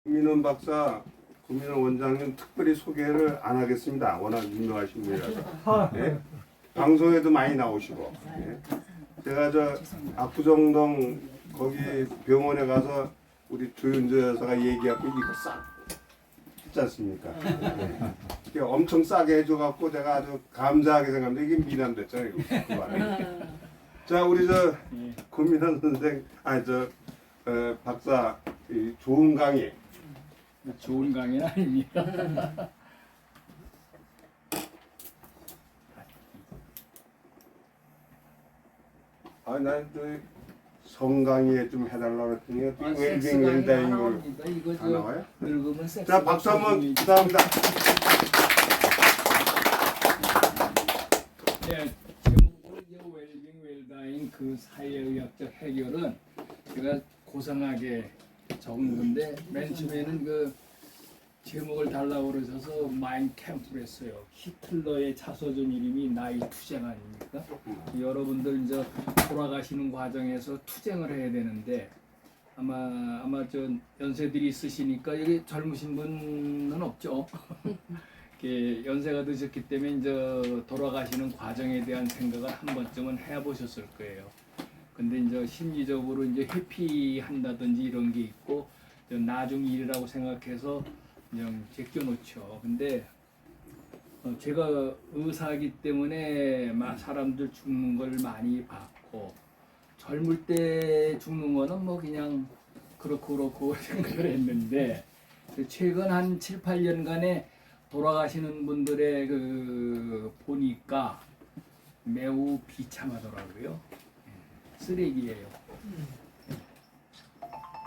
김민원 박사, 김민원 원장님 특별히 소개를 안 하겠습니다. 워낙 유명하신 분이라서. 예? 방송에도 많이 나오시고. 예? 제가 저 압구정동 거기 병원에 가서 우리 조윤주 여사가 얘기하고 이거 싹 했지 않습니까? 예. 이게 엄청 싸게 해줘갖고 제가 아주 감사하게 생각합니다. 이게 미남됐잖아요. 이거. 그 말에. 자, 우리 저 김민원 선생, 아니 저 박사 이 좋은 강의. 좋은 강의는 아닙니다. 난또 성강의에 좀 해달라고 했더니 웰빙 웰다잉을 이거 다 나와요? 늙으면 자, 박수 한번 부탁합니다. 네, 제목으로 이제 웰빙 웰다잉 그 사회의학적 해결은 제가 고상하게 적은 건데 맨 처음에는 그 제목을 달라고 그러셔서 마인 캠프를 했어요. 히틀러의 자서전 이름이 나이 투쟁 아닙니까? 여러분들 이제 돌아가시는 과정에서 투쟁을 해야 되는데 아마 저 연세들이 있으시니까 여기 젊으신 분은 없죠. 이렇게 연세가 드셨기 때문에 이제 돌아가시는 과정에 대한 생각을 한 번쯤은 해보셨을 거예요. 근데 이제 심리적으로 이제 회피한다든지 이런 게 있고 나중 일이라고 생각해서 그냥 제껴놓죠. 근데 제가 의사이기 때문에 사람들 죽는 걸 많이 봤고 젊을 때 죽는 거는 뭐 그냥 그렇고 생각을 했는데 최근 한 7, 8년간에 돌아가시는 분들의 그 보니까 매우 비참하더라고요. 쓰레기예요.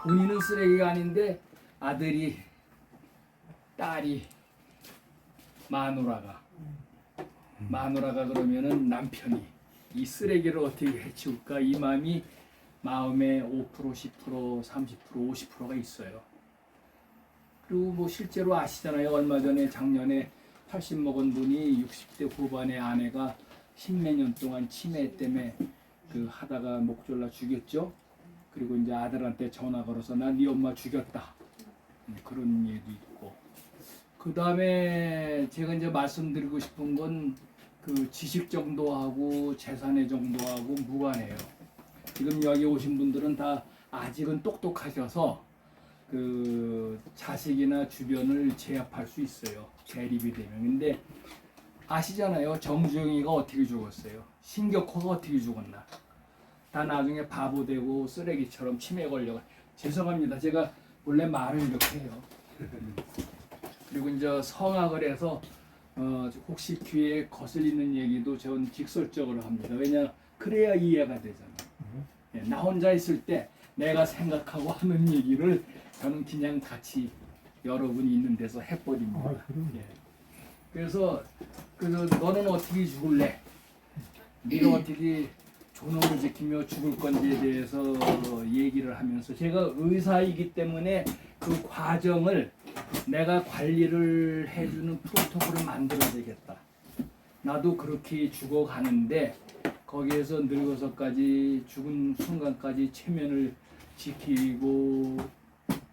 본인은 쓰레기가 아닌데 아들이, 딸이, 마누라가 그러면은 남편이 이 쓰레기를 어떻게 해치울까 이 마음에 5%, 10%, 30%, 50%가 있어요. 그리고 뭐 실제로 아시잖아요. 얼마 전에 작년에 80 먹은 분이 60대 후반의 아내가 10몇 년 동안 치매 때문에 그 하다가 목 졸라 죽였죠. 그리고 이제 아들한테 전화 걸어서 나 네 엄마 죽였다. 그런 얘기도 있고. 그 다음에 제가 이제 말씀드리고 싶은 건 그 지식 정도하고 재산의 정도하고 무관해요. 지금 여기 오신 분들은 다 아직은 똑똑하셔서 그 자식이나 주변을 제압할 수 있어요. 대립이 되면. 근데 아시잖아요. 정주영이가 어떻게 죽었어요. 신격호가 어떻게 죽었나. 다 나중에 바보 되고 쓰레기처럼 치매 걸려가. 죄송합니다. 제가 원래 말을 이렇게 해요. 그리고 이제 성악을 해서 혹시 귀에 거슬리는 얘기도 전 직설적으로 합니다. 왜냐 그래야 이해가 되잖아요. 나 혼자 있을 때 내가 생각하고 하는 얘기를 저는 그냥 같이 여러분이 있는 데서 해버립니다. 그래서 너는 어떻게 죽을래? 네가 어떻게 존엄을 지키며 죽을 건지에 대해서 얘기를 하면서 제가 의사이기 때문에 그 과정을 내가 관리를 해주는 프로토콜을 만들어야 되겠다. 나도 그렇게 죽어가는데 거기에서 늙어서까지 죽은 순간까지 체면을 지키고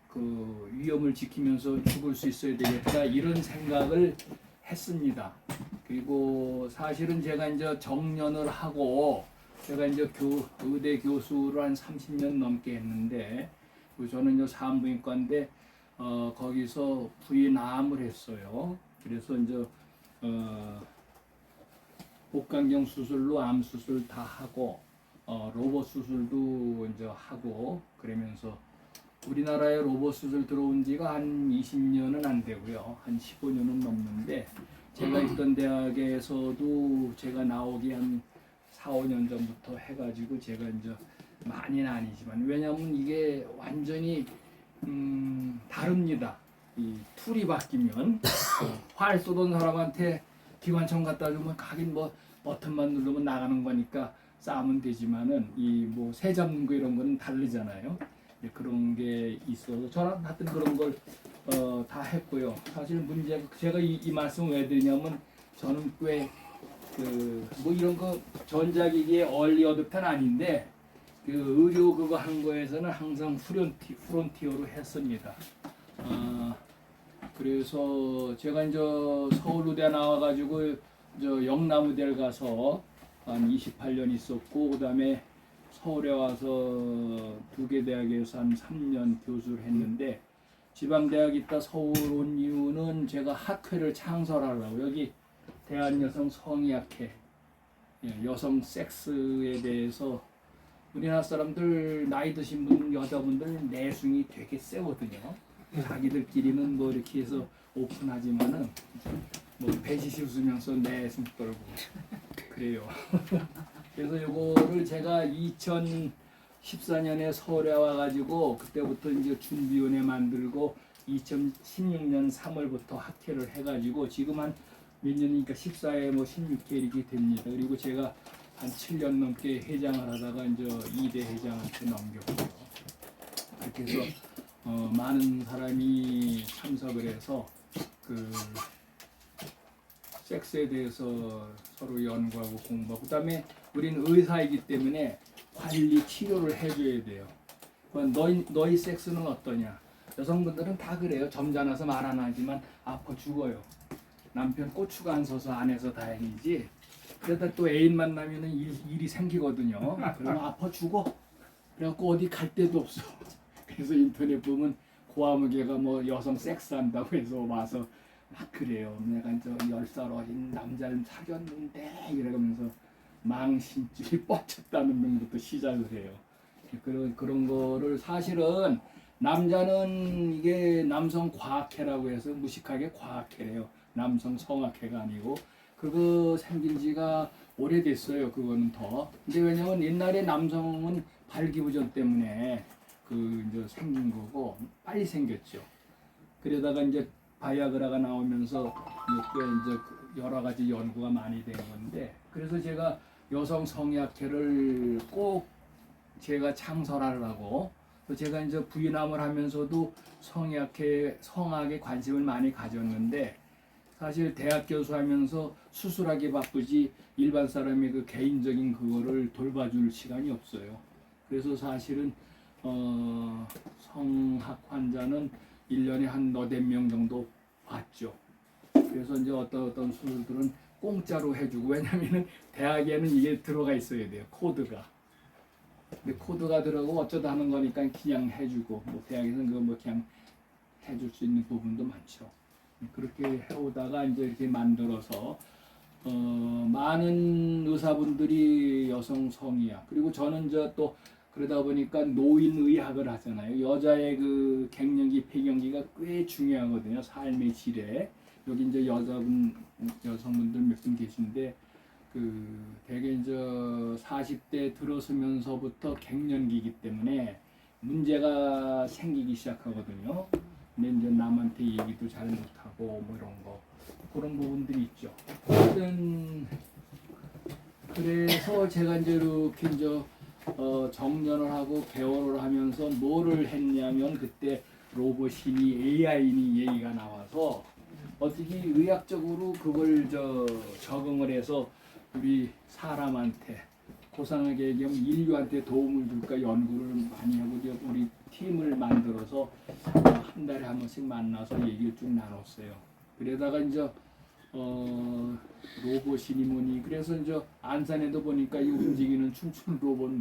그 위험을 지키면서 죽을 수 있어야 되겠다 이런 생각을 했습니다. 그리고 사실은 제가 이제 정년을 하고 제가 이제 의대 교수를 한 30년 넘게 했는데 저는 이제 산부인과인데 거기서 부인암을 했어요. 그래서 이제 복강경 수술로 암 수술 다 하고 로봇 수술도 이제 하고 그러면서 우리나라에 로봇 수술 들어온 지가 한 20년은 안 되고요. 한 15년은 넘는데 제가 있던 대학에서도 제가 나오기 한 4, 5년 전부터 해가지고 제가 이제 많이는 아니지만 왜냐하면 이게 완전히 다릅니다. 이 툴이 바뀌면 활 쏘던 사람한테 기관총 갖다 주면 가긴 뭐 버튼만 누르면 나가는 거니까 싸면 되지만은 이 뭐 새 잡는 거 이런 거는 다르잖아요. 그런 게 있어서 저는 하여튼 그런 걸 다 했고요. 사실 문제가 제가 이 말씀을 왜 드리냐면 저는 꽤 뭐 이런 거 전자기기의 얼리 어댑터는 아닌데 그 의료 그거 한 거에서는 항상 프론티어로 했습니다. 그래서 제가 이제 서울의대 나와가지고 저 영남의대를 가서 한 28년 있었고, 그다음에 서울에 와서 두 개 대학에서 한 3년 교수를 했는데, 지방대학 있다 서울 온 이유는 제가 학회를 창설하려고. 여기 대한여성 성의학회, 여성 섹스에 대해서 우리나라 사람들 나이 드신 분 여자분들 내숭이 되게 세거든요. 자기들끼리는 뭐 이렇게 해서 오픈하지만은 뭐 배시시 웃으면서 내숭 떨고 그래요. 그래서 요거를 제가 2014년에 서울에 와가지고 그때부터 이제 준비위원회 만들고 2016년 3월부터 학회를 해가지고 지금 한 몇 년이니까 14회 뭐 16회 이렇게 됩니다. 그리고 제가 한 7년 넘게 회장을 하다가 이제 2대 회장한테 넘겼고요. 그렇게 해서 많은 사람이 참석을 해서 그 섹스에 대해서 서로 연구하고 공부하고, 그다음에 우리는 의사이기 때문에 관리 치료를 해줘야 돼요. 너희 섹스는 어떠냐? 여성분들은 다 그래요. 점잖아서 말 안 하지만 아파 죽어요. 남편 고추가 안 서서 안 해서 다행이지. 그러다 또 애인 만나면은 일이 생기거든요. 그러면 아파 죽어. 그래갖고 어디 갈 데도 없어. 그래서 인터넷 보면 고아무개가 뭐 여성 섹스한다고 해서 와서 막 그래요. 내가 저 10살 어린 남자를 사귀었는데 이러면서 망신줄이 뻗쳤다는 놈부터 시작을 해요. 그런 거를 사실은 남자는 이게 남성 과학회라고 해서 무식하게 과학회래요. 남성 성학회가 아니고 그거 생긴 지가 오래됐어요. 그거는 더. 근데 왜냐면 옛날에 남성은 발기부전 때문에 그 이제 생긴 거고 빨리 생겼죠. 그러다가 이제 바이아그라가 나오면서 이제 여러 가지 연구가 많이 된 건데, 그래서 제가 여성 성의학회를 꼭 제가 창설하려고, 제가 이제 부인함을 하면서도 성학에 관심을 많이 가졌는데, 사실 대학 교수하면서 수술하기 바쁘지 일반 사람의 그 개인적인 그거를 돌봐줄 시간이 없어요. 그래서 사실은 성학 환자는 1년에 한 너댓 명 정도 봤죠. 그래서 이제 어떤 수술들은 공짜로 해주고, 왜냐면은 대학에는 이게 들어가 있어야 돼요. 코드가. 근데 코드가 들어가고 어쩌다 하는 거니까 그냥 해주고, 뭐 대학에서는 그거 뭐 그냥 해줄 수 있는 부분도 많죠. 그렇게 해오다가 이제 이렇게 만들어서 많은 의사분들이 여성 성의학, 그리고 저는 또 그러다 보니까 노인의학을 하잖아요. 여자의 그 갱년기, 폐경기가 꽤 중요하거든요. 삶의 질에. 여기 이제 여성분들 몇 분 계신데, 그 대개 이제 40대 들어서면서부터 갱년기이기 때문에 문제가 생기기 시작하거든요. 근데 이제 남한테 얘기도 잘 못하고 뭐 이런 거, 그런 부분들이 있죠. 하여튼 그래서 제가 이제 이렇게 이제 정년을 하고 개원을 하면서 뭐를 했냐면, 그때 로봇이니 AI니 얘기가 나와서 어떻게 의학적으로 그걸 적응을 해서 우리 사람한테, 고상하게 얘기하면 인류한테 도움을 줄까 연구를 많이 하고 우리 팀을 만들어서 한 달에 한 번씩 만나서 얘기를 쭉 나눴어요. 그러다가 이제 로봇이니 뭐니, 그래서 이제 안산에도 보니까 이 움직이는 춤추는 로봇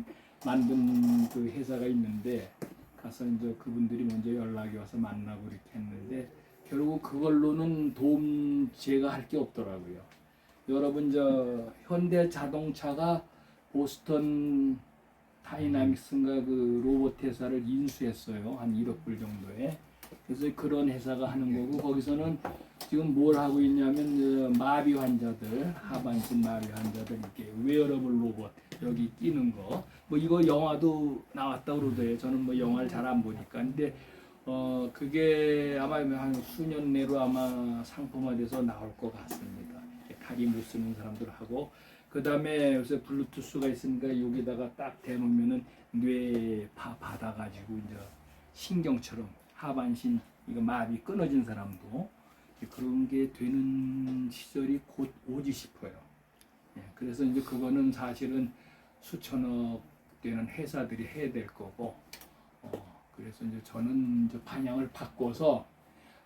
만든 그 회사가 있는데, 가서 이제 그분들이 먼저 연락이 와서 만나고 이렇게 했는데, 결국 그걸로는 도움 제가 할 게 없더라고요. 여러분 현대 자동차가 보스턴 다이나믹스인가 그 로봇 회사를 인수했어요. 한 1억 불 정도에. 그래서 그런 회사가 하는 거고, 거기서는 지금 뭘 하고 있냐면 마비 환자들, 하반신 마비 환자들 이렇게 웨어러블 로봇 여기 끼는 거, 뭐 이거 영화도 나왔다고 그러더래요. 저는 뭐 영화를 잘 안 보니까. 근데 그게 아마 한 수년 내로 아마 상품화돼서 나올 것 같습니다. 다리 못 쓰는 사람들하고, 그 다음에 요새 블루투스가 있으니까 여기다가 딱 대놓으면은 뇌 받아가지고 이제 신경처럼 하반신 이거 마비 끊어진 사람도 그런 게 되는 시절이 곧 오지 싶어요. 그래서 이제 그거는 사실은 수천억 되는 회사들이 해야 될 거고, 그래서 이제 저는 이제 방향을 바꿔서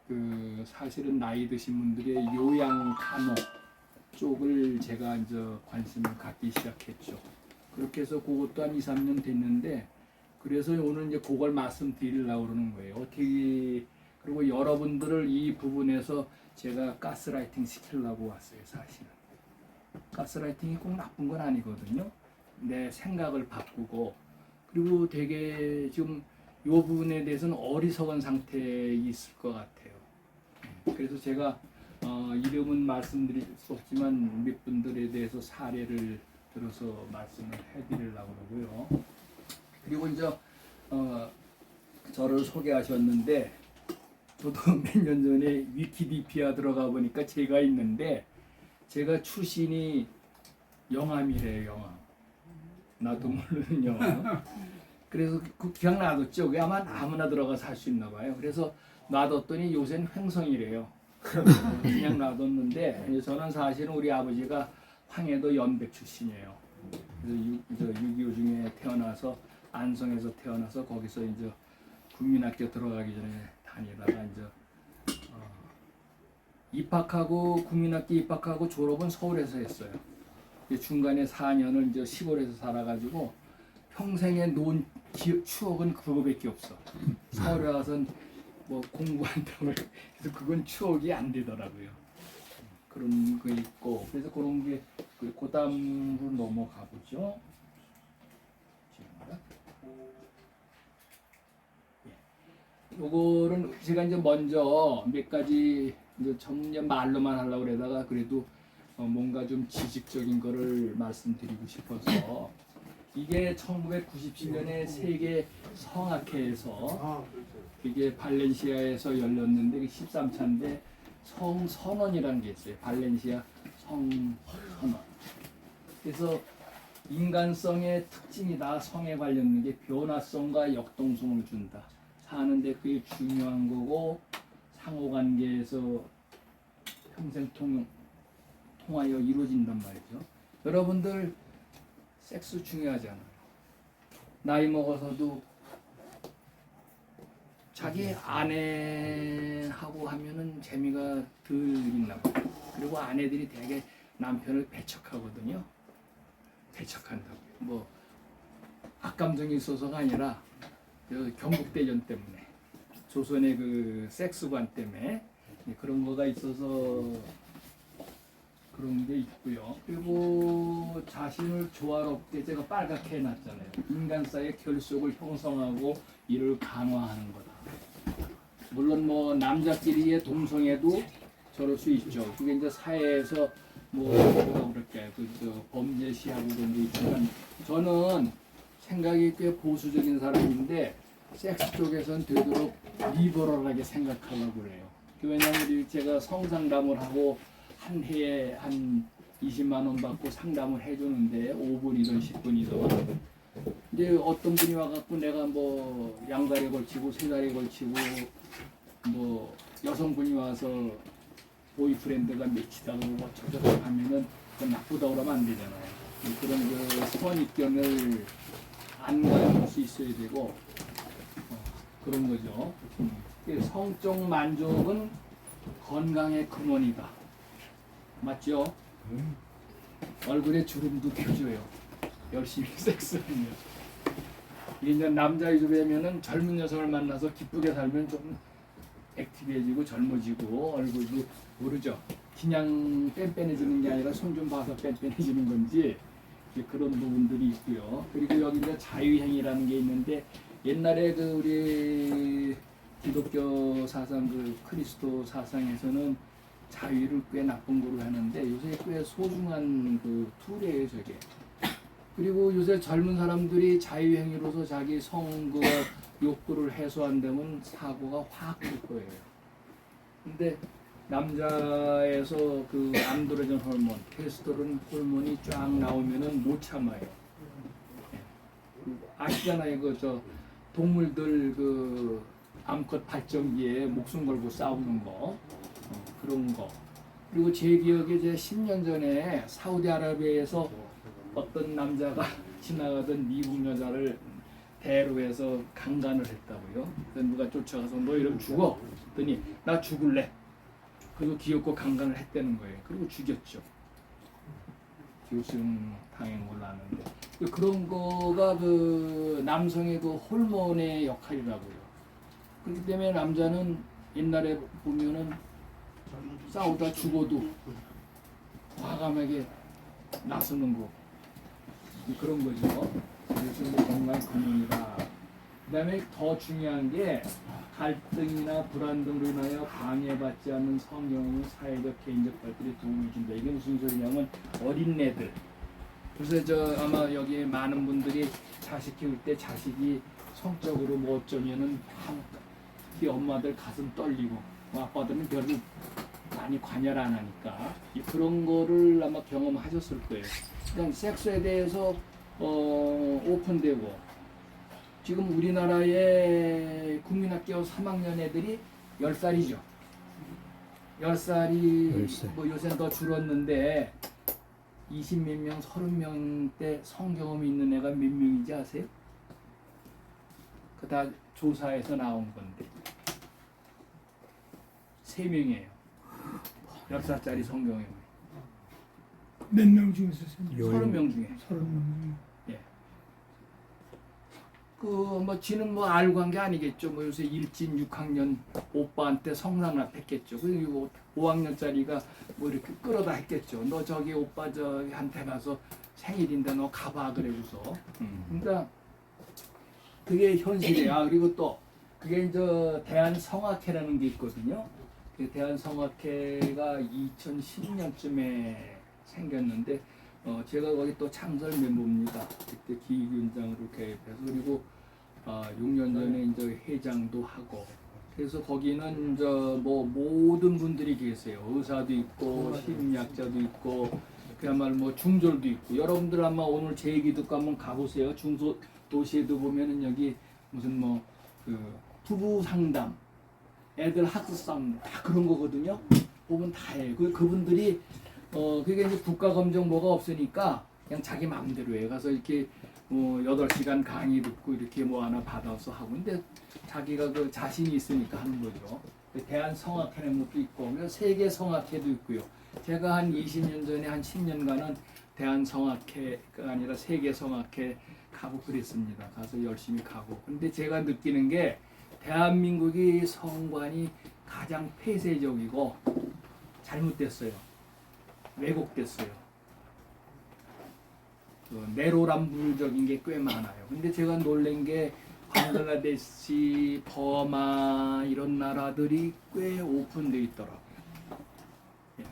그 사실은 나이 드신 분들의 요양 간호 쪽을 제가 이제 관심을 갖기 시작했죠. 그렇게 해서 그것도 한 2, 3년 됐는데 그래서 오늘 이제 그걸 말씀드리려고 그러는 거예요. 어떻게 그리고 여러분들을 이 부분에서 제가 가스라이팅 시키려고 왔어요. 사실은 가스라이팅이 꼭 나쁜 건 아니거든요. 내 생각을 바꾸고 그리고 되게 지금 이 부분에 대해서는 어리석은 상태에 있을 것 같아요. 그래서 제가 이름은 말씀드릴 수 없지만 몇 분들에 대해서 사례를 들어서 말씀을 해드리려고 그러고요. 그리고 이제 저를 소개하셨는데 저도 몇 년 전에 위키디피아 들어가 보니까 제가 있는데 제가 출신이 영암이래요. 영암. 나도 모르는 영암. 그래서 그 기억 놔뒀죠. 그게 아마 아무나 들어가서 할 수 있나 봐요. 그래서 놔뒀더니 요새는 횡성이래요. 그냥 놔뒀는데 저는 사실은 우리 아버지가 황해도 연백 출신이에요. 그래서 6.25 중에 태어나서 안성에서 태어나서 거기서 이제 국민학교 들어가기 전에 다니다가 이제 입학하고 국민학교 입학하고 졸업은 서울에서 했어요. 중간에 4년을 이제 시골에서 살아가지고 평생에 놓은 추억은 그거밖에 없어. 서울에 와서 뭐 공부한다고 해서 그건 추억이 안 되더라고요. 그런 거 있고 그래서 그런 게 그 다음으로 넘어가 보죠. 요거는 제가 이제 먼저 몇 가지 이제 전문 말로만 하려고 그러다가 그래도 뭔가 좀 지식적인 거를 말씀드리고 싶어서 이게 1997년에 세계 성악회에서 이게 발렌시아에서 열렸는데 13차인데 성선언이라는 게 있어요. 발렌시아 성선언. 그래서 인간성의 특징이다. 성에 관련된 게 변화성과 역동성을 준다. 사는데 그게 중요한 거고 상호관계에서 평생 통하여 이루어진단 말이죠. 여러분들 섹스 중요하잖아요. 나이 먹어서도 자기 아내하고 하면은 재미가 덜 있나 봐요. 그리고 아내들이 되게 남편을 배척하거든요. 배척한다고요. 뭐 악감정이 있어서가 아니라 경국대전 때문에 조선의 그 섹스관 때문에 그런 거가 있어서 그런 게 있고요. 그리고 자신을 조화롭게 제가 빨갛게 해놨잖아요. 인간 사이의 결속을 형성하고 이를 강화하는 거다. 물론 뭐 남자끼리의 동성애도 저럴 수 있죠. 그게 이제 사회에서 뭐라고 그럴까요? 범죄 시하고 그런 게 있지만 저는 생각이 꽤 보수적인 사람인데 섹스 쪽에서는 되도록 리버럴하게 생각하려고 그래요. 왜냐하면 제가 성상담을 하고 한 해에 한 20만 원 받고 상담을 해주는데 5분이든 10분이든 이제 어떤 분이 와갖고 내가 뭐 양다리에 걸치고 세다리에 걸치고 뭐 여성분이 와서 보이프렌드가 맺히다 그러고 어쩌고 하면은 그건 나쁘다고 그러면 안 되잖아요. 그런 그 선입견을 안 가질 수 있어야 되고 그런 거죠. 성적 만족은 건강의 근원이다. 맞죠? 얼굴에 주름도 펴줘요. 열심히 섹스하면. 이제 남자 유저라면은 젊은 여성을 만나서 기쁘게 살면 좀 액티브해지고 젊어지고 얼굴도 모르죠. 그냥 뺀뺀해지는 게 아니라 손 좀 봐서 뺀뺀해지는 건지 그런 부분들이 있고요. 그리고 여기 이제 자유행위라는 게 있는데 옛날에 그 우리 기독교 사상 그 크리스도 사상에서는 자유를 꽤 나쁜 거로 하는데 요새 꽤 소중한 그 툴이에요 저게. 그리고 요새 젊은 사람들이 자유행위로서 자기 성그 욕구를 해소한다면 사고가 확 될 거예요. 근데 남자에서 그 안드로겐 호르몬, 테스토스테론 호르몬이 쫙 나오면은 못 참아요. 아시잖아요. 그 저 동물들 그 암컷 발정기에 목숨 걸고 싸우는 거 그런 거. 그리고 제 기억에 이제 10년 전에 사우디아라비아에서 어떤 남자가 지나가던 미국 여자를 대로해서 강간을 했다고요. 그래서 누가 쫓아가서 너 이러면 죽어. 그랬더니 나 죽을래. 그리고 기어코 강간을 했다는 거예요. 그리고 죽였죠. 교수는 당연히 몰랐는데 그런 거가 그 남성의 그 호르몬의 역할이라고요. 그렇기 때문에 남자는 옛날에 보면은 싸우다 죽어도 과감하게 나서는 거 그런 거죠. 그래서 뭐 정말 금융이다. 그다음에 더 중요한 게 갈등이나 불안 등으로 인하여 방해받지 않는 성경은 사회적 개인적 발달에 도움이 준다. 이게 무슨 소리냐면 어린애들. 그래서 저 아마 여기 많은 분들이 자식 키울 때 자식이 성적으로 뭐 어쩌면은 특히 엄마들 가슴 떨리고 아빠들은 별로 많이 관여를 안 하니까 그런 거를 아마 경험하셨을 거예요. 그냥 섹스에 대해서 오픈되고 지금 우리나라의 국민학교 3학년 애들이 10살이죠. 10살이 뭐 요새는 더 줄었는데 20몇 명, 30명대 성경험이 있는 애가 몇 명인지 아세요? 그 다 조사에서 나온 건데 3명이에요. 10살짜리 성경험이. 몇 명 중에서 30명 중에. 30명. 예. 뭐 지는 뭐 알고 한 게 아니겠죠. 뭐 요새 일진 6학년 오빠한테 성상납 했겠죠. 그리고 5학년짜리가 뭐 이렇게 끌어다 했겠죠. 너 저기 오빠 저한테 가서 생일인데 너 가봐 그래고서. 그러니까 그게 현실이야. 그리고 또 그게 이제 대한성악회라는 게 있거든요. 그 대한성악회가 2010년쯤에 생겼는데 제가 거기 또 창설 멤버입니다. 그때 기획위원장으로 개입해서 그리고 6년 전에 이제 회장도 하고 그래서 거기는 이제 뭐 모든 분들이 계세요. 의사도 있고 심리학자도 있고 그야말로 뭐 중졸도 있고 여러분들 아마 오늘 제 얘기 듣고 한번 가보세요. 중소 도시에도 보면은 여기 무슨 뭐 그 부부 상담, 애들 학습 싸움 다 그런 거거든요. 보면 다 해요. 그분들이 그게 이제 국가검정뭐가 없으니까 그냥 자기 마음대로 해. 가서 이렇게 8시간 강의 듣고 이렇게 뭐 하나 받아서 하고 근데 자기가 그 자신이 있으니까 하는 거죠. 대한성악회라는 것도 있고 세계성악회도 있고요. 제가 한 20년 전에 한 10년간은 대한성악회가 아니라 세계성악회 가고 그랬습니다. 가서 열심히 가고. 근데 제가 느끼는 게 대한민국이 성관이 가장 폐쇄적이고 잘못됐어요. 왜곡됐어요. 내로남불적인 게 꽤 많아요. 근데 제가 놀란 게 방글라데시, 버마 이런 나라들이 꽤 오픈돼 있더라고요.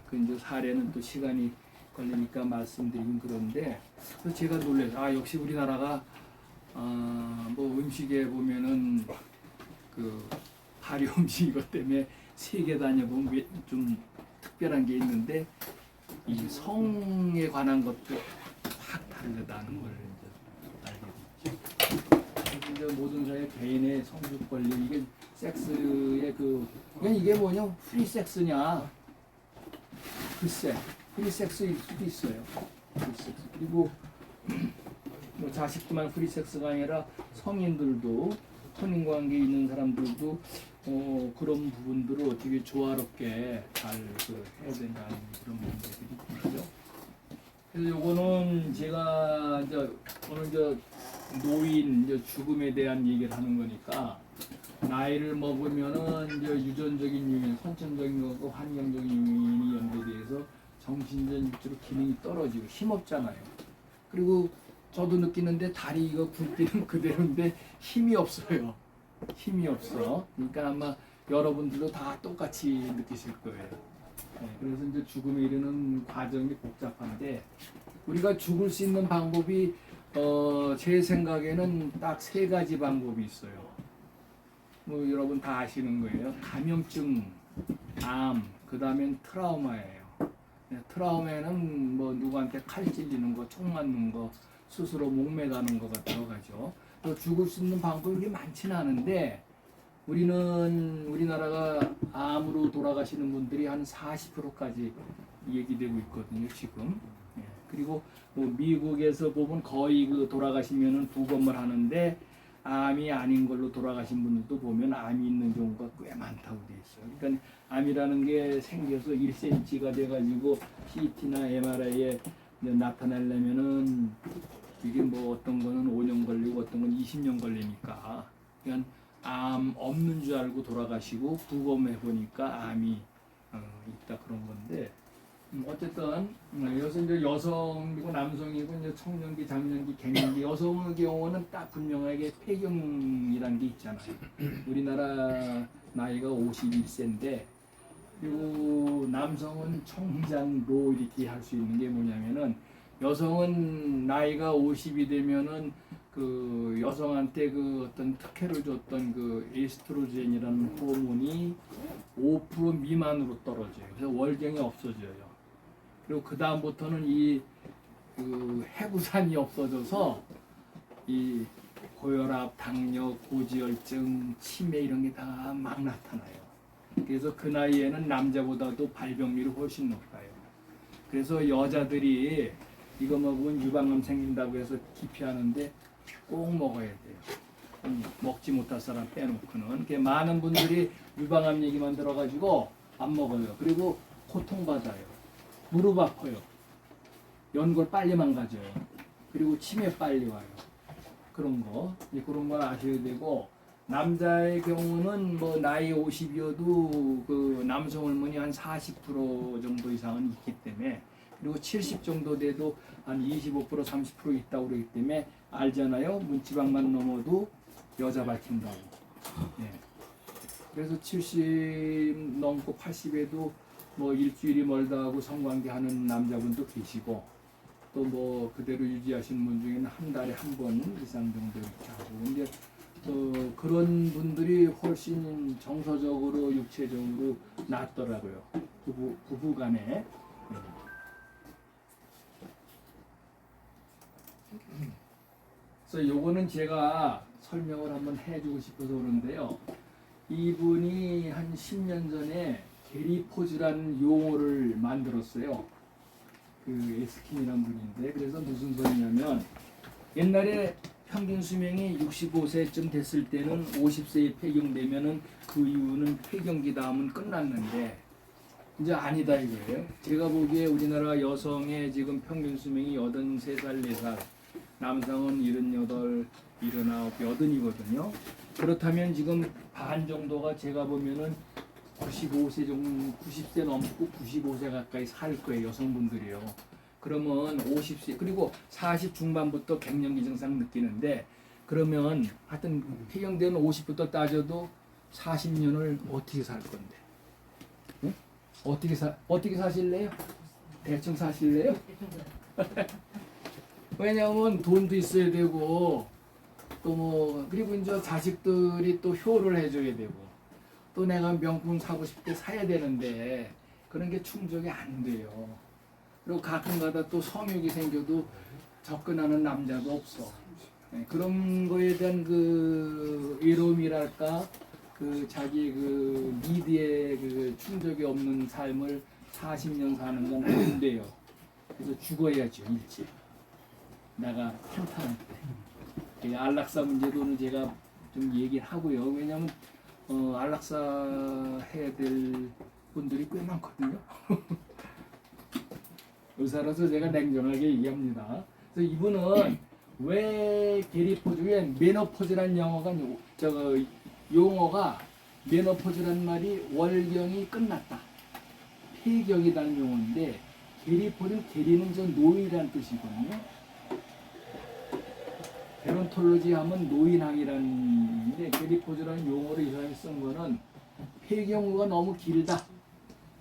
그 이제 사례는 또 시간이 걸리니까 말씀드리긴 그런데 그래서 제가 놀라서 역시 우리나라가 뭐 음식에 보면은 그 발효 음식 이것 때문에 세계 다녀보면 좀 특별한 게 있는데 이 성에 관한 것도 확 다르다는 걸 이제 알게 됐죠. 이제 모든 사회 개인의 성적 권리 이게 섹스의 그냥 이게 뭐냐 프리 섹스냐 글쎄 프리 섹스일 수도 있어요. 프리 섹스. 그리고 뭐 자식들만 프리 섹스가 아니라 성인들도 혼인관계 있는 사람들도 그런 부분들을 어떻게 조화롭게 잘 해야 된다는 그런 문제들이 있죠. 그래서 요거는 제가 이제 오늘 노인 죽음에 대한 얘기를 하는 거니까 나이를 먹으면은 이제 유전적인 요인, 선천적인 거고 환경적인 요인이 연계돼서 정신적 육체로 기능이 떨어지고 힘없잖아요. 그리고 저도 느끼는데 다리 이거 굴기는 그대로인데 힘이 없어요. 힘이 없어. 그러니까 아마 여러분들도 다 똑같이 느끼실 거예요. 네, 그래서 이제 죽음에 이르는 과정이 복잡한데 우리가 죽을 수 있는 방법이 제 생각에는 딱 3가지 방법이 있어요. 뭐 여러분 다 아시는 거예요. 감염증, 암, 그 다음엔 트라우마예요. 네, 트라우마에는 뭐 누구한테 칼 찔리는 거, 총 맞는 거, 스스로 목매가는 거가 들어가죠. 또 죽을 수 있는 방법이 많지는 않은데 우리나라가 암으로 돌아가시는 분들이 한 40%까지 얘기되고 있거든요 지금. 그리고 뭐 미국에서 보면 거의 돌아가시면은 부검을 하는데 암이 아닌 걸로 돌아가신 분들도 보면 암이 있는 경우가 꽤 많다고 돼 있어요. 그러니까 암이라는 게 생겨서 1cm가 돼가지고 CT나 MRI에 나타나려면은 이게 뭐 어떤 거는 5년 걸리고 어떤 건 20년 걸리니까 그러니까 암 없는 줄 알고 돌아가시고 부검해 보니까 암이 있다 그런 건데 어쨌든 여기서 이제 여성이고 남성이고 이제 청년기, 장년기, 갱년기 여성의 경우는 딱 분명하게 폐경이라는 게 있잖아요. 우리나라 나이가 51세인데 그리고 남성은 청장로 이렇게 할 수 있는 게 뭐냐면은 여성은 나이가 50이 되면은 그 여성한테 그 어떤 특혜를 줬던 그 에스트로겐이라는 호르몬이 5% 미만으로 떨어져요. 그래서 월경이 없어져요. 그리고 그 다음부터는 그 해부산이 없어져서 이 고혈압, 당뇨, 고지혈증, 치매 이런 게 다 막 나타나요. 그래서 그 나이에는 남자보다도 발병률이 훨씬 높아요. 그래서 여자들이 이거 먹으면 유방암 생긴다고 해서 기피하는데 꼭 먹어야 돼요. 먹지 못할 사람 빼놓고는. 많은 분들이 유방암 얘기만 들어가지고 안 먹어요. 그리고 고통받아요. 무릎 아파요. 연골 빨리 망가져요. 그리고 치매 빨리 와요. 그런 거. 그런 걸 아셔야 되고 남자의 경우는 뭐 나이 50이어도 그 남성 호르몬이 한 40% 정도 이상은 있기 때문에 그리고 70 정도 돼도 한 25% 30% 있다고 그러기 때문에 알잖아요. 문지방만 넘어도 여자 밝힌다고. 예. 그래서 70 넘고 80에도 뭐 일주일이 멀다 하고 성관계 하는 남자분도 계시고 또 뭐 그대로 유지하시는 분 중에는 한 달에 한 번 이상 정도 이렇게 하고 근데 그런 분들이 훨씬 정서적으로 육체적으로 낫더라고요. 부부간에. 그래서 요거는 제가 설명을 한번 해주고 싶어서 그러는데요. 이분이 한 10년 전에 게리포즈라는 용어를 만들었어요. 그 에스킨이라는 분인데 그래서 무슨 소리냐면 옛날에 평균 수명이 65세쯤 됐을 때는 50세에 폐경되면은 그 이후는 폐경기 다음은 끝났는데 이제 아니다 이거예요. 제가 보기에 우리나라 여성의 지금 평균 수명이 83살, 4살, 남성은 78, 79, 80이거든요. 그렇다면 지금 반 정도가 제가 보면은 95세 정도, 90세 넘고 95세 가까이 살 거예요, 여성분들이요. 그러면 50세, 그리고 40 중반부터 갱년기 증상 느끼는데, 그러면 하여튼 폐경되는 50부터 따져도 40년을 어떻게 살 건데? 응? 어떻게 사실래요? 대충 사실래요? 왜냐하면 돈도 있어야 되고, 또 뭐, 그리고 이제 자식들이 또 효를 해줘야 되고, 또 내가 명품 사고 싶을 때 사야 되는데 그런 게 충족이 안 돼요. 그리고 가끔가다 또 성욕이 생겨도 접근하는 남자도 없어. 네, 그런 거에 대한 그 외로움이랄까 그 자기 그 니드에 그 충족이 없는 삶을 40년 사는 건 안 돼요. 그래서 죽어야죠 일찍. 내가 탄탄할 때. 안락사 문제도는 제가 좀 얘기를 하고요. 왜냐하면 안락사 해야 될 분들이 꽤 많거든요. 의사로서 제가 냉정하게 얘기합니다. 그래서 이분은 왜 게리포즈에 메노포즈라는 용어가 메노포즈라는 말이 월경이 끝났다. 폐경이라는 용어인데 게리포즈는 게리는 저 노인이라는 뜻이거든요. 게론톨로지 하면 노인학이라는 게리포즈라는 용어를 이사에 쓴 거는 폐경후가 너무 길다.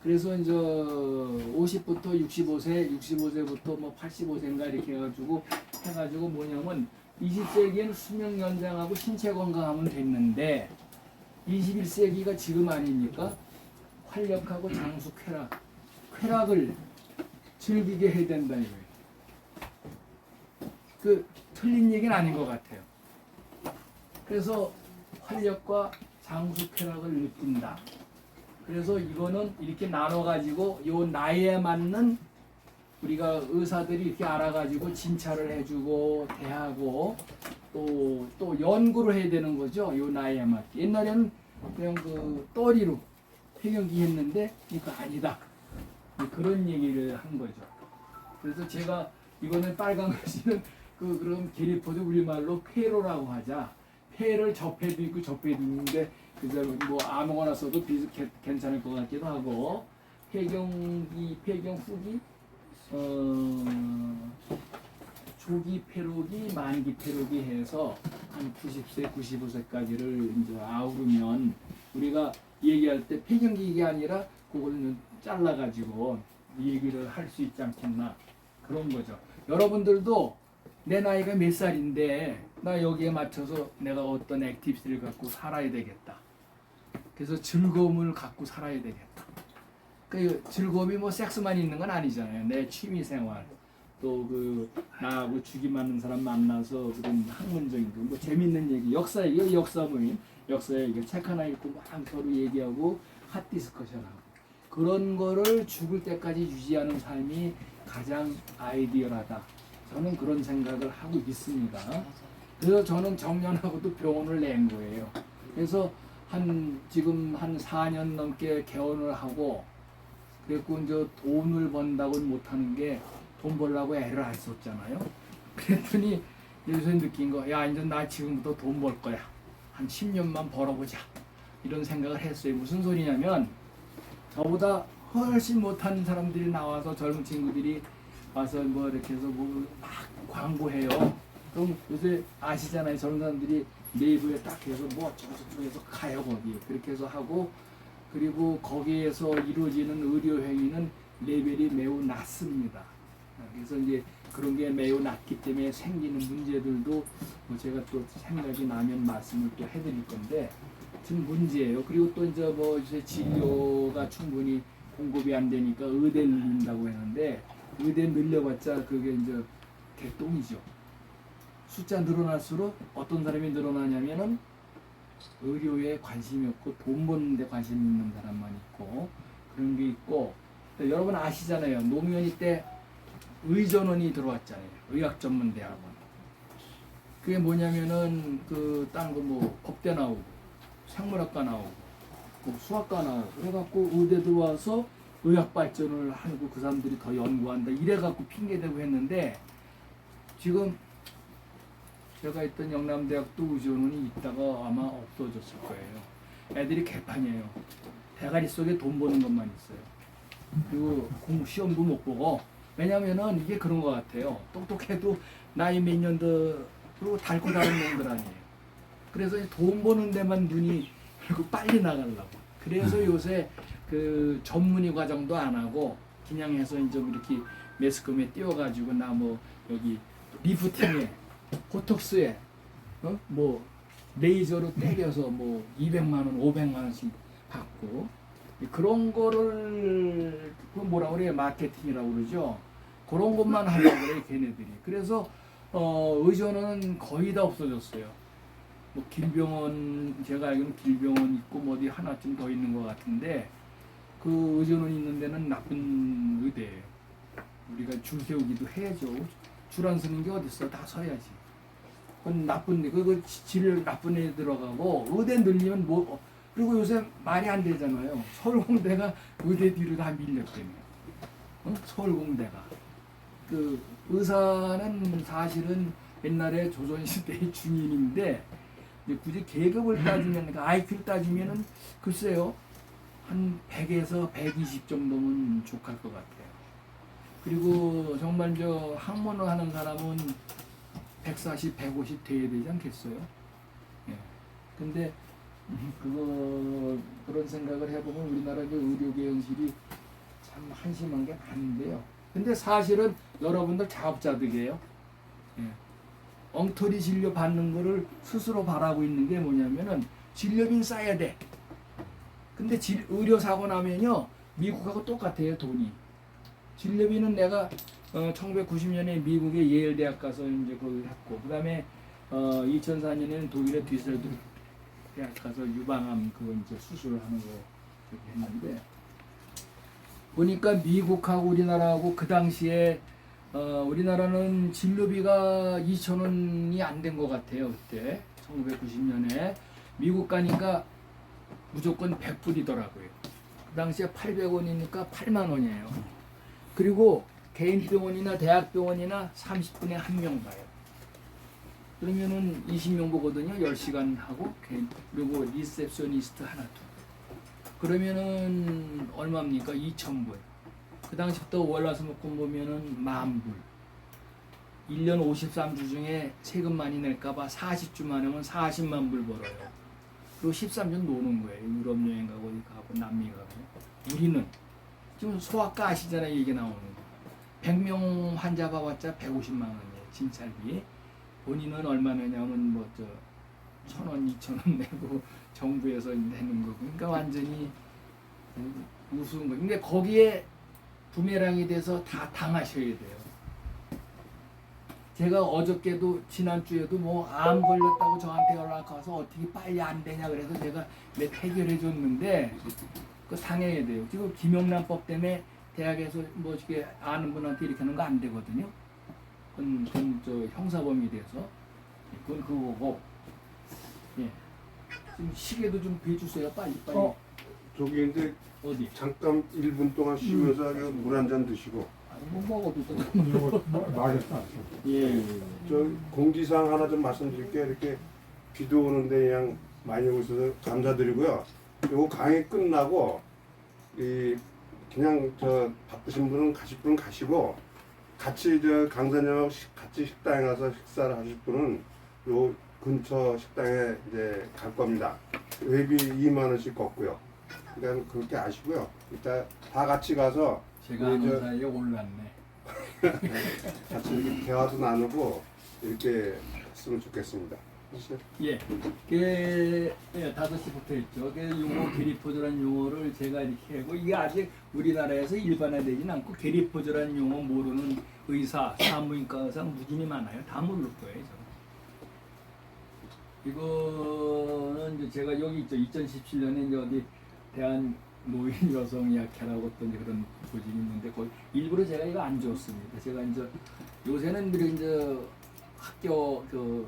그래서 이제 50부터 65세, 65세부터 뭐 85세인가 이렇게 해가지고 뭐냐면 20세기에는 수명 연장하고 신체 건강하면 됐는데 21세기가 지금 아닙니까? 활력하고 장수 쾌락을 즐기게 해야 된다 이거예요. 그 틀린 얘기는 아닌 것 같아요. 그래서 활력과 장수 쾌락을 느낀다. 그래서 이거는 이렇게 나눠가지고 요 나이에 맞는 우리가 의사들이 이렇게 알아가지고 진찰을 해주고 대하고 또 연구를 해야 되는 거죠. 요 나이에 맞게. 옛날에는 그냥 그 떠리로 폐경기 했는데 이거 아니다. 그런 얘기를 한 거죠. 그래서 제가 이거는 빨간 글씨는 그럼 게리포도 우리말로 폐로라고 하자. 폐를 접해도 있고 접해도 있는데 그래서 뭐 아무거나 써도 괜찮을 것 같기도 하고 폐경 후기 조기 폐로기, 만기 폐로기 해서 한 90세, 95세까지를 이제 아우르면 우리가 얘기할 때 폐경기가 아니라 그걸 잘라가지고 얘기를 할 수 있지 않겠나 그런 거죠. 여러분들도 내 나이가 몇 살인데 나 여기에 맞춰서 내가 어떤 액티비티를 갖고 살아야 되겠다. 그래서 즐거움을 갖고 살아야 되겠다. 그 즐거움이 뭐 섹스만 있는 건 아니잖아요. 내 취미 생활 또 나하고 주기 맞는 사람 만나서 그런 학문적인 뭐 재밌는 얘기, 역사 얘기, 역사 모임, 역사 얘기 책 하나 읽고 막 서로 얘기하고 핫디스커션하고 그런 거를 죽을 때까지 유지하는 삶이 가장 아이디어하다. 저는 그런 생각을 하고 있습니다. 그래서 저는 정년하고도 병원을 낸 거예요. 그래서 지금 한 4년 넘게 개원을 하고 그랬고 이제 돈을 번다고는 못하는 게 돈 벌려고 애를 안 썼잖아요. 그랬더니 요새 느낀 거, 야 이제 나 지금부터 돈 벌 거야. 한 10년만 벌어보자. 이런 생각을 했어요. 무슨 소리냐면 저보다 훨씬 못하는 사람들이 나와서 젊은 친구들이 와서 뭐 이렇게 해서 뭐 막 광고해요. 그럼 요새 아시잖아요. 젊은 사람들이 네이버에 딱 해서 뭐 저쪽에서 가요 거기 그렇게 해서 하고 그리고 거기에서 이루어지는 의료 행위는 레벨이 매우 낮습니다. 그래서 이제 그런 게 매우 낮기 때문에 생기는 문제들도 뭐 제가 또 생각이 나면 말씀을 또 해드릴 건데 지금 문제예요. 그리고 또 이제 뭐 이제 진료가 충분히 공급이 안 되니까 의대 늘린다고 했는데 의대 늘려봤자 그게 이제 개똥이죠. 숫자 늘어날수록 어떤 사람이 늘어나냐면은 의료에 관심이 없고 돈 버는 데 관심 있는 사람만 있고 그런 게 있고 여러분 아시잖아요. 노무현이 때 의전원이 들어왔잖아요. 의학전문대학원. 그게 뭐냐면은 딴 거 뭐 법대 나오고 생물학과 나오고 뭐 수학과 나오고 그래갖고 의대 들어와서 의학 발전을 하고 그 사람들이 더 연구한다 이래갖고 핑계대고 했는데 지금 제가 있던 영남대학도 의전원이 있다가 아마 없어졌을 거예요. 애들이 개판이에요. 대가리 속에 돈 버는 것만 있어요. 그리고 시험도 못 보고 왜냐면은 이게 그런 것 같아요. 똑똑해도 나이 몇 년도 그리고 닳고 다른 놈들 아니에요. 그래서 돈 버는 데만 눈이 그리고 빨리 나가려고. 그래서 요새 전문의 과정도 안 하고 그냥 해서 이제 이렇게 매스컴에 띄워가지고 나 뭐 여기 리프팅에 보톡스에 뭐 레이저로 때려서 뭐 200만 원, 500만 원씩 받고 그런 거를 뭐라 그래요? 마케팅이라고 그러죠. 그런 것만 하려고 그래요, 걔네들이. 그래서 의전은 거의 다 없어졌어요. 뭐 길병원 제가 알기로는 길병원 있고 뭐 어디 하나쯤 더 있는 것 같은데 그 의전원 있는 데는 나쁜 의대예요. 우리가 줄 세우기도 해야죠. 줄 안 서는 게 어딨어? 다 서야지. 그건 나쁜 질 나쁜 애 들어가고 의대 늘리면 뭐 그리고 요새 말이 안 되잖아요. 서울공대가 의대 뒤로 다 밀렸대요. 서울공대가 의사는 사실은 옛날에 조선시대의 중인인데 굳이 계급을 따지면 그러니까 IQ를 따지면은 글쎄요 한 100에서 120 정도면 족할 것 같아요. 그리고 정말 저 학문을 하는 사람은 140, 150 돼야 되지 않겠어요? 예. 근데 그런 생각을 해보면 우리나라 의료계 현실이 참 한심한 게 많은데요. 근데 사실은 여러분들 자업자득이에요. 예. 엉터리 진료 받는 거를 스스로 바라고 있는 게 뭐냐면은 진료비는 싸야 돼. 근데 의료 사고 나면요 미국하고 똑같아요 돈이. 진료비는 내가 1990년에 미국의 예일 대학 가서 이제 거기 했고 그다음에 2004년에는 독일의 뒤셀도르프 대학 가서 유방암 그거 이제 수술하는 거 했는데 보니까 미국하고 우리나라하고 그 당시에 우리나라는 진료비가 2,000원이 안 된 것 같아요. 그때 1990년에 미국 가니까 무조건 100불이더라고요. 그 당시에 800원이니까 8만 원이에요. 그리고 개인 병원이나 대학 병원이나 30분에 한 명 봐요. 그러면은 20명 보거든요. 10시간 하고 개인 그리고 리셉셔니스트 하나 두. 그러면은 얼마입니까? 2,000불. 그 당시부터 월화수목금 보면은 10,000불. 1년 53주 중에 세금 많이 낼까봐 40주만 하면 40만 불 벌어요. 그리고 13주 노는 거예요. 유럽 여행 가고 어디 가고 남미 가고. 우리는 지금 소아과 아시잖아요. 이게 나오는 거. 100명 환자 봐봤자 150만 원이에요. 진찰비. 본인은 얼마 내냐면 뭐 1,000원, 2,000원 내고 정부에서 내는 거고. 그러니까 완전히 우스운 거. 근데 거기에 부메랑이 돼서 다 당하셔야 돼요. 제가 어저께도 지난주에도 뭐 암 걸렸다고 저한테 연락 와서 어떻게 빨리 안 되냐 그래서 제가 몇 해결해 줬는데 그 당해야 돼요. 지금 김영란법 때문에 대학에서 뭐 이렇게 아는 분한테 이렇게 하는 거 안 되거든요. 그건 저 형사범이 돼서 그건 그거고. 예. 지금 시계도 좀 비주세요. 빨리. 저기 근데 어디? 잠깐 1분 동안 쉬면서 물 한 잔 드시고. 뭐 먹어도 또. 이거 맛있다. 예. 저 공지사항 하나 좀 말씀드릴게요. 이렇게 비도 오는데 그냥 많이 오셔서 감사드리고요. 요거 강의 끝나고 그냥 저 바쁘신 분은 가실 분은 가시고 같이 저 강사님하고 같이 식당에 가서 식사를 하실 분은 요 근처 식당에 이제 갈 겁니다. 회비 2만 원씩 걷고요. 그러니까 그렇게 아시고요. 이따 다 같이 가서 제가 우리 아는 저 사이에 올랐네. 같이 이렇게 대화도 나누고 이렇게 했으면 좋겠습니다. 예. 그 5시부터 했죠. 그 용어 게리포즈란 용어를 제가 이렇게 하고 이게 아직 우리나라에서 일반화되지는 않고 게리포즈란 용어 모르는 의사, 산부인과 의사 무진이 많아요. 다 모를 거예요. 이거는 이제 제가 여기 있죠. 2017년에 이제 어디 대한 노인 여성의학회라고 어떤 그런 조직이 있는데 거기 일부러 제가 이거 안 줬습니다. 제가 이제 요새는 이제 학교 그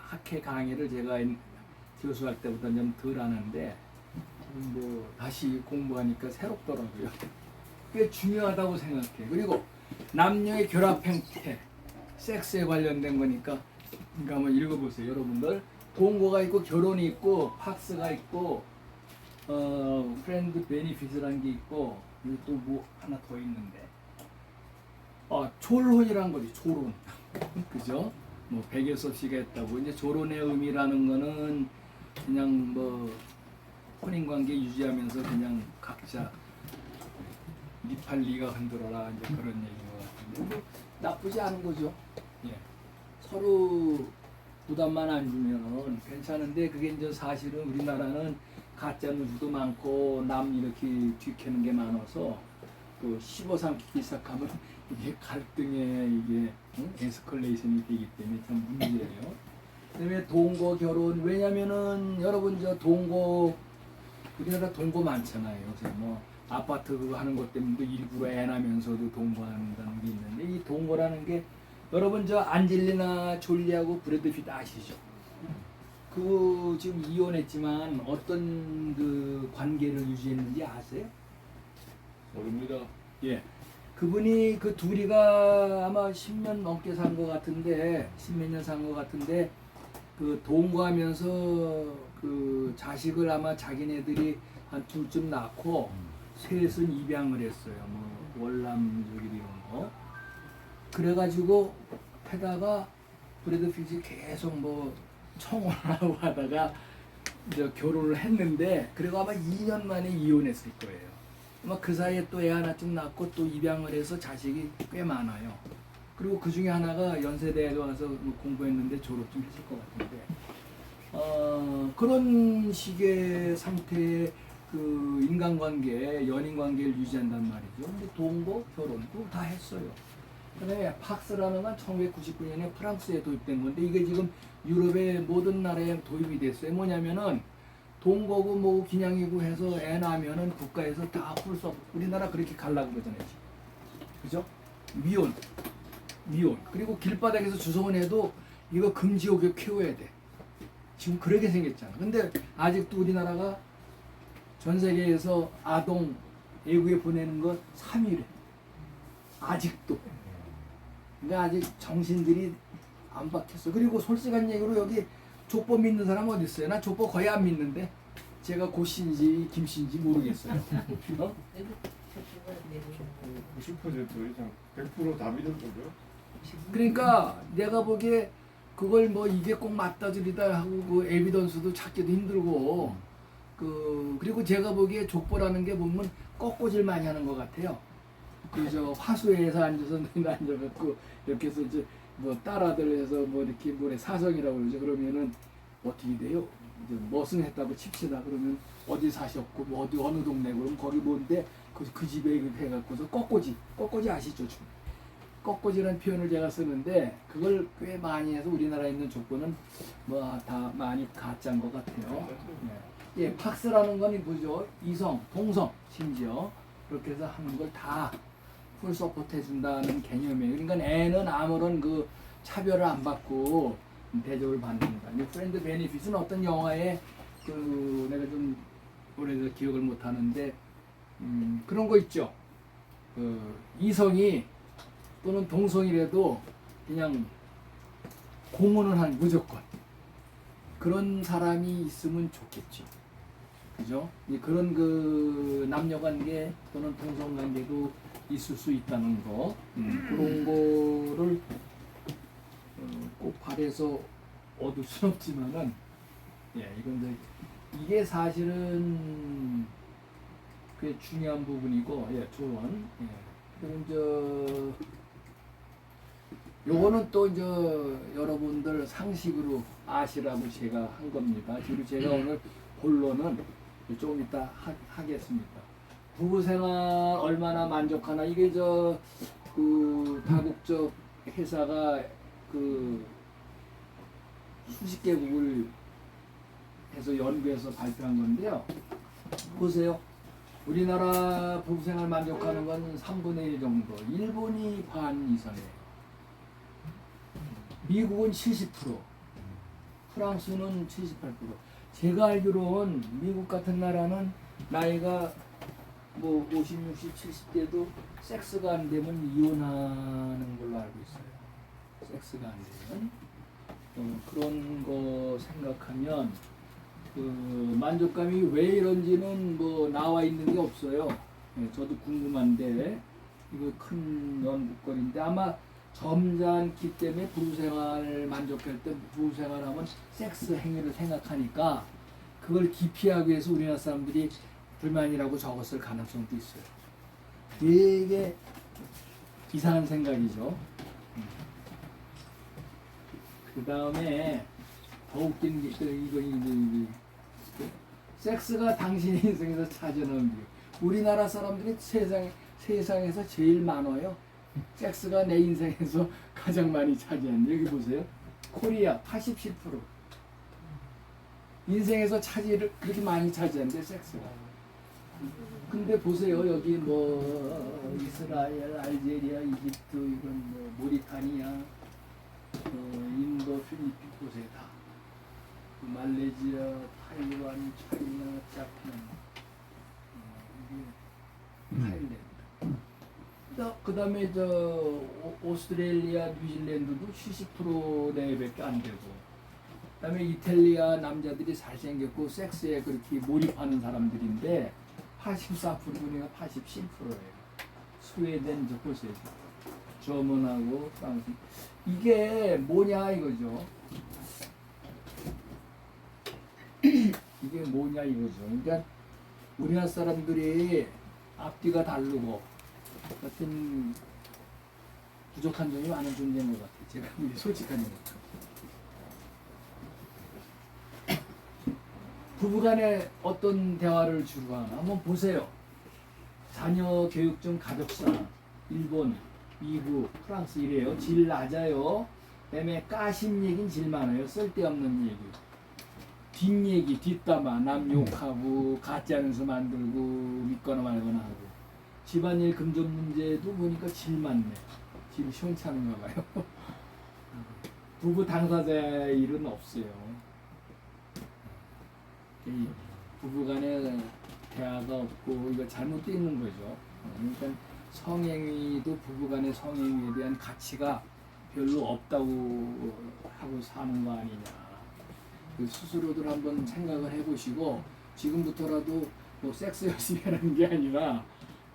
학회 강의를 제가 교수할 때보다 좀 덜 하는데 뭐 다시 공부하니까 새롭더라고요. 꽤 중요하다고 생각해. 그리고 남녀의 결합 행태, 섹스에 관련된 거니까 그러니까 한번 읽어보세요, 여러분들. 동거가 있고 결혼이 있고 팍스가 있고 프렌드 베니핏이라는 게 있고 그리고 또 뭐 하나 더 있는데 졸혼이란 거지. 졸혼. 그죠? 뭐 백예섭 씨가 했다고. 이제 졸혼의 의미라는 거는 그냥 뭐 혼인 관계 유지하면서 그냥 각자 니팔 니가 흔들어라 이제 그런 얘기인 것 같은데 뭐 나쁘지 않은 거죠. 예. 서로 부담만 안 주면 괜찮은데 그게 이제 사실은 우리나라는 가짜 뉴스도 많고 남 이렇게 뒤캐는 게 많아서 또 씹어삼키기 시작하면 이게 갈등의 이게 에스컬레이션이 되기 때문에 참 문제예요. 그다음에 동거 결혼 왜냐면은 여러분 저 동거 우리나라 동거 많잖아요. 요새 뭐 아파트 그거 하는 것 때문에 일부러 애 낳으면서도 동거한다는 게 있는데 이 동거라는 게 여러분 저 안젤리나 졸리하고 브래드 핏 아시죠? 그 지금 이혼했지만 어떤 그 관계를 유지했는지 아세요? 모릅니다. 예. 그분이 그 둘이가 아마 10년 넘게 산 것 같은데 10몇 년 산 것 같은데 그 동거하면서 그 자식을 아마 자기네들이 한 둘쯤 낳고 셋은 입양을 했어요. 뭐 월남족이 이런 거. 그래가지고 하다가 브래드 핏이 계속 뭐 청혼하고 하다가 이제 결혼을 했는데 그리고 아마 2년 만에 이혼했을 거예요. 아마 그 사이에 또 애 하나쯤 낳고 또 입양을 해서 자식이 꽤 많아요. 그리고 그 중에 하나가 연세대에 와서 공부했는데 졸업 좀 했을 것 같은데 그런 식의 상태의 그 인간관계, 연인관계를 유지한단 말이죠. 근데 동거, 결혼 그거 다 했어요. 그다음에 팍스라는 건 1999년에 프랑스에 도입된 건데 이게 지금 유럽의 모든 나라에 도입이 됐어요. 뭐냐면은 동거고 뭐 기냥이고 해서 애 낳으면은 국가에서 다 풀 수 없고 우리나라 그렇게 가려고 그러잖아요. 그죠? 미혼. 미혼. 그리고 길바닥에서 주소원해도 이거 금지옥에 키워야 돼. 지금 그렇게 생겼잖아. 근데 아직도 우리나라가 전 세계에서 아동 외국에 보내는 거 3위래. 아직도. 그러니까 아직 정신들이 안 박혔어. 그리고 솔직한 얘기로 여기 족보 믿는 사람 어디 있어요? 나 족보 거의 안 믿는데 제가 고씨인지 김씨인지 모르겠어요. 어? 90% 이상 100%다 믿을 거죠. 그러니까 내가 보기에 그걸 뭐 이게 꼭 맞다 저리다 하고 그 에비던스도 찾기도 힘들고 그리고 제가 보기에 족보라는 게 보면 꺾고질 많이 하는 것 같아요. 그저 화수에서 앉아서 앉아갖고 이렇게 해서 이제 뭐 딸아들 해서 뭐 이렇게 뭐래 사성이라고 그러죠. 그러면은 어떻게 돼요? 이제 머슴했다고 칩시다. 그러면 어디 사셨고 뭐 어디 어느 동네 그럼 거기 뭔데 그 집에 해갖고서 꺾고지 아시죠? 꺾고지라는 표현을 제가 쓰는데 그걸 꽤 많이 해서 우리나라에 있는 족보는 뭐 다 많이 가짜인 것 같아요. 예. 예, 팍스라는 건 뭐죠? 이성, 동성 심지어 그렇게 해서 하는 걸 다 풀 서포트 해준다는 개념이에요. 그러니까 애는 아무런 그 차별을 안 받고 대접을 받는다. 프렌드 베니핏은 어떤 영화에 그 내가 좀 오래돼서 기억을 못 하는데 그런 거 있죠. 그 이성이 또는 동성이라도 그냥 공헌을 한 무조건 그런 사람이 있으면 좋겠죠. 그죠? 그런 그 남녀관계 또는 동성관계도 있을 수 있다는 거 그런 거를 꼭 바래서 얻을 순 없지만은 예 이건 이제 이게 사실은 꽤 중요한 부분이고 예 조언 예 그리고 요거는 또 이제 여러분들 상식으로 아시라고 제가 한 겁니다. 그리고 제가 오늘 본론은 좀 이따 하겠습니다. 부부생활 얼마나 만족하나 이게 그 다국적 회사가 그 수십 개국을 해서 연구해서 발표한 건데요. 보세요. 우리나라 부부생활 만족하는 건 3분의 1 정도. 일본이 반 이상이에요. 미국은 70%, 프랑스는 78%. 제가 알기로는 미국 같은 나라는 나이가 뭐 50, 60, 70대도 섹스가 안 되면 이혼하는 걸로 알고 있어요. 섹스가 안 되면. 그런 거 생각하면 그 만족감이 왜 이런지는 뭐 나와 있는 게 없어요. 예, 저도 궁금한데 이거 큰 연구거리인데 아마 점잖기 때문에 부부생활을 만족할 때 부부생활하면 섹스 행위를 생각하니까 그걸 기피하기 위해서 우리나라 사람들이 불만이라고 적었을 가능성도 있어요. 되게 이상한 생각이죠. 그 다음에 더 웃긴 게 이거 섹스가 당신의 인생에서 차지하는 비율. 우리나라 사람들이 세상에서 제일 많아요. 섹스가 내 인생에서 가장 많이 차지하는. 여기 보세요. 코리아 87%. 인생에서 차지를 그렇게 많이 차지하는데 섹스가. 근데 보세요. 여기 뭐 이스라엘, 알제리아, 이집트, 이건 뭐 모리타니아, 인도, 필리핀 보세요 다. 말레이시아, 타이완, 차이나, 자판, 이게 타일랜드. 그 다음에 오스트레일리아, 뉴질랜드도 70% 내외밖에 안 되고. 그 다음에 이탈리아 남자들이 잘생겼고 섹스에 그렇게 몰입하는 사람들인데 84%가 87%예요. 스웨덴 저 보세요. 저먼하고 프랑스. 이게 뭐냐 이거죠. 이게 뭐냐 이거죠. 그러니까 우리나라 사람들이 앞뒤가 다르고 같은 부족한 점이 많은 존재인 것 같아요. 제가 솔직한 얘기. 부부간에 어떤 대화를 주로 하나 한번 보세요. 자녀 교육 중 가족사 일본, 미국, 프랑스 이래요. 질 낮아요. 그다음에 까신 얘기는 질 많아요. 쓸데없는 얘기. 뒷얘기, 뒷담화, 남 욕하고 가짜 뉴스 만들고 믿거나 말거나 하고 집안일 금전 문제도 보니까 질 많네. 지금 시원찮은가 봐요. 부부 당사자의 일은 없어요. 이 부부간에 대화가 없고 이거 잘못되어 있는 거죠. 그러니까 성행위도 부부간의 성행위에 대한 가치가 별로 없다고 하고 사는 거 아니냐. 그 스스로들 한번 생각을 해보시고 지금부터라도 뭐 섹스 열심히 하는 게 아니라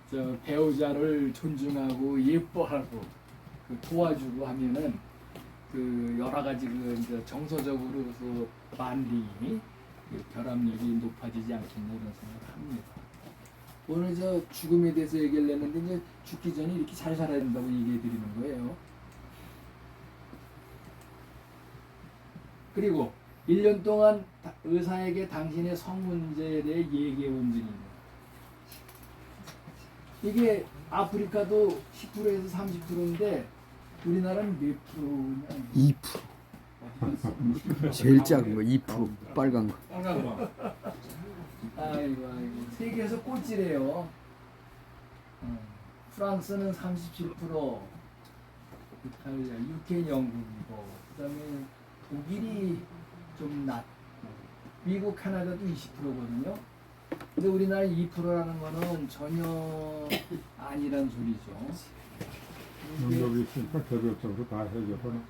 저 배우자를 존중하고 예뻐하고 그 도와주고 하면은 그 여러 가지 그 이제 정서적으로 그 반딩이 그 결합력이 높아지지 않겠나 이런 생각을 합니다. 오늘 저 죽음에 대해서 얘기를 했는데 이제 죽기 전에 이렇게 잘 살아야 된다고 얘기해 드리는 거예요. 그리고 1년 동안 의사에게 당신의 성 문제에 대해 얘기해 본 적이 있네요. 이게 아프리카도 10%에서 30%인데 우리나라는 몇 프로냐? 2%. 제일 작은 거 2%. 빨간 거. 빨간 거. 아이고. 세계에서 꼴찌래요. 프랑스는 37%, 이탈리아, UK, 영국이고, 그다음에 독일이 좀 낮고, 미국, 캐나다도 20%거든요. 근데 우리나라 2%라는 거는 전혀 아니란 소리죠. 능력이 있으니까 개별적으로 다 해결하는.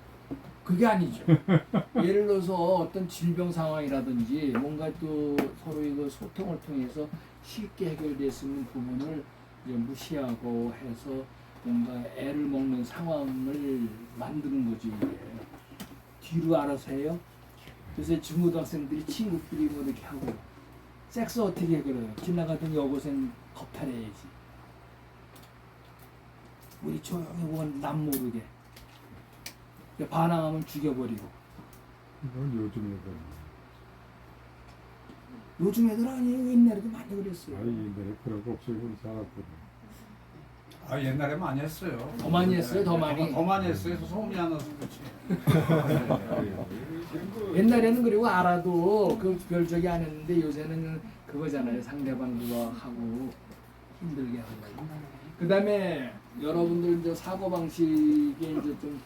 그게 아니죠. 예를 들어서 어떤 질병 상황이라든지 뭔가 또 서로의 그 소통을 통해서 쉽게 해결될 수 있는 부분을 이제 무시하고 해서 뭔가 애를 먹는 상황을 만드는 거죠. 이게. 뒤로 알아서 해요. 그래서 중고등학생들이 친구끼리 뭐 이렇게 하고 섹스 어떻게 해결해요? 지나가던 여고생 겁탈해야지. 우리 조용히 보면 남 모르게. 반항하면 죽여버리고. 이건 요즘 애들. 요즘 애들 아니에요. 옛날에도 많이 그랬어요. 아이 옛날에 그런 거 없어요. 우리 살았거든. 아 옛날에 많이 했어요. 더 많이 했어요. 더 많이. 더 많이 했어요. 소문이 안 나서 그렇지. 옛날에는 그리고 알아도 그 별적이 안 했는데 요새는 그거잖아요. 상대방 그거 하고 힘들게 하고. 그다음에 여러분들 이제 사고 방식에 이제 좀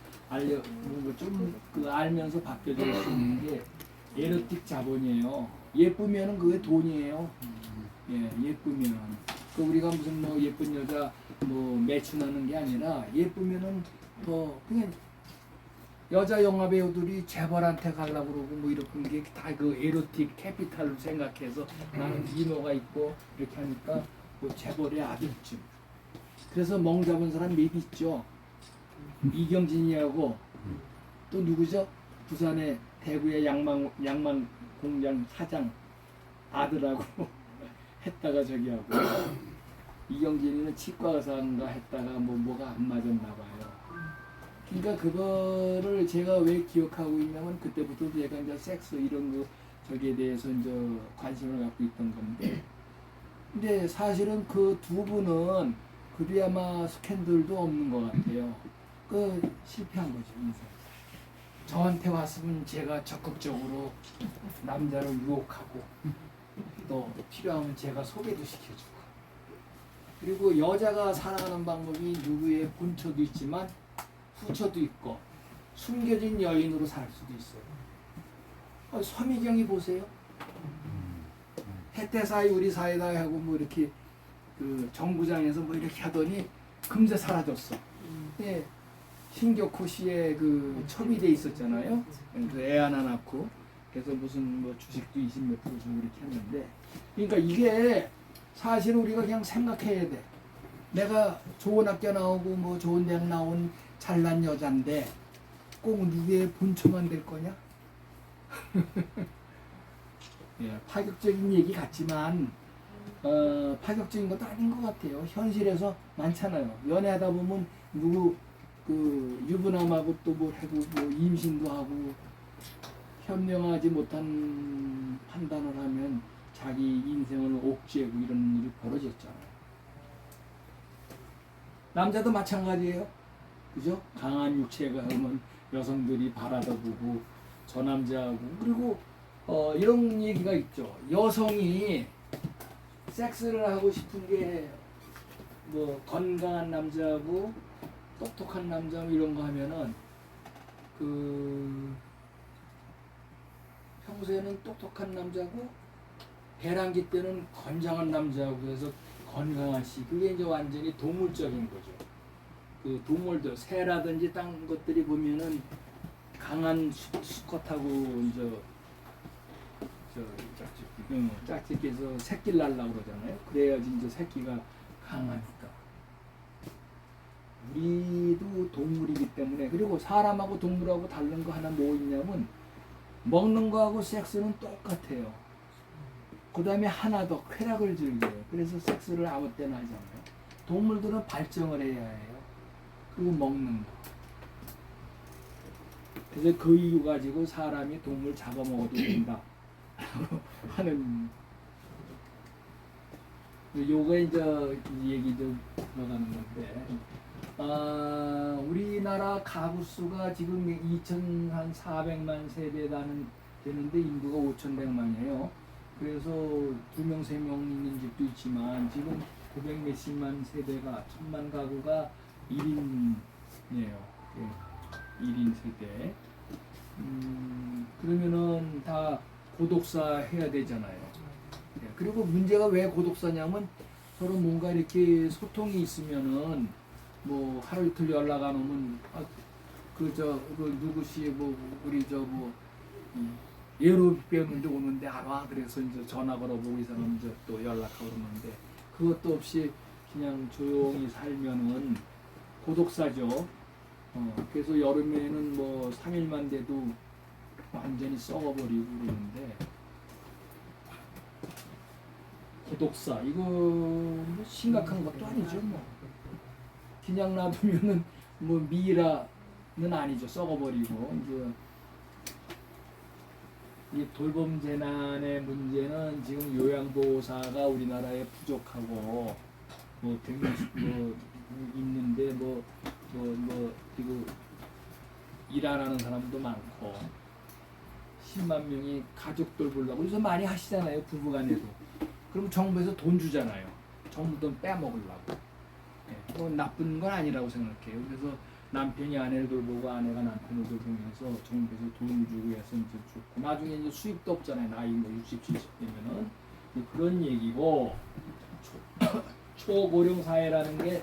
좀 알면서 바뀌어질 수 있는 게 에로틱 자본이에요. 예쁘면은 그게 돈이에요. 예, 예쁘면 그 우리가 무슨 뭐 예쁜 여자 뭐 매춘하는 게 아니라 예쁘면은 더 그냥 여자 영화 배우들이 재벌한테 가려고 그러고 뭐 이런 게 다 그 에로틱 캐피탈로 생각해서 나는 이노가 있고 이렇게 하니까 뭐 재벌의 아들쯤. 그래서 멍 잡은 사람 몇 있죠. 이경진이하고 또 누구죠? 부산의 대구의 양만 공장 사장 아들하고 했다가 저기 하고 이경진이는 치과 의사인가 했다가 뭐가 안 맞았나 봐요. 그러니까 그거를 제가 왜 기억하고 있냐면 그때부터 제가 이제 섹스 이런 거 저기에 대해서 이제 관심을 갖고 있던 건데 근데 사실은 그 두 분은 그리 아마 스캔들도 없는 것 같아요. 그 실패한 거죠 인생. 저한테 왔으면 제가 적극적으로 남자를 유혹하고 또 필요하면 제가 소개도 시켜주고 그리고 여자가 사랑하는 방법이 누구의 본처도 있지만 후처도 있고 숨겨진 여인으로 살 수도 있어요. 서미경이 보세요. 해태사이 우리 사이다 하고 뭐 이렇게 그 정구장에서 뭐 이렇게 하더니 금세 사라졌어. 예. 신격호 씨의 그 첩이 돼 있었잖아요. 그 애 하나 낳고 그래서 무슨 뭐 주식도 20몇 프로 주고 이렇게 했는데 그러니까 이게 사실 우리가 그냥 생각해야 돼. 내가 좋은 학교 나오고 뭐 좋은 대학 나온 잘난 여잔데 꼭 누구의 본처만 될 거냐? 예, 파격적인 얘기 같지만 파격적인 것도 아닌 것 같아요. 현실에서 많잖아요. 연애하다 보면 누구 그 유부남하고 또 뭘 하고 뭐 임신도 하고 현명하지 못한 판단을 하면 자기 인생을 옥죄고 이런 일이 벌어졌잖아요. 남자도 마찬가지예요. 그죠? 강한 육체가 하면 여성들이 바라다 보고 저 남자하고 그리고 이런 얘기가 있죠. 여성이 섹스를 하고 싶은 게 뭐 건강한 남자하고 똑똑한 남자 뭐 이런 거 하면은 그 평소에는 똑똑한 남자고 배란기 때는 건장한 남자고 그래서 건강한 씨 그게 이제 완전히 동물적인 거죠. 그 동물들 새라든지 딴 것들이 보면은 강한 수컷하고 이제 짝짓기에서 새끼를 낳으려고 그러잖아요. 그래야지 이제 새끼가 강하니까. 우리도 동물이기 때문에 그리고 사람하고 동물하고 다른 거 하나 뭐 있냐면 먹는 거하고 섹스는 똑같아요. 그 다음에 하나 더 쾌락을 즐겨요. 그래서 섹스를 아무 때나 하잖아요. 동물들은 발정을 해야 해요. 그리고 먹는 거. 그래서 그 이유 가지고 사람이 동물 잡아먹어도 된다 하는 요거 이제 얘기 좀 들어가는 건데 우리나라 가구 수가 지금 2,400만 세대 되는데 인구가 5,100만이에요. 그래서 2명, 3명 있는 집도 있지만 지금 900 몇십만 세대가 1,000만 가구가 1인이에요. 1인 세대. 그러면은 다 고독사 해야 되잖아요. 그리고 문제가 왜 고독사냐면 서로 뭔가 이렇게 소통이 있으면은 뭐 하루 이틀 연락 안 오면 그 누구시 뭐 우리 예로 배우는데 오는데 안 와 그래서 이제 전화 걸어보고 이 사람 이제 또 연락하고 그러는데 그것도 없이 그냥 조용히 살면은 고독사죠. 그래서 여름에는 뭐 3일만 돼도 완전히 썩어버리고 그러는데 고독사 이거 뭐 심각한 것도 아니죠 뭐 그냥 놔두면은 뭐 미라는 아니죠 썩어버리고 이제 이 돌봄 재난의 문제는 지금 요양보호사가 우리나라에 부족하고 뭐 있는데 그리고 일 안 하는 사람도 많고 10만 명이 가족 돌보려고 그래서 많이 하시잖아요 부부간에도. 그럼 정부에서 돈 주잖아요. 정부 돈 빼먹으려고. 그건 나쁜 건 아니라고 생각해요. 그래서 남편이 아내를 돌보고 아내가 남편을 돌보면서 정부에서 돈을 주고 해서 이제 좋고 나중에 이제 수입도 없잖아요. 나이 뭐 60, 70 되면은 그런 얘기고 초고령 사회라는 게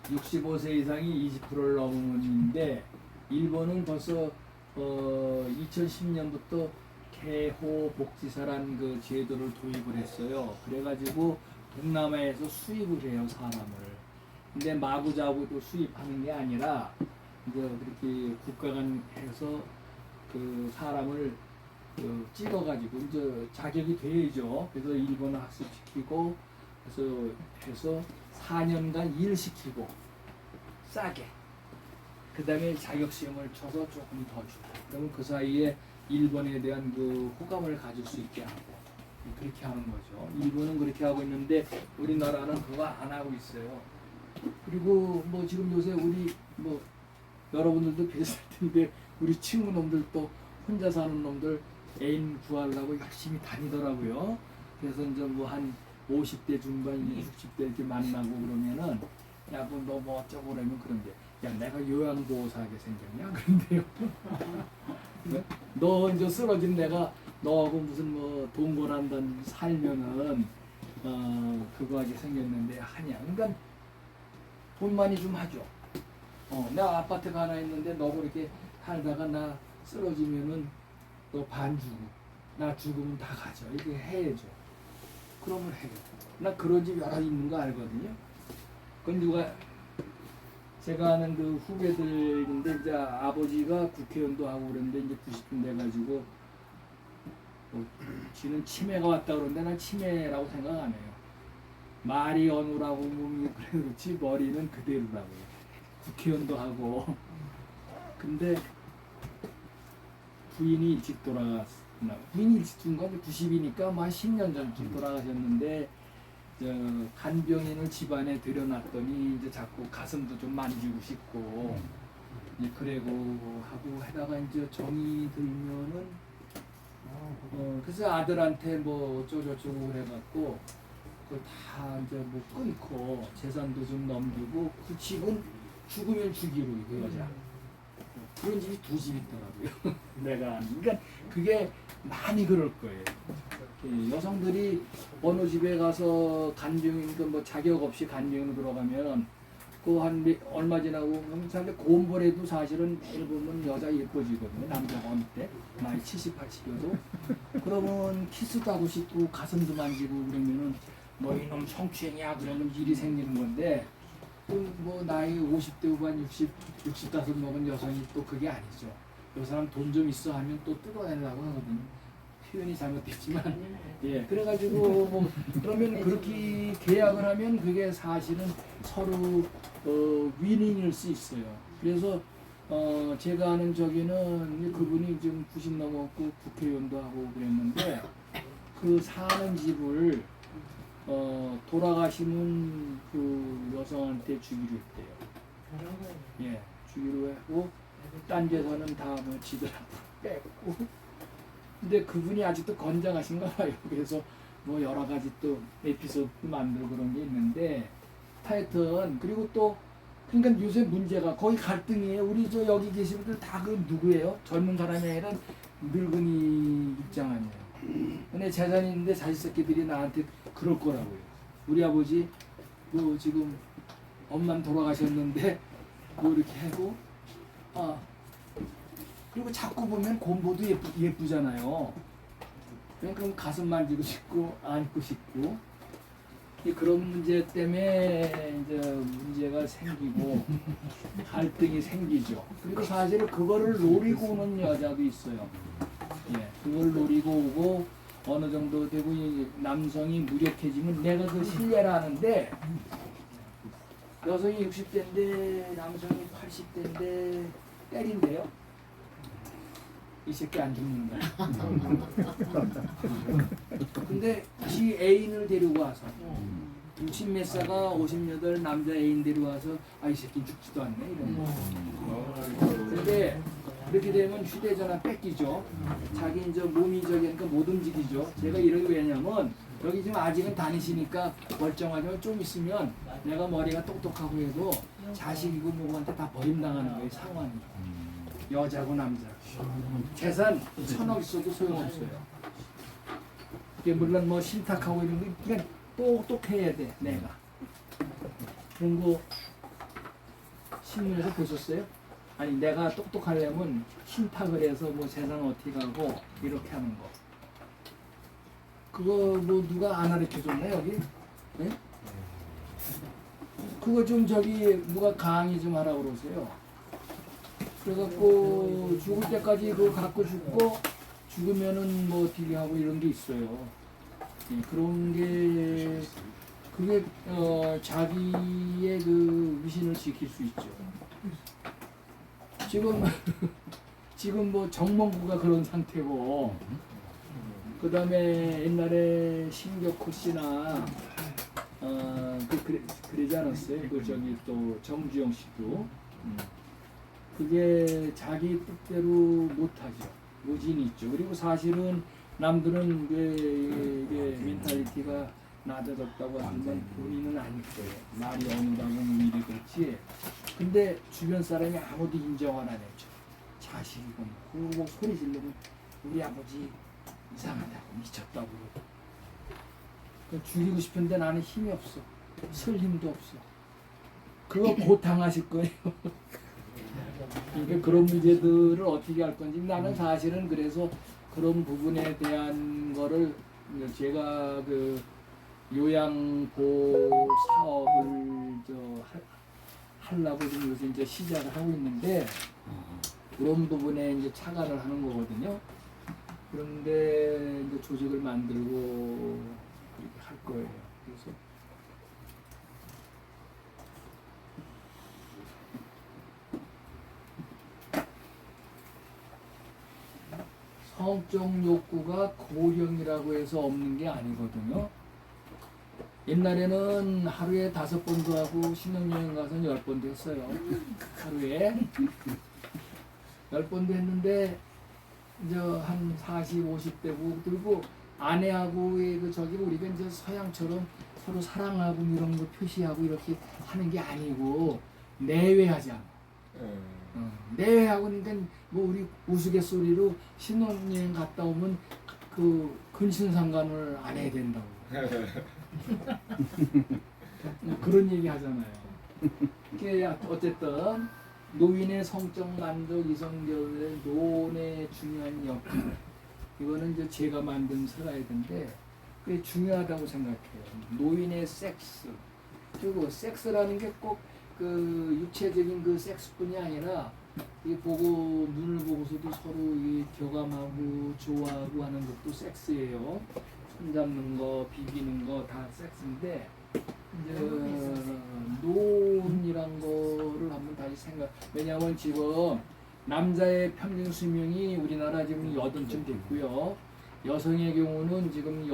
65세 이상이 20%를 넘으는데 일본은 벌써 2010년부터 개호 복지사란 그 제도를 도입을 했어요. 그래가지고 동남아에서 수입을 해요 사람을. 근데 마구잡이로 수입하는 게 아니라 이제 그렇게 국가가 해서 그 사람을 찍어가지고 이제 자격이 돼야죠. 그래서 일본어 학습시키고 그래서 해서 4년간 일시키고 싸게. 그 다음에 자격시험을 쳐서 조금 더 주고. 그러면 그 사이에 일본에 대한 그 호감을 가질 수 있게 하고 그렇게 하는 거죠. 일본은 그렇게 하고 있는데 우리나라는 그거 안 하고 있어요. 그리고 뭐 지금 요새 우리 뭐 여러분들도 비슷할 텐데 우리 친구 놈들도 혼자 사는 놈들 애인 구하려고 열심히 다니더라고요. 그래서 이제 뭐 한 50대 중반, 60대 이렇게 만나고 그러면은 야 뭐 너 어쩌고 그러면 그런데 야 내가 요양보호사하게 생겼냐 그런데요. 너 이제 쓰러진 내가 너하고 무슨 뭐 동거난단 살면은 그거 하게 생겼는데 하냐. 그러니까 돈 많이 좀 하죠. 내가 아파트가 하나 있는데 너 그렇게 살다가 나 쓰러지면은 너 반 주고 나 죽으면 다 가져. 이렇게 해야죠. 그러면 해요. 나 그런 집 여러 있는 거 알거든요. 그건 누가 제가 아는 그 후배들인데 이제 아버지가 국회의원도 하고 그랬는데 이제 90쯤 돼가지고 지는 치매가 왔다 그러는데 난 치매라고 생각 안 해요. 말이 어눌하고 몸이 그래 그렇지 머리는 그대로라고요. 국회의원도 하고 근데 부인이 일찍 돌아갔나 부인이 일찍 죽은 건 90이니까 뭐 한 10년 전쯤 돌아가셨는데 간병인을 집안에 들여놨더니 이제 자꾸 가슴도 좀 만지고 싶고 이제 그래고 하고 하다가 이제 정이 들면은 그래서 아들한테 뭐 어쩌고저쩌고 그래갖고 그걸 다 이제 뭐 끊고 재산도 좀 넘기고 그 집은 죽으면 주기로 그 여자. 그런 집이 두 집 있더라고요. 내가 그러니까 그게 많이 그럴 거예요. 이 여성들이 어느 집에 가서 간병인 뭐 자격 없이 간병인으로 들어가면 그 한 얼마 지나고 사실 곰벌에도 사실은 매일 보면 여자 예뻐지거든요. 남자가 어느 때 나이 70, 80이어도 그러면 키스도 하고 싶고 가슴도 만지고 그러면은 너 이놈 성추행이야 그러면 일이 생기는 건데 또 뭐 나이 50대 후반 65 먹은 여성이 또 그게 아니죠. 요 사람 돈 좀 있어 하면 또 뜯어내려고 하거든요. 표현이 잘못됐지만 예 그래가지고 뭐 그러면 그렇게 계약을 하면 그게 사실은 서로 윈윈일 수 있어요. 그래서 제가 아는 저기는 그분이 지금 90 넘었고 국회의원도 하고 그랬는데 그 사는 집을 돌아가시는 그 여성한테 주기로 했대요. 예, 주기로 하고 딴 재산은 다 뭐 지들하고 뺐고. 근데 그분이 아직도 건장하신가 봐요. 그래서 뭐 여러 가지 또 에피소드 만들고 그런 게 있는데 하여튼 그리고 또 그러니까 요새 문제가 거의 갈등이에요. 우리 저 여기 계신 분들 다 그 누구예요? 젊은 사람이 아니라 늙은이 입장 아니에요. 근데 재산이 있는데 자식 새끼들이 나한테 그럴 거라고요. 우리 아버지 뭐 지금 엄만 돌아가셨는데 뭐 이렇게 하고 그리고 자꾸 보면 곰보도 예쁘잖아요. 그럼 가슴 만지고 싶고 안고 싶고 그런 문제 때문에 이제 문제가 생기고 갈등이 생기죠. 그리고 사실은 그거를 노리고 오는 여자도 있어요. 예, 그걸 노리고 오고 어느 정도 되고 이 남성이 무력해지면 내가 그 신뢰를 하는데 여성이 60대인데 남성이 80대인데 때린대요. 이 새끼 안 죽는다. 근데 지 애인을 데리고 와서 60 몇 살가 58 남자 애인 데려와서 이 새끼 죽지도 않네 이런 거. 근데 그렇게 되면 휴대전화 뺏기죠. 자기 이제 몸이 저기니까 못 움직이죠. 제가 이러기 왜냐면 여기 지금 아직은 다니시니까 멀쩡하지만 좀 있으면 내가 머리가 똑똑하고 해도 자식이고 뭐한테 다 버림당하는 거예요 상황이. 여자고 남자고. 재산 1000억 있어도 소용없어요. 이게 물론 뭐 신탁하고 이런 거 그냥 똑똑해야 돼 내가. 그런 거 신문에서 보셨어요? 아니 내가 똑똑하려면 신탁을 해서 뭐 재산 어떻게 하고 이렇게 하는 거. 그거 뭐 누가 안 가르쳐줬나 여기? 네? 그거 좀 저기 누가 강의 좀 하라고 그러세요. 그래갖고 죽을 때까지 그거 갖고 죽고 죽으면은 뭐 어떻게 하고 이런 게 있어요. 예, 그런 게 그게 자기의 그 위신을 지킬 수 있죠. 지금 뭐 정몽구가 그런 상태고 그다음에 옛날에 신격호 씨나 그러지 않았어요? 그 저기 또 정주영 씨도 그게 자기 뜻대로 못하죠. 요진이 있죠. 그리고 사실은 남들은 이게 멘탈리티가 낮아졌다고 하지만 본인은 아닐 거예요. 말이 어는다고 미리 그렇지. 근데 주변 사람이 아무도 인정을 안 해줘. 자식이고 뭐 소리 지르면 우리 아버지 이상하다고 미쳤다고 그러고. 죽이고 싶은데 나는 힘이 없어. 쓸 힘도 없어. 그거 곧 당하실 거예요. 그러니까 그런 문제들을 어떻게 할 건지 나는 사실은 그래서 그런 부분에 대한 거를 제가 그 요양보 사업을 하려고 지금 요새 이제 시작을 하고 있는데 그런 부분에 이제 착안을 하는 거거든요. 그런데 이제 조직을 만들고 그렇게 할 거예요. 그래서 성적 욕구가 고령이라고 해서 없는 게 아니거든요. 옛날에는 하루에 5번도 하고 신혼여행 가서 10번도 했어요. 하루에 10번도 했는데 이제 한 40, 50대고 그리고 아내하고의 그 저기 우리가 이제 서양처럼 서로 사랑하고 이런 거 표시하고 이렇게 하는 게 아니고 내외하지 않아. 예. 내외하고 그러니까 뭐 우리 우스갯소리로 신혼여행 갔다 오면 그 근친상간을 안 해야 된다고. 그런 얘기 하잖아요. 그게 어쨌든 노인의 성적 만족, 이성적의 노인의 중요한 역할, 이거는 이제 제가 만든 슬라이드인데 그게 중요하다고 생각해요. 노인의 섹스, 그리고 섹스라는 게 꼭 그 육체적인 그 섹스뿐이 아니라 이 보고 눈을 보고서도 서로 이 교감하고 좋아하고 하는 것도 섹스예요. 손잡는 거, 비비는 거 다 섹스인데 이제 노인이란 거를 한번 다시 생각. 왜냐하면 지금 남자의 평균 수명이 우리나라 지금 80쯤 됐고요. 여성의 경우는 지금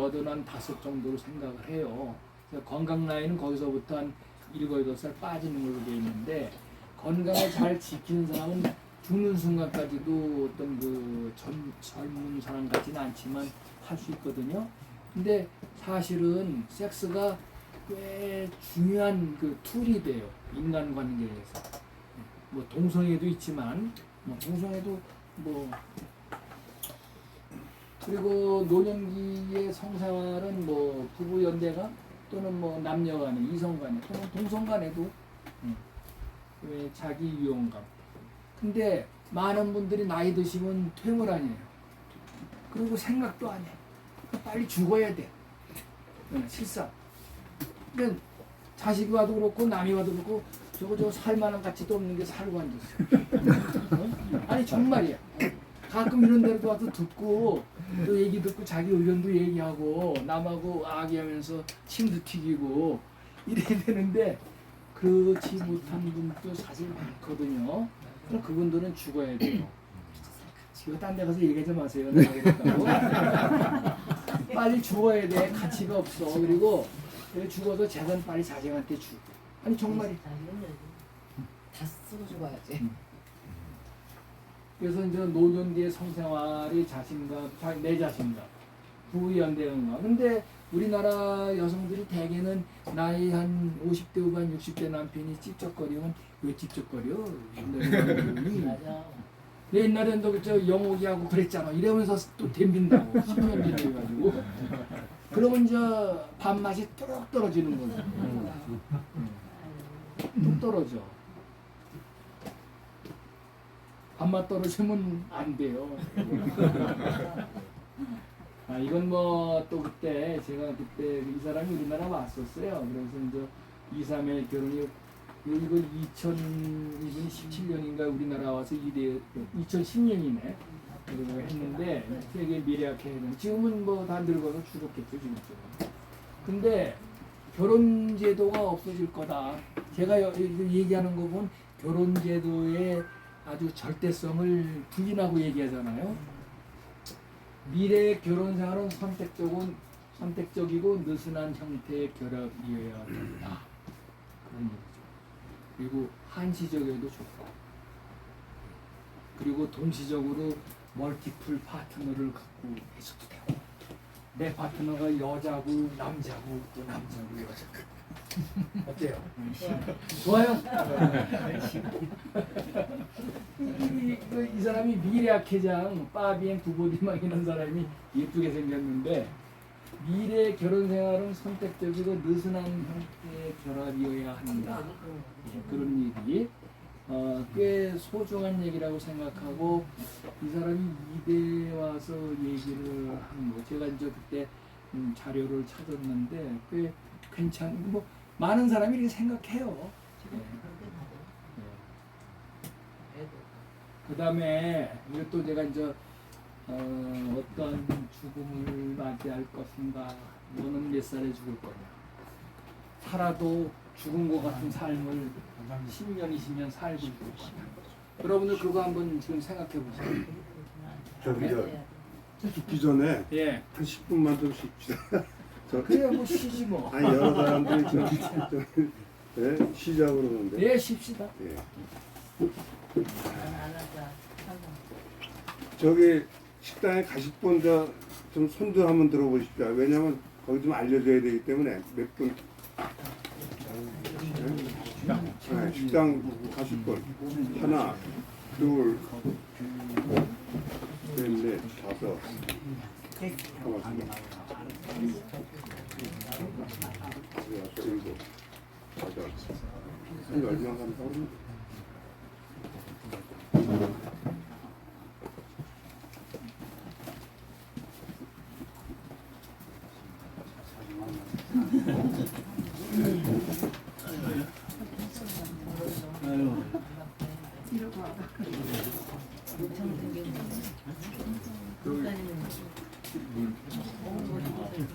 85 정도로 생각을 해요. 그래서 건강 라인은 거기서부터 한 7, 8살 빠지는 걸로 되어 있는데 건강을 잘 지키는 사람은 죽는 순간까지도 어떤 그 젊은 사람 같지는 않지만 할 수 있거든요. 근데 사실은 섹스가 꽤 중요한 그 툴이 돼요. 인간관계에서. 뭐 동성애도 있지만 뭐 동성애도 뭐 그리고 노년기의 성생활은 뭐 부부 연대가 또는 뭐 남녀간에 이성간에 또는 동성간에도 왜 자기 유용감. 근데 많은 분들이 나이 드시면 퇴물 아니에요. 그리고 생각도 안 해. 빨리 죽어야 돼. 실상. 그러니까 자식이 와도 그렇고 남이 와도 그렇고 저거 살만한 가치도 없는 게 살고 앉았어. 아니 정말이야. 가끔 이런 데로 와서 듣고 또 얘기 듣고 자기 의견도 얘기하고 남하고 아기하면서 침도 튀기고 이래야 되는데 그렇지 못한 분도 사실 많거든요. 그럼 그분들은 죽어야 돼요. 이거 딴 데 가서 얘기하지 마세요. 빨리 죽어야 돼. 가치가 없어. 그리고 죽어서 재산 빨리 자식한테 주. 아니 정말이. 다 쓰고 죽어야지. 그래서 이제 노년 뒤의 성생활이 내 자신감, 부부 연대인가. 근데 우리나라 여성들이 대개는 나이 한 50대 후반, 60대 남편이 찝쩍거리면 왜 찝쩍거려? 맞아. 내 옛날에 너 영옥이하고 그랬잖아. 이러면서 또 댐빈다고. 10년 뒤에 해가지고. 그러면 이제 밥맛이 뚝 떨어지는 거죠. 뚝 떨어져. 밥맛 떨어지면 안 돼요. 아, 이건 뭐 또 그때 제가 그때 이 사람이 우리나라 왔었어요. 그래서 이제 2, 3회 결혼이 이건 2017년인가 우리나라 와서 2010년이네. 그리고 했는데 되게 미래학회는 지금은 뭐 다 늙어서 죽었겠죠 지금. 근데 결혼 제도가 없어질 거다. 제가 얘기하는 거 보면 결혼 제도의 아주 절대성을 부인하고 얘기하잖아요. 미래 결혼 생활은 선택적이고 느슨한 형태의 결합이어야 된다. 그런 얘기죠. 그리고 한시적에도 좋고, 그리고 동시적으로 멀티플 파트너를 갖고 있어도 되고, 내 파트너가 여자고 남자고 또 남자고 여자고. 어때요? 좋아요? 이 사람이 미래학회장 파비엔 구보디막 이런 사람이 예쁘게 생겼는데 미래 결혼 생활은 선택적이고 느슨한 형태의 결합이어야 한다. 그런 얘기 꽤 소중한 얘기라고 생각하고 이 사람이 이대에 와서 얘기를 한 거. 제가 이제 그때 자료를 찾았는데 꽤 괜찮은 뭐 많은 사람이 이렇게 생각해요. 그 다음에 또 제가 이제 어떤 죽음을 맞이할 것인가, 너는 몇 살에 죽을 거냐. 살아도 죽은 것 같은 삶을 10년, 20년 살고 있을 거냐. 여러분들 그거 한번 지금 생각해 보세요. 저기 죽기 전에 예. 한 10분만 더 쉽시다. 그래 뭐 쉬지 뭐. 아니 여러 사람들이 예? 쉬자고 그러는데. 예, 쉽시다. 예. 안 하자. 저기 식당에 가실 분 좀 손도 한번 들어보십시오. 왜냐면 거기 좀 알려줘야 되기 때문에 몇 분. 네, 식당 가실 걸. 하나, 둘, 셋, 넷, 다섯. 고맙습니다. 여섯, 일곱, 여덟. 한 10명 간다고.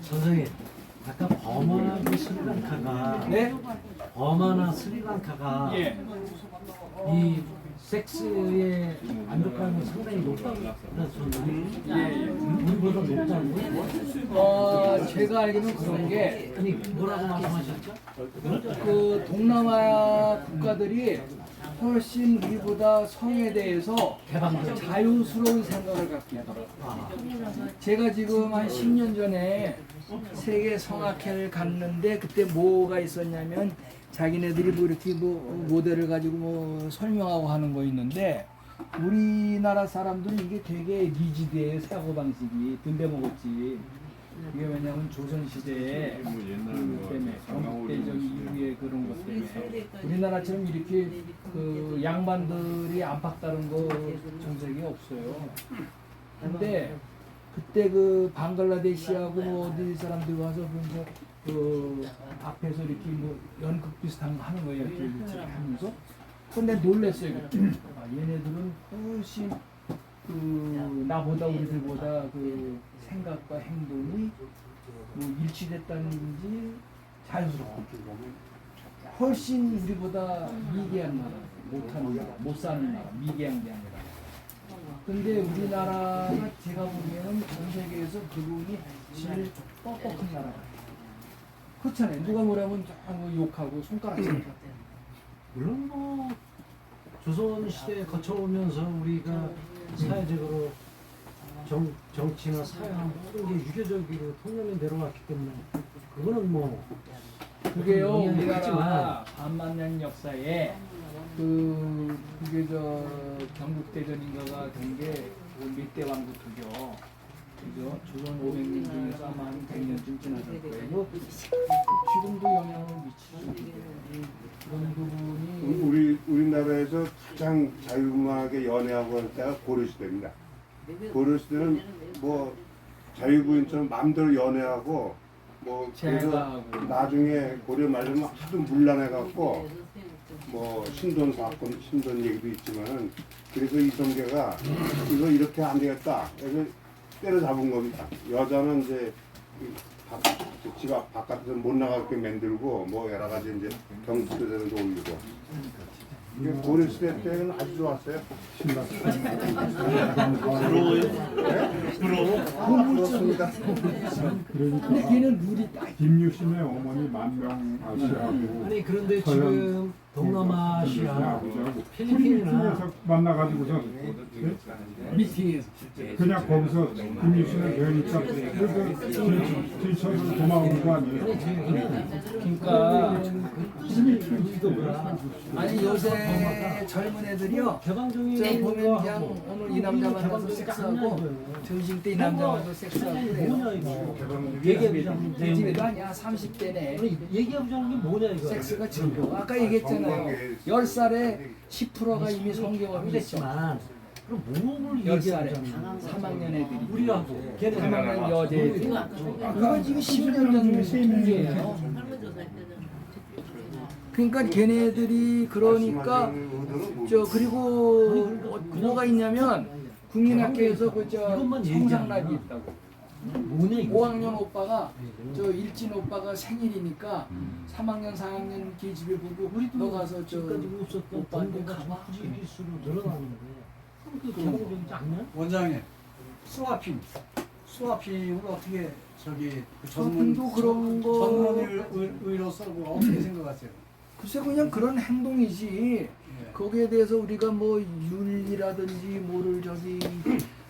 선생님, 아까 버마하고 스리랑카가 네? 버마나 스리랑카가 예. 이 섹스의 만족감이 상당히 높다고 예, 예. 우리보다 높다고? 제가 알기로는 그런 게 아니 뭐라고 말씀하셨죠? 그 동남아 국가들이 훨씬 우리보다 성에 대해서 자유스러운 생각을 갖고 있더라고요. 제가 지금 한 10년 전에 세계 성악회를 갔는데 그때 뭐가 있었냐면 자기네들이 뭐 이렇게 뭐 모델을 가지고 뭐 설명하고 하는 거 있는데 우리나라 사람들은 이게 되게 리지드해요. 사고방식이 든데 먹었지. 이게 왜냐면 조선시대에 뭐 옛날 그 때문에 경국대전 이후에 그런 것 때문에 우리나라처럼 이렇게 그 양반들이 안팎 다른 거 정책이 없어요. 근데 그때 그 방글라데시하고 뭐 어디 사람들이 와서 그 앞에서 이렇게 뭐 연극 비슷한 거 하는 거예요. 이렇게 하면서. 근데 놀랬어요. 그때. 아, 얘네들은 훨씬 그 나보다 우리들보다 그 생각과 행동이 뭐 일치됐다는지 자유스럽고 훨씬 우리보다 미개한 나라, 못하는 나라, 못 사는 나라, 미개한 게 아니라. 근데 우리나라가 제가 보기에는 전 세계에서 그 부분이 제일 뻑뻑한 나라예요. 그렇잖아요. 누가 뭐라면 뭐 욕하고 손가락 치는 물론 뭐 조선 시대 거쳐오면서 우리가 사회적으로 정치나 사회나 모든 게 유교적으로 통념이 내려왔기 때문에 그거는 뭐 그게요, 영향이 우리나라 있지만 반만년 역사에 그게 저 경국대전인가가 된 게 밑대 왕부터죠. 그죠? 조선 500년 중에서 아마 한 100년쯤 지났을 거예요. 지금도 영향을 미치죠. 그런 부분이 우리나라에서 가장 자유분방하게 연애하고 할 때가 고려시대입니다. 고려시대는 뭐 자유부인처럼 마음대로 연애하고 뭐 그래서 제가하고 나중에 고려 말려면 하도 문란해갖고 뭐 신돈 사건, 신돈 얘기도 있지만은 그래서 이성계가 이거 이렇게 안 되겠다. 그래서 때려잡은 겁니다. 여자는 이제 집 앞 바깥에서 못 나가게 만들고 뭐 여러 가지 이제 경수대전에도 올리고. 이게 고려 시대 때는 아주 좋았어요. 부러워요? 근데 걔는 룰이 딱 김유신의 어머니 만명 아씨하고 아니 그런데 지금 동남아시아 필리핀이나 필리핀에서 만나가지고서 미팅에서 그냥 거기서 김유신을 배우니까 진천으로 도망온 거 아니에요? 그러니까 힘이 줄지도가 아니 요새 젊은 애들이요. 개방적인 저 보면 그냥 오늘 이 남자 만나서 섹스하고 점심 때 이 남자 만나서 섹스하고 그래요. 뭐냐 이거 얘기해보자면 내 집에도 아니야 30대네. 얘기해보자는 게 뭐냐 이거 섹스가 즐거워. 아까 얘기했잖아요. 10살에 10%가 이미 성경험이 됐죠. 알겠지만 그럼 뭐를 10살에 얘기하자면 3학년 애들이 우리하고 걔네 3학년 여자애들이 그거 지금 10년 전 통계예요. 그러니까 걔네들이 그러니까 저 그리고 뭐가 있냐면 국민학교에서 그저 성상납이 있다고. 뭐냐 이거 5학년 오빠가 저 일진 오빠가 생일이니까 3학년 4학년 걔 집에 보고 너 가서 저 지금까지 없었던 오빠한테 정도가 가봐. 일수로 늘어나는데 그럼 그 개방적이지 않냐? 원장님 스와핑을 어떻게 저기 그 저분도 그런 거 전문의로서 뭐 어떻게 생각하세요? 글쎄 그냥 그런 행동이지 예. 거기에 대해서 우리가 뭐 윤리라든지 뭐를 저기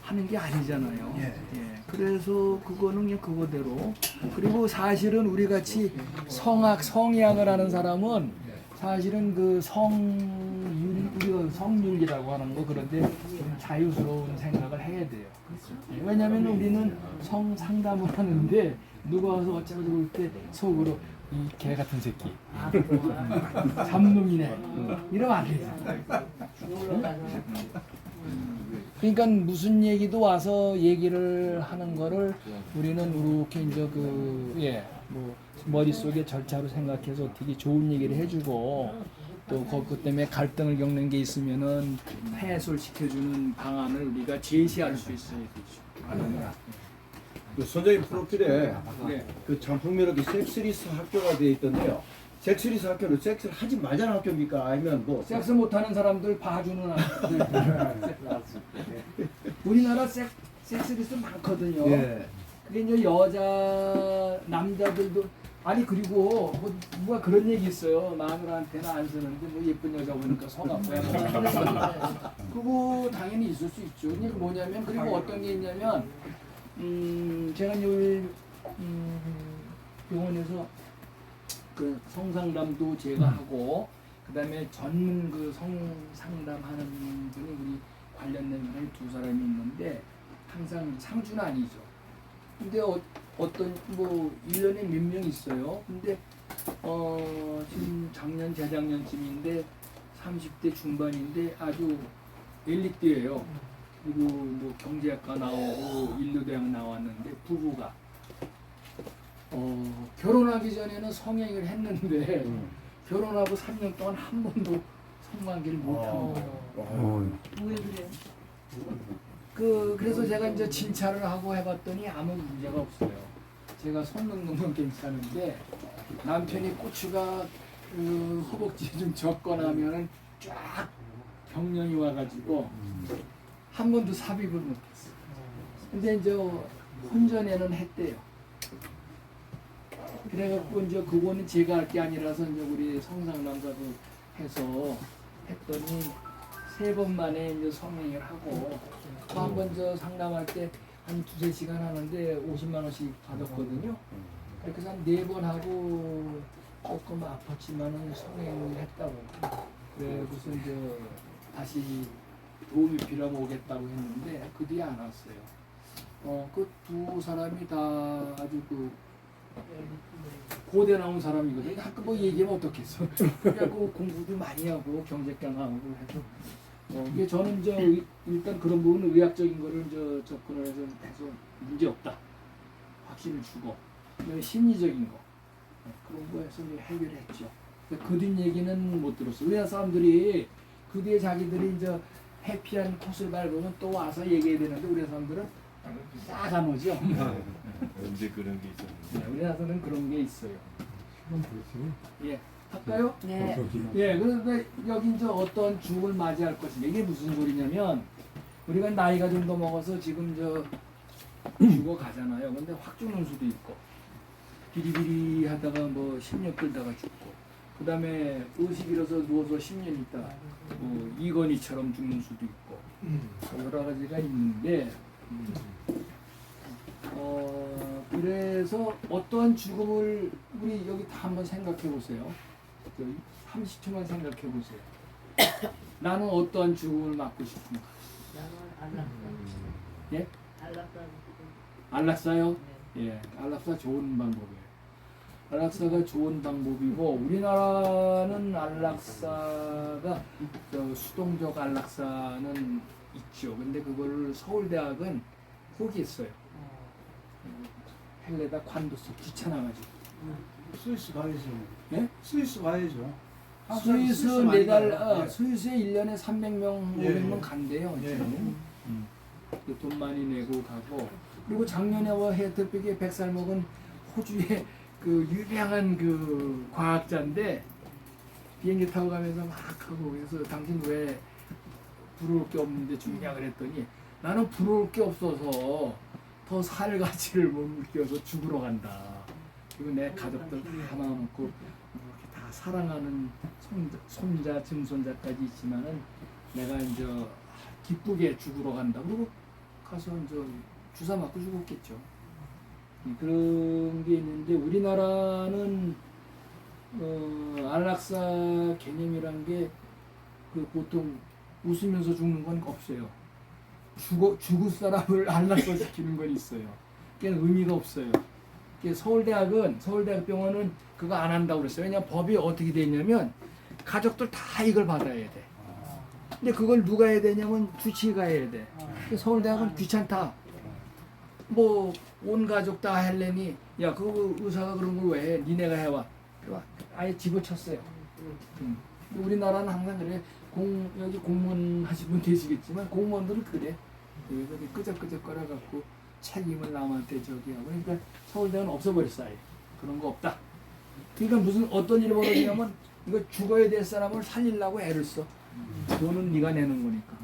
하는 게 아니잖아요. 예. 예. 그래서 그거는 그냥 그거대로 그리고 사실은 우리 같이 성악을 하는 사람은 사실은 그 성윤 우리가 성윤리라고 하는 거 그런데 좀 자유스러운 생각을 해야 돼요. 왜냐하면 우리는 성 상담을 하는데 누가 와서 어쩌고 그럴 때 속으로 이 개 같은 새끼, 잡놈이네 이러면 안 되죠. 그러니까 무슨 얘기도 와서 얘기를 하는 거를 우리는 이렇게 이제 뭐 머릿속에 절차로 생각해서 어떻게 좋은 얘기를 해주고 또 그것 때문에 갈등을 겪는 게 있으면은 해소를 시켜주는 방안을 우리가 제시할 수 있어야 되죠. 그 선생님 프로필에 네. 그 장풍면허기 섹스리스 학교가 되어 있던데요. 섹스리스 학교는 섹스를 하지 말자는 학교입니까? 아니면 뭐 섹스 못하는 사람들 봐주는 학교들. 우리나라 섹스리스 많거든요. 예. 그게 이제 여자 남자들도 아니 그리고 뭐 누가 그런 얘기 있어요. 마누라한테는 안 쓰는데 뭐 예쁜 여자 보니까 성아 뭐야. 그거 당연히 있을 수 있죠. 근데 그 뭐냐면 그리고 어떤 게 있냐면 제가 이제 병원에서 그 성상담도 제가 하고 그다음에 전문 그 성상담하는 분이 우리 관련된 사람이 두 사람이 있는데 항상 상주는 아니죠. 근데 어떤 뭐 1년에 몇 명 있어요. 근데 지금 작년 재작년쯤인데 30대 중반인데 아주 엘리트예요. 그리고 뭐 경제학과 나오고 인류대학 나왔는데 부부가 결혼하기 전에는 성행위를 했는데 결혼하고 3년 동안 한 번도 성관계를 못한 거예요. 왜 그래요? 그래서 제가 이제 진찰을 하고 해봤더니 아무 문제가 없어요. 제가 손 넣는 건 괜찮은데 남편이 고추가 그 허벅지에 좀 젖거나 하면은 쫙 병년이 와가지고 한 번도 삽입을 못했어요. 근데 이제 혼전에는 했대요. 그래갖고 이제 그거는 제가 할 게 아니라서 이제 우리 성상남자도 해서 했더니 3번 만에 이제 성행을 하고 또 한 번 저 상담할 때 한 2-3시간 하는데 50만 원씩 받았거든요. 그렇게 해서 한 4번 하고 조금 아팠지만은 성행을 했다고. 그래서 이제 다시 도움이 필요하면 오겠다고 했는데 그 뒤에 안 왔어요. 그 두 사람이 다 아주 그 고대 나온 사람이거든요. 아까 뭐 얘기하면 어떻겠어. 그래갖고 공부도 많이 하고 경제과 나오고 해서 이게 저는 이제 일단 그런 부분은 의학적인 거를 이제 접근을 해서 문제 없다. 확신을 주고 그다음에 심리적인 거 그런 거에서 이제 해결했죠. 그 뒷 얘기는 못 들었어요. 우리나라 사람들이 그 뒤에 자기들이 이제 해피한 코스를 밟으면 또 와서 얘기해야 되는데 우리나라 사람들은 싹 안 오죠. 언제 그런 게 있었는데. 우리나라에서는 그런 게 있어요. 그럼 그렇지. 예, 할까요? 네. 예, 그런데 여기 이제 어떤 죽을 맞이할 것인가 이게 무슨 소리냐면 우리가 나이가 좀 더 먹어서 지금 저 죽어 가잖아요. 근데 확 죽는 수도 있고 비리비리 하다가 뭐 10년 끌다가 죽고 그 다음에 의식 잃어서 누워서 10년 있다가 뭐 이건희처럼 죽는 수도 있고 여러 가지가 있는데 그래서 어떠한 죽음을 우리 여기 다 한번 생각해 보세요. 30초만 생각해 보세요. 나는 어떠한 죽음을 맞고 싶은가? 나는 예? 안락사. 안락사요? 예, 안락사 좋은 방법이에요. 안락사가 좋은 방법이고 우리나라는 안락사가 수동적 안락사는 있죠. 근데 그거를 서울대학은 포기했어요. 헬레다 관뒀어. 귀찮아가지고. 스위스 가야죠. 예? 스위스 가야죠. 스위스 많이 매달 가요. 예. 스위스에 1년에 300명, 예, 500명 예. 간대요. 예. 지금. 돈 많이 내고 가고 그리고 작년에 헤어트백에 100살 먹은 호주의 그 유명한 그 과학자인데 비행기 타고 가면서 막 하고 그래서 당신 왜 부러울 게 없는데 죽냐 그랬더니 나는 부러울 게 없어서 더 살 가치를 못 느껴서 죽으러 간다. 그리고 내 가족들 다 마음먹고 이렇게 다 사랑하는 손자, 증손자까지 있지만은 내가 이제 기쁘게 죽으러 간다. 그리고 가서 이제 주사 맞고 죽었겠죠. 그런 게 있는데 우리나라는 안락사 개념이란 게 그 보통 웃으면서 죽는 건 없어요. 죽을 사람을 안락사 시키는 건 있어요. 그게 의미가 없어요. 서울대학병원은 그거 안 한다고 그랬어요. 왜냐면 법이 어떻게 돼 있냐면 가족들 다 이걸 받아야 돼. 근데 그걸 누가 해야 되냐면 주치의가 해야 돼. 서울대학은 귀찮다. 뭐 온 가족 다 할래니 야 그 의사가 그런 걸 왜 해? 니네가 해와. 그래서 아예 집어쳤어요. 우리나라는 항상 그래. 여기 공무원 하신 분 계시겠지만 공무원들은 그래. 여기 끄적끄적 거려갖고 책임을 남한테 저기 하고 그러니까 서울대는 없어버렸어 아예. 그런 거 없다. 그러니까 무슨 어떤 일이 벌어지냐면 이거 죽어야 될 사람을 살리려고 애를 써. 돈은 네가 내는 거니까.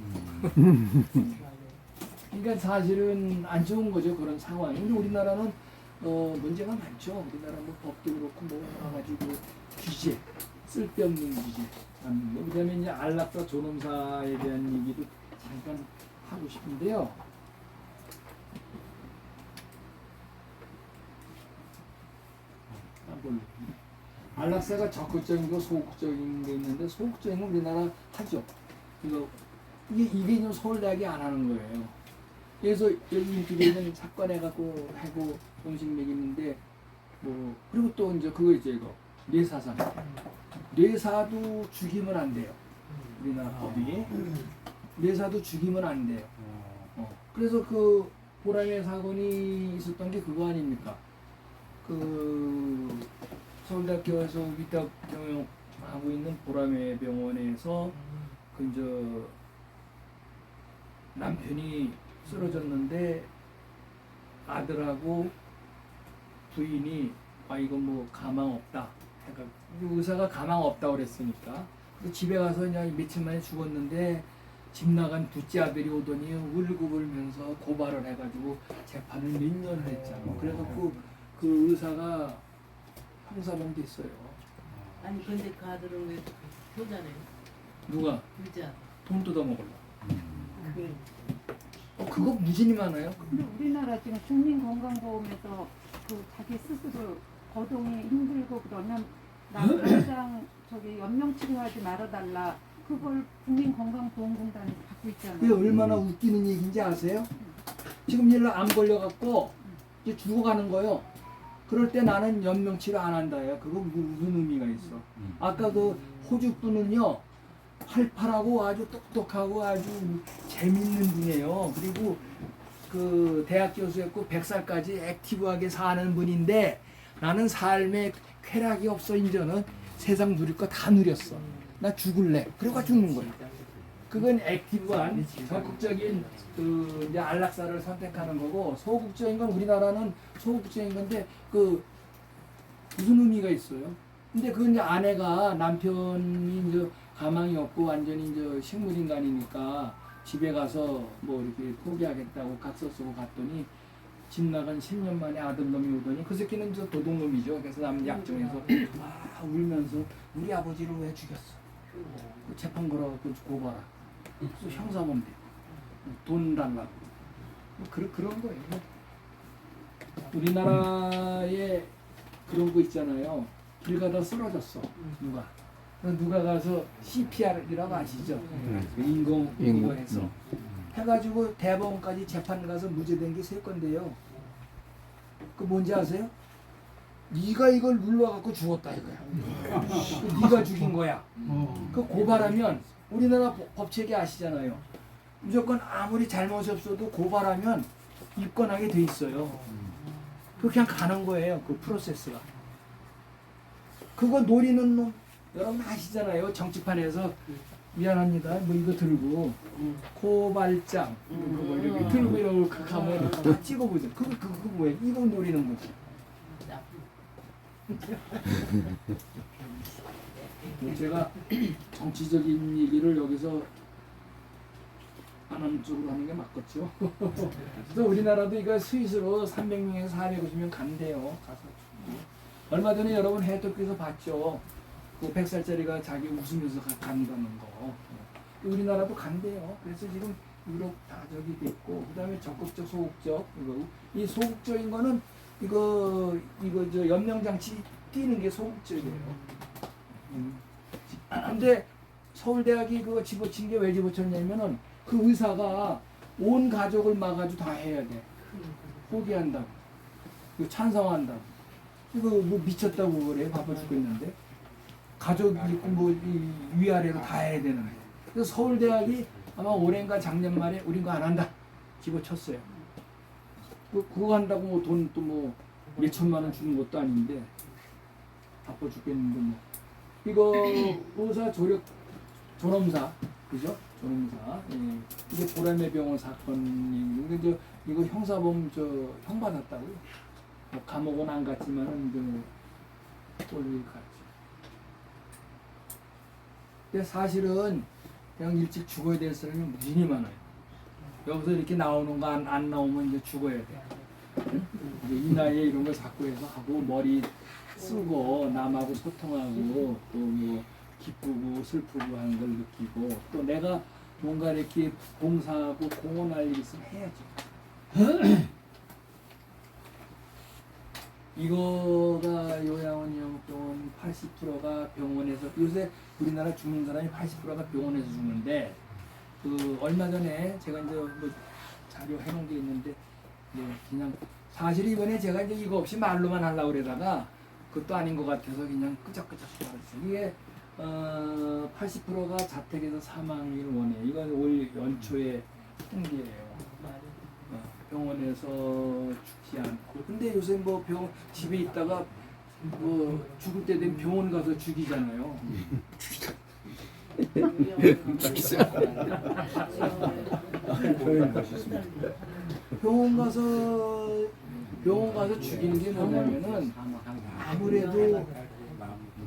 그러니까 사실은 안 좋은 거죠 그런 상황이. 근데 우리나라는 문제가 많죠. 우리나라 뭐 법도 그렇고 뭐 가지고 규제, 쓸데없는 규제. 그다음에 이제 안락사 존엄사에 대한 얘기도 잠깐 하고 싶은데요. 안락사가 적극적인 거 소극적인 게 있는데 소극적인 건 우리나라 하죠. 이게 좀 서울대학이 안 하는 거예요. 그래서 여기 있는 사건 해갖고 하고 음식 먹이는데 뭐 그리고 또 이제 그거 있죠 이거 뇌사상. 뇌사도 죽이면 안 돼요. 우리나라 법이 뇌사도 죽이면 안 돼요. 그래서 그 보람의 사건이 있었던 게 그거 아닙니까? 그 서울대학교에서 위탁 경영하고 있는 보람의 병원에서 그 이제 남편이 쓰러졌는데 아들하고 부인이 이거 뭐 가망 없다. 그러니까 의사가 가망 없다고 그랬으니까 집에 가서 그냥 며칠 만에 죽었는데 집 나간 둘째 아들이 오더니 울고 불면서 고발을 해가지고 재판을 몇 년을 했잖아. 그래서 그 의사가 형사범 됐어요. 아니 근데 그 아들은 왜 효자네요? 누가? 효자. 돈 뜯어먹을라. 그게 그거 무진이 많아요. 근데 우리나라 지금 국민건강보험에서 그 자기 스스로 거동이 힘들고 그러면 남편장 저기 연명 치료하지 말아달라. 그걸 국민건강보험공단에서 받고 있잖아요. 그게 얼마나 웃기는 얘기인지 아세요? 지금 얘를 암 걸려갖고 이제 죽어가는 거예요. 그럴 때 나는 연명 치료 안 한다요. 그거 무슨 의미가 있어? 아까 그 호주 분은요 활발하고 아주 똑똑하고 아주 재밌는 분이에요. 그리고 그 대학 교수였고 100살까지 액티브하게 사는 분인데 나는 삶에 쾌락이 없어. 이제는 세상 누릴 거 다 누렸어. 나 죽을래. 그러고 죽는 거야. 그건 액티브한 적극적인 그 이제 안락사를 선택하는 거고 소극적인 건 우리나라는 소극적인 건데 그 무슨 의미가 있어요? 근데 그 이제 아내가 남편이 이제 가망이 없고 완전히 이제 식물인간이니까 집에 가서 뭐 이렇게 포기하겠다고 각서 쓰고 갔더니 집 나간 10년 만에 아들놈이 오더니 그 새끼는 저 도둑놈이죠. 그래서 남 약정에서 울면서 우리 아버지를 왜 죽였어? 그 재판 걸어갖고 고봐라. 그래서 형사범 돼. 돈 달라고. 뭐 그런 거예요. 우리나라에 그런 거 있잖아요. 길 가다 쓰러졌어. 누가 가서 CPR이라고 아시죠? 인공 이거 해서 해가지고 대법원까지 재판 가서 무죄된 게 3건데요. 그 뭔지 아세요? 네가 이걸 눌러갖고 죽었다 이거야. 네가 죽인 거야. 그 고발하면 우리나라 법책이 아시잖아요. 무조건 아무리 잘못이 없어도 고발하면 입건하게 돼 있어요. 그 그냥 가는 거예요. 그 프로세스가. 그거 노리는 놈 여러분 아시잖아요. 정치판에서 미안합니다. 뭐 이거 들고 고발장 그거 이렇게 들고 이러고 가면 다 찍어보죠. 그거 뭐예요? 이거 노리는 거지. 제가 정치적인 얘기를 여기서 안 하는 쪽으로 하는 게 맞겠죠. 그래서 우리나라도 이거 스위스로 300명에서 450명 간대요. 가서 얼마 전에 여러분 해독기에서 봤죠. 그 100살짜리가 자기 웃으면서 간다는 거. 우리나라도 간대요. 그래서 지금 유럽 다 저기 됐고, 그다음에 적극적, 소극적 이거. 이 소극적인 거는 이거 저 연명장치 뛰는 게 소극적이에요. 근데 서울대학이 그거 집어친 게 왜 집어쳤냐면은 그 의사가 온 가족을 막아주 다 해야 돼. 포기한다고. 이거 찬성한다고. 이거 뭐 미쳤다고 그래. 바빠 죽겠는데. 가족이 있고 뭐 위아래로 다 해야 되는데. 그래서 서울대학이 아마 올해인가 작년 말에 우린 거 안 한다. 집어쳤어요. 그거 한다고 뭐 돈 또 뭐 몇천만 원 주는 것도 아닌데 바빠 죽겠는데 뭐. 이거 의사 존엄사 그죠? 존엄사. 예. 이게 보라매 병원 사건이 근데 이거 형사범 형 받았다고요. 뭐 감옥은 안 갔지만은 꼴을 갔지. 근데 사실은 그냥 일찍 죽어야 될 사람이 무진히 많아요. 여기서 이렇게 나오는 거 안 나오면 이제 죽어야 돼. 응? 이제 이 나이에 이런 거 자꾸 해서 하고 머리 쓰고 남하고 소통하고 또 뭐 기쁘고 슬프고 하는 걸 느끼고 또 내가 뭔가 이렇게 봉사하고 공헌할 일 있으면 해야지. 이거가 요양원병원 80%가 병원에서 요새 우리나라 죽는 사람이 80%가 병원에서 죽는데 그 얼마 전에 제가 이제 뭐 자료 해놓은 게 있는데 그냥 사실 이번에 제가 이제 이거 없이 말로만 하려고 그러다가 그것도 아닌 것 같아서 그냥 끄적끄적 말했어요. 이게 80%가 자택에서 사망을 원해. 이건 올 연초에 통계예요. 병원에서 죽지 않고. 근데 요새 뭐 집에 있다가 뭐 죽을 때 되면 병원 가서 죽이잖아요. 병원 가서 죽이는 게 뭐냐면은 아무래도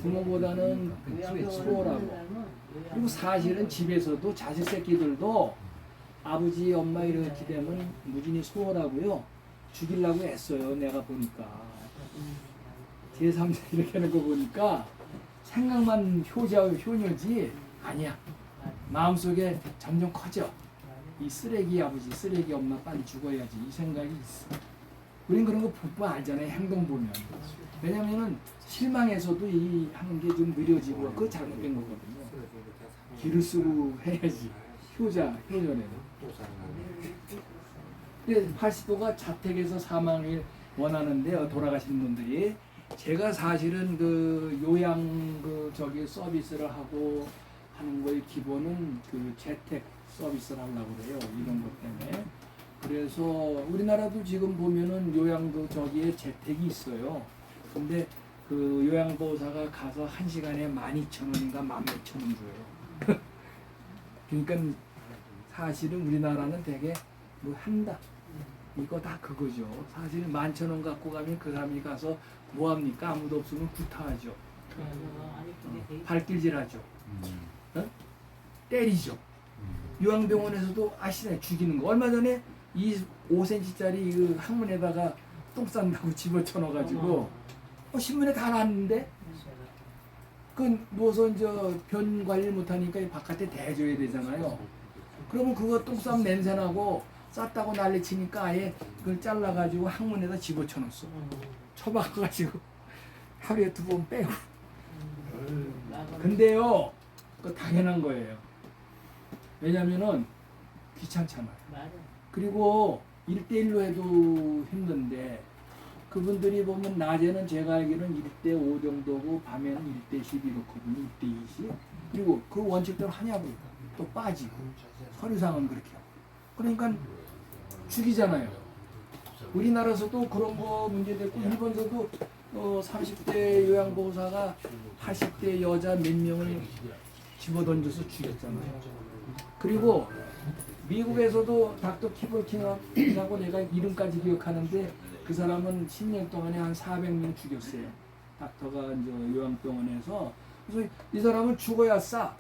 부모보다는 수월하고 그리고 사실은 집에서도 자식 새끼들도 아버지 엄마 이렇게 되면 무진히 소홀하고요. 죽이려고 했어요. 내가 보니까 제3자 이렇게 하는 거 보니까 생각만 효녀지 아니야. 마음속에 점점 커져. 이 쓰레기 아버지 쓰레기 엄마 빨리 죽어야지 이 생각이 있어. 우린 그런 거 보면 알잖아요. 행동 보면. 왜냐면은 실망해서도 이 하는 게 좀 느려지고 그거 잘못된 거거든요. 기를 쓰고 해야지. 효자네. 근데 80%가 자택에서 사망을 원하는데요. 돌아가신 분들이. 제가 사실은 그 요양 서비스를 하고 하는 거의 기본은 그 재택 서비스를 하려고 그래요. 이런 것 때문에. 그래서 우리나라도 지금 보면은 요양 저기에 재택이 있어요. 근데 그 요양보호사가 가서 1시간에 12,000원인가 12,000원 줘요. 그러니까 사실은 우리나라는 되게 뭐 한다. 이거 다 그거죠. 사실 11,000원 갖고 가면 그 사람이 가서 뭐 합니까? 아무도 없으면 구타하죠. 발길질하죠. 때리죠. 요양병원에서도 아시나요? 죽이는 거. 얼마 전에 이 5cm짜리 그 항문에다가 똥 싼다고 집어쳐넣어가지고 신문에 다 났는데 그 무슨 변 관리 못하니까 바깥에 대줘야 되잖아요. 그러면 그거 똥 싸면 냄새 나고 쌌다고 난리치니까 아예 그걸 잘라가지고 항문에다 집어쳐넣었어. 처박아가지고 하루에 2번 빼고. 근데요, 그거 당연한 거예요. 왜냐면은 귀찮잖아요. 그리고 1대1로 해도 힘든데 그분들이 보면 낮에는 제가 알기로는 1대5 정도고 밤에는 1대10 이렇거든요. 1대20. 그리고 그 원칙대로 하냐고요. 또 빠지고. 서류상은 그렇게 하고. 그러니까 죽이잖아요. 우리나라에서도 그런 거 문제됐고 일본에서도 30대 요양보호사가 80대 여자 몇 명을 집어던져서 죽였잖아요. 그리고 미국에서도 닥터 키볼킹하고 내가 이름까지 기억하는데 그 사람은 10년 동안에 한 400명 죽였어요. 닥터가 이제 요양병원에서. 그래서 이 사람은 죽어야 싸.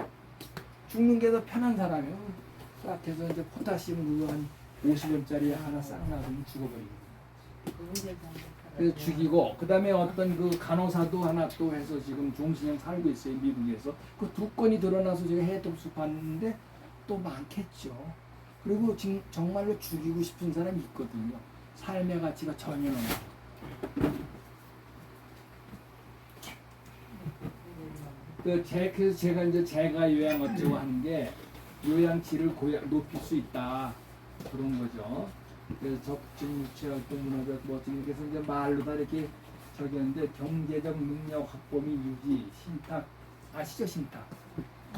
죽는 게 더 편한 사람이에요. 싹 해서 이제 포타시움 그거 한 50원짜리 하나 싹 놔두면 죽어버리고. 그래서 죽이고, 그 다음에 어떤 그 간호사도 하나 또 해서 지금 종신형 살고 있어요, 미국에서. 그 2건이 드러나서 제가 해독수 봤는데 또 많겠죠. 그리고 지금 정말로 죽이고 싶은 사람이 있거든요. 삶의 가치가 전혀 없는. 그래서 제가 이제 제가 요양 어쩌고 하는 게 요양치를 높일 수 있다 그런 거죠. 그래서 적증 유치활동 문화적 뭐지 그래서 이제 말로 다 이렇게 저기 하는데 경제적 능력 확보 및 유지 신탁 아시죠 신탁?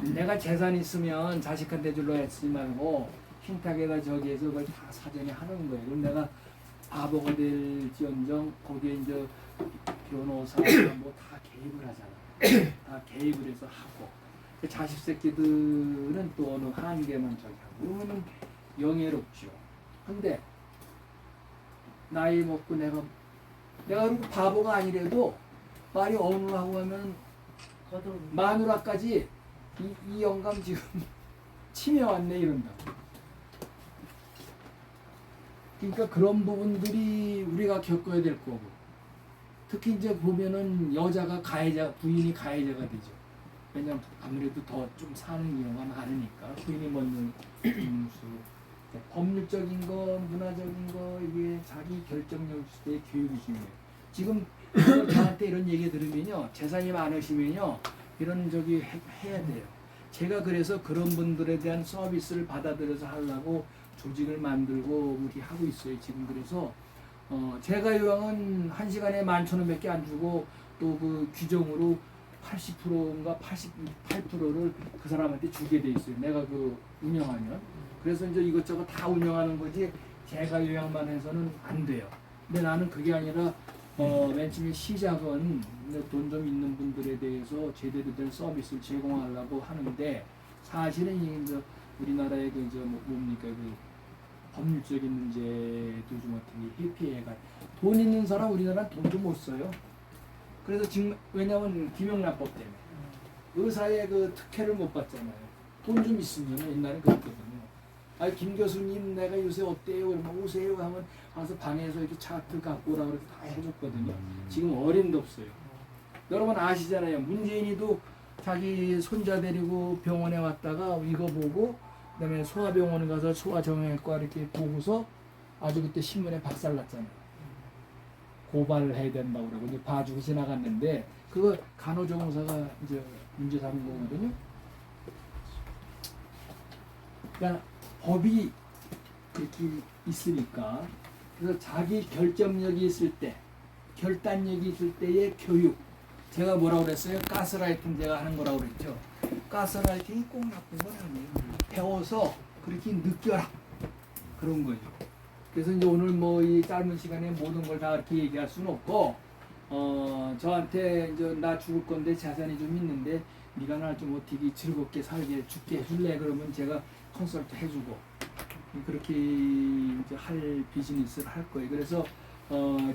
내가 재산 있으면 자식한테 줄로 했지 말고 신탁에다 저기해서 그걸 다 사전에 하는 거예요. 그럼 내가 바보가 될지언정 거기에 이제 변호사 뭐 다 개입을 하잖아. 다 개입을 해서 하고 그 자식 새끼들은 또 어느 한계만 저기 하고 그러면 영예롭죠. 근데 나이 먹고 내가 그럼 바보가 아니래도 말이 어눌하고 하면 거동. 마누라까지 이 영감 지금 치매 왔네 이런다. 그러니까 그런 부분들이 우리가 겪어야 될 거고 특히 이제 보면은 여자가 가해자 부인이 가해자가 되죠. 왜냐면 아무래도 더 좀 사는 경우가 많으니까 부인이 먼저 수 법률적인 거 문화적인 거 이게 자기 결정력 시대의 교육이 중요해요. 지금 저한테 이런 얘기 들으면요 재산이 많으시면요 이런 저기 해야 돼요. 제가 그래서 그런 분들에 대한 서비스를 받아들여서 하려고 조직을 만들고 이렇게 하고 있어요. 지금 그래서 제가 요양은 1시간에 11,000원밖에 안 주고 또 그 규정으로 80%인가 88%를 그 사람한테 주게 돼 있어요. 내가 그 운영하면. 그래서 이제 이것저것 다 운영하는 거지 제가 요양만 해서는 안 돼요. 근데 나는 그게 아니라 맨 처음에 시작은 돈 좀 있는 분들에 대해서 제대로 된 서비스를 제공하려고 하는데 사실은 이제 우리나라의 그 이제 뭡니까 그 법률적인 문제도 좀 어떻게 회피해가 돈 있는 사람 우리나라는 돈도 못 써요. 그래서 지금 왜냐면 김영란법 때문에 의사의 그 특혜를 못 받잖아요. 돈 좀 있으면 옛날에 그랬거든요. 아 김 교수님 내가 요새 어때요? 그러면 오세요 하면 가서 방에서 이렇게 차트 갖고 오라 그래서 다 해줬거든요. 지금 어림도 없어요. 여러분 아시잖아요. 문재인이도 자기 손자 데리고 병원에 왔다가 이거 보고 그다음에 소아병원에 가서 소아정형외과 이렇게 보고서 아주 그때 신문에 박살났잖아요. 고발을 해야 된다고 그러고 이제 봐주고 지나갔는데 그거 간호조무사가 이제 문제 삼은 거거든요. 그러니까 법이 그렇게 있으니까 그래서 자기 결정력이 있을 때 결단력이 있을 때의 교육 제가 뭐라고 그랬어요? 가스라이팅 제가 하는 거라고 그랬죠. 가스라이팅이 꼭 나쁜 건 아니에요. 배워서 그렇게 느껴라 그런 거죠. 그래서 이제 오늘 뭐 이 짧은 시간에 모든 걸 다 이렇게 얘기할 수는 없고 저한테 이제 나 죽을 건데 자산이 좀 있는데 네가 날 좀 어떻게 즐겁게 살게 죽게 해줄래? 그러면 제가 컨설트 해주고 그렇게 이제 할 비즈니스를 할 거예요. 그래서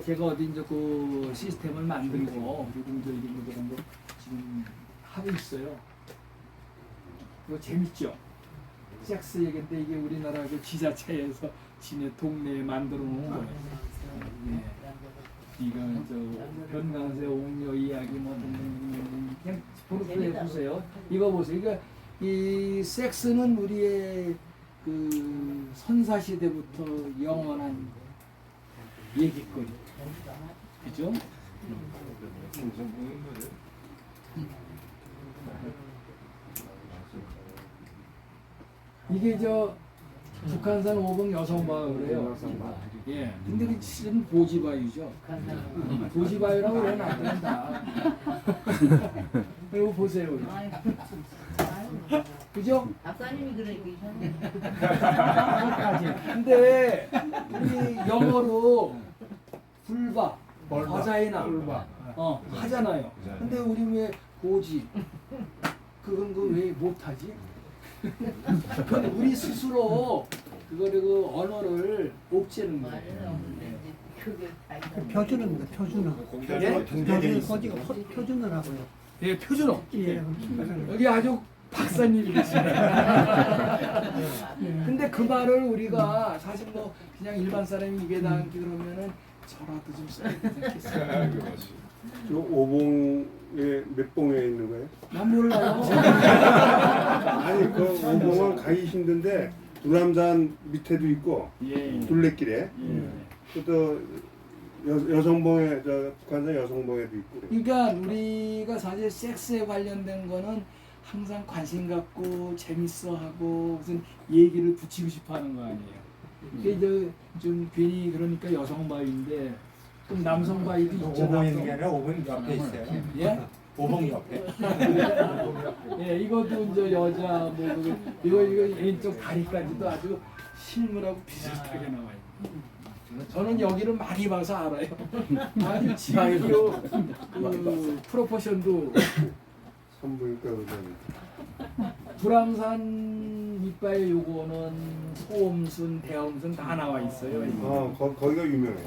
제가 어디 이제 그 시스템을 만들고 그리고 이제 이런 거 지금 하고 있어요. 이거 재밌죠? 섹스 얘기인데 이게 우리나라 그 지자체에서 지네 동네에 만들어 놓은 거예요. 네. 이거 저 변강세 옥녀 이야기 뭐 등등 그냥 보러 보세요. 이거 보세요. 그러니까 이 섹스는 우리의 그 선사 시대부터 영원한 얘기거리. 그죠? 이게 저 북한산 오봉 여성바위래요. 예. 근데 그 실은 보지바위죠. 보지바위라고 그러면 안 된다. 이거 보세요. 그죠? 박사님이 그러니까 근데 우리 영어로 불바, 바자이나 하잖아요. 근데 우리 왜 보지? 그건 그 왜 못하지? 그건 우리 스스로 그거를 그 언어를 옥죄는 거예요. 표준어입니다. 표준어. 예? 거기가 표준어라고요. 예, 표준어. 예. 여기 아주 박사님이시네. 근데 그 말을 우리가 사실 뭐 그냥 일반 사람이 입에 담기 그러면은 저라도 좀 써야 되겠어요. 저 오봉에 몇 봉에 있는 거예요? 난 몰라요. 아니 그 오봉은 가기 힘든데 두람산 밑에도 있고 예. 둘레길에 예. 또 여성봉에 저 북한산 여성봉에도 있고. 그러니까 우리가 사실 섹스에 관련된 거는 항상 관심 갖고 재밌어하고 무슨 얘기를 붙이고 싶어하는 거 아니에요. 그게 이제 좀 괜히 그러니까 여성 바위인데 좀 남성 바위도 있잖아요. 5번 있는 게 아니라 5번 옆에 있어요. 예? 5번 옆에. 예, 이것도 이제 여자 뭐 이거 왼쪽 다리까지도 아주 실물하고 비슷하게 나와 있는. 저는 여기를 많이 봐서 알아요. 아주 지금도 그 프로포션도 산부인과 의사님. 불암산 밑바위 요거는 소음순, 대음순 다 나와 있어요. 거기가 유명해.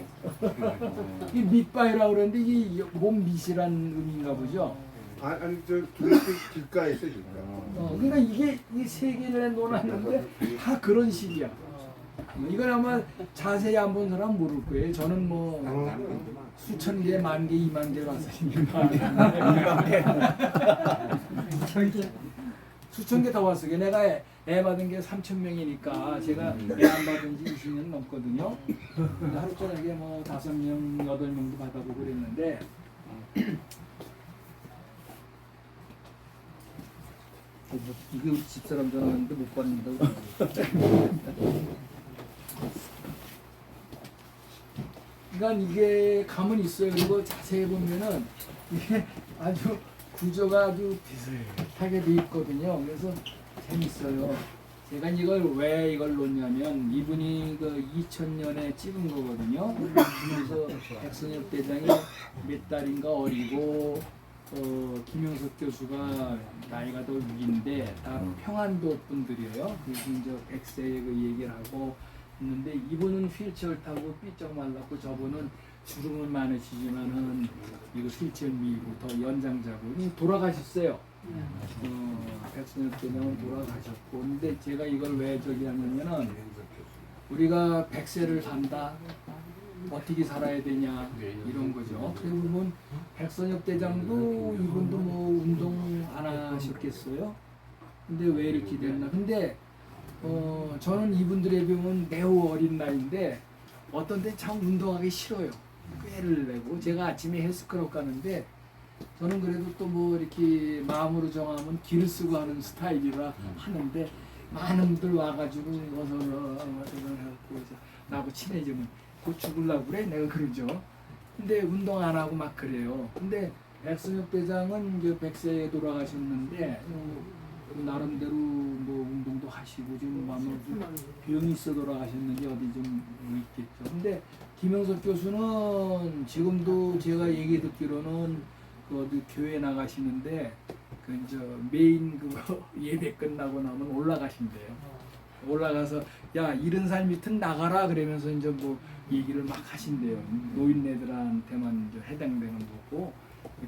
이 밑바위라고 그러는데 이게 몸 밑이란 의미인가 보죠. 아니 저 도로시 길가에 있어 길가. 그러니까 이게 이 세 개를 놓았는데 다 그런 식이야. 이건 아마 자세히 안 본 사람 모를 거예요. 저는 뭐 수천 개, 만 개, 2만 개 왔으니까. 수천 개 더 왔어요. 내가 애 받은 게 3천 명이니까 제가 애 안 받은 지 20년 넘거든요. 근데 하루 저녁에 뭐 5명, 8명도 받아보고 그랬는데 이게 우리 집사람 전화하는데 못 받는다고. 그러니까 이게 감은 있어요. 그리고 자세히 보면은 이게 아주 구조가 아주 비슷하게 돼 있거든요. 그래서 재밌어요. 제가 왜 이걸 놓냐면 이분이 그 2000년에 찍은 거거든요. 그러면서 백선엽 대장이 몇 달인가 어리고 김용석 교수가 나이가 더 위인데 다 평안도 분들이에요. 그래서 이제 100세에 그 얘기를 하고 있는데 이분은 휠체어를 타고 삐쩍 말랐고 저분은 주름은 많으시지만은 이거 휠체어 미고 더 연장자고 돌아가셨어요. 백선엽 대장은 돌아가셨고 근데 제가 이걸 왜 저기 하냐면은 우리가 100세를 산다 어떻게 살아야 되냐 이런 거죠. 그리고 보면 백선엽 대장도 이분도 뭐 운동 안 하셨겠어요? 근데 왜 이렇게 됐나? 근데 저는 이분들에 비하면 매우 어린 나이인데 어떤 때 참 운동하기 싫어요. 꾀를 내고 제가 아침에 헬스클럽 가는데 저는 그래도 또 뭐 이렇게 마음으로 정하면 길을 쓰고 하는 스타일이라 하는데 많은 분들 와가지고 어서 해갖고 나하고 친해지면 곧 죽을라고 그래? 내가 그러죠. 근데 운동 안 하고 막 그래요. 근데 백선엽 대장은 이제 100세에 돌아가셨는데 나름대로 뭐 운동도 하시고 지금 아마 병이 있어 돌아가셨는지 어디 좀 있겠죠. 근데 김영석 교수는 지금도 제가 얘기 듣기로는 그 어디 교회 나가시는데 그 이제 메인 그거 예배 끝나고 나면 올라가신대요. 올라가서 야 70살 밑은 나가라 그러면서 이제 뭐 얘기를 막 하신대요. 노인네들한테만 이제 해당되는 거고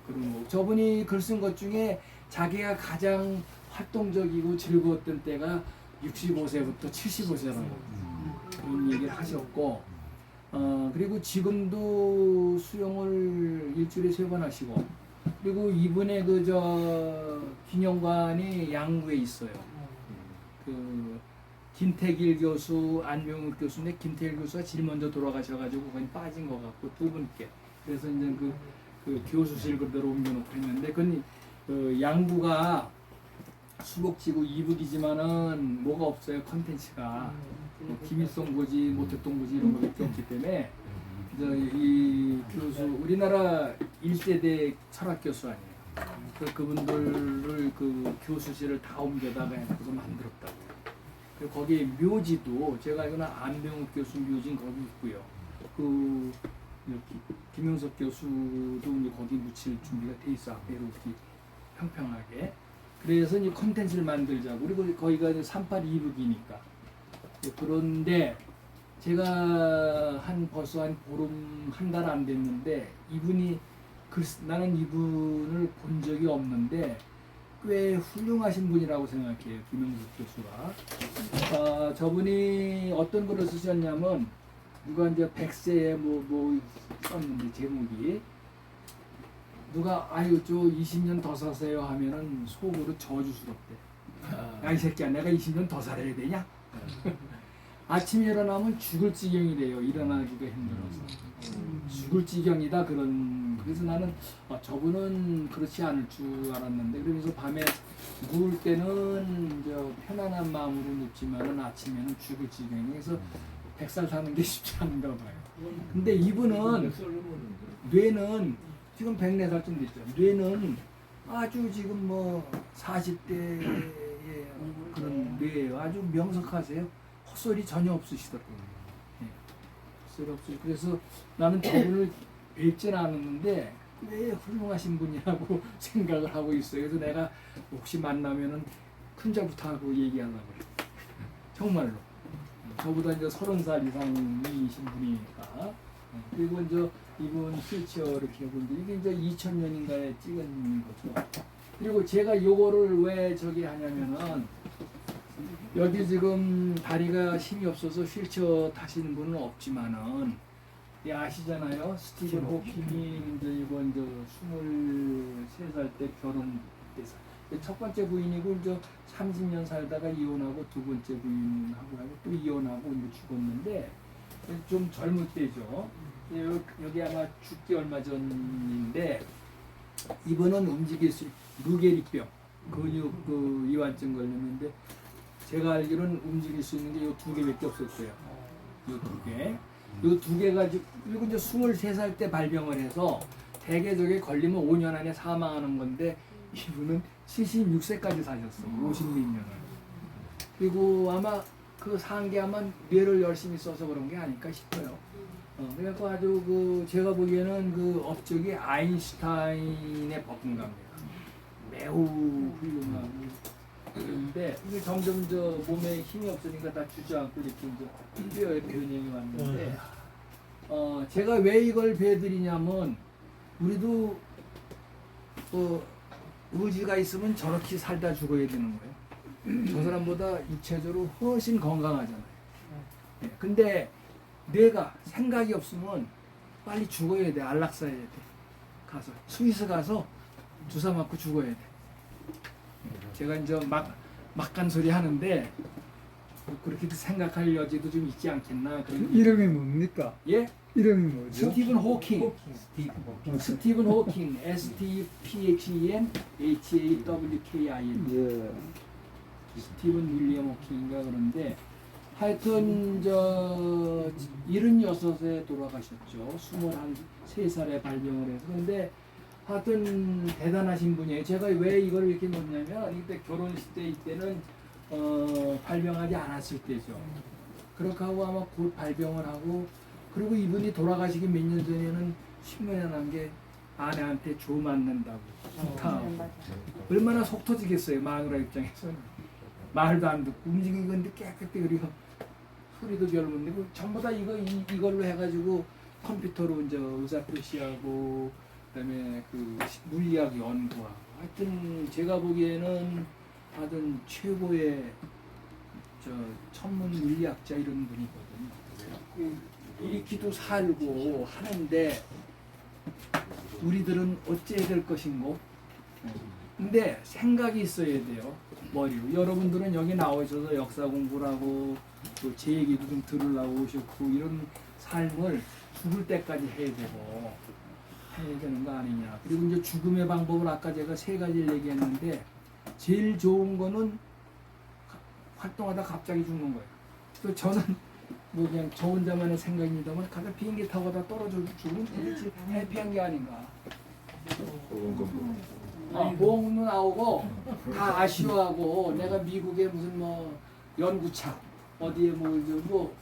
그런 거. 저분이 글 쓴 것 중에 자기가 가장 활동적이고 즐거웠던 때가 65세부터 75세라고 그런 얘기를 하셨고 그리고 지금도 수영을 일주일에 3번 하시고 그리고 이분의 그 기념관이 양구에 있어요. 그 김태길 교수, 안명욱 교수인데 김태길 교수가 제일 먼저 돌아가셔가지고 거기 빠진 것 같고 두 분께 그래서 이제 그 교수실 그대로 옮겨놓고 했는데 그 양구가 수복지구 이북이지만은 뭐가 없어요 컨텐츠가 뭐 김일성 고지, 모택동 고지 이런 거밖에 없기 때문에 이 교수 우리나라 1세대 철학 교수 아니에요. 그분들을 그 교수실을 다 옮겨다가 해서 만들었다고. 그리고 거기 묘지도 제가 알기로는 안병욱 교수 묘지는 거기 있고요. 그 김용석 교수도 이제 거기 묻힐 준비가 돼 있어 앞에 이렇게 평평하게. 그래서 이제 콘텐츠를 만들자고. 그리고 거기가 이제 38 이북이니까. 그런데 제가 벌써 한 보름 한 달 안 됐는데 이분이 나는 이분을 본 적이 없는데 꽤 훌륭하신 분이라고 생각해요. 김영숙 교수가. 저분이 어떤 글을 쓰셨냐면 누가 이제 100세에 뭐 썼는데 제목이 누가 아유 저 20년 더 사세요 하면은 속으로 저주스럽대. 야 이 새끼야 내가 20년 더 살아야 되냐? 아침에 일어나면 죽을 지경이래요. 일어나기가 힘들어서. 죽을 지경이다 그래서 나는 저분은 그렇지 않을 줄 알았는데 그러면서 밤에 누울 때는 이제 편안한 마음으로 눕지만은 아침에는 죽을 지경이 그래서 100살 사는 게 쉽지 않은가 봐요. 근데 이분은 뇌는 지금 104살쯤 됐죠. 뇌는 아주 지금 뭐 40대의 그런 뇌예요. 아주 명석하세요. 헛소리 전혀 없으시더라고요. 헛소리 없으시고 그래서 나는 저분을 뵙지는 않았는데 왜 훌륭하신 분이라고 생각을 하고 있어요. 그래서 내가 혹시 만나면은 큰절부터 하고 얘기하려고 그래요. 정말로. 저보다 이제 30살 이상이신 분이니까. 그리고 이제 이분 휠체어 이렇게 분들이 이게 이제 2000년인가에 찍은 거죠. 그리고 제가 요거를 왜 저기 하냐면은 여기 지금 다리가 힘이 없어서 휠체어 타시는 분은 없지만은 예, 아시잖아요. 스티븐 호킹이 이제 이번 23살 때 결혼해서 첫 번째 부인이고 이제 30년 살다가 이혼하고 두 번째 부인하고 또 이혼하고 이제 죽었는데 좀 젊을 때죠. 여기 아마 죽기 얼마 전인데 이분은 움직일 수 루게릭병 근육 이완증 걸렸는데 제가 알기로는 움직일 수 있는 게 이 두 개밖에 없었어요. 이 두 개. 이 두 개 가지고 그리고 이제 23살 때 발병을 해서 대개 저게 걸리면 5년 안에 사망하는 건데 이분은 76세까지 사셨어. 56년을. 그리고 아마 그 산 게 아마 뇌를 열심히 써서 그런 게 아닐까 싶어요. 그래서 아주 제가 보기에는 그 업적이 아인슈타인의 버금갑니다. 매우 훌륭하고 그런데 이게 점점 몸에 힘이 없으니까 다 주저앉고 이렇게 이제 뼈에 변형이 왔는데 제가 왜 이걸 배드리냐면 우리도 의지가 있으면 저렇게 살다 죽어야 되는 거예요. 저 사람보다 육체적으로 훨씬 건강하잖아요. 네, 근데 뇌가 생각이 없으면 빨리 죽어야 돼. 안락사해야 돼. 가서 스위스 가서 주사 맞고 죽어야 돼. 제가 이제 막간 소리 하는데 그렇게 생각할 여지도 좀 있지 않겠나 그런. 이름이 뭡니까? 예? 이름이 뭐죠? 스티븐 호킹. 스티븐 호킹. STPHEN HAWKIN. 예. 스티븐 윌리엄 호킹인가 그런데 하여튼 76에 돌아가셨죠. 23살에 발병을 해서. 근데 하여튼 대단하신 분이에요. 제가 왜 이걸 이렇게 놓냐면 이때 결혼식 때 이때는 발병하지 않았을 때죠. 그렇게 하고 아마 곧 발병을 하고 그리고 이분이 돌아가시기 몇 년 전에는 신문에 난 게 아내한테 조 맞는다고 좋다. 얼마나 속 터지겠어요. 마누라 입장에서는. 말도 안 듣고 움직이고 있는데 깨끗이 그리고 소리도 별로 못 내고 전부 다 이걸로 해가지고 컴퓨터로 이제 의사 표시하고 그다음에 그 물리학 연구하고 하여튼 제가 보기에는 하여튼 최고의 천문 물리학자 이런 분이거든요. 이렇게도 살고 하는데 우리들은 어찌해야 될 것인고 근데 생각이 있어야 돼요. 머리로. 여러분들은 여기 나오셔서 역사 공부를 하고 또 제 얘기도 좀 들으려고 오셨고 이런 삶을 죽을 때까지 해야 되고 해야 되는 거 아니냐. 그리고 이제 죽음의 방법을 아까 제가 3가지를 얘기했는데 제일 좋은 거는 활동하다 갑자기 죽는 거예요. 또 저는 뭐 그냥 저 혼자만의 생각입니다만 가다 비행기 타고 다 떨어져 죽으면 도대체 해피한 게 아닌가. 보험도 나오고 다 아쉬워하고 내가 미국에 무슨 뭐 연구차 어디에 뭐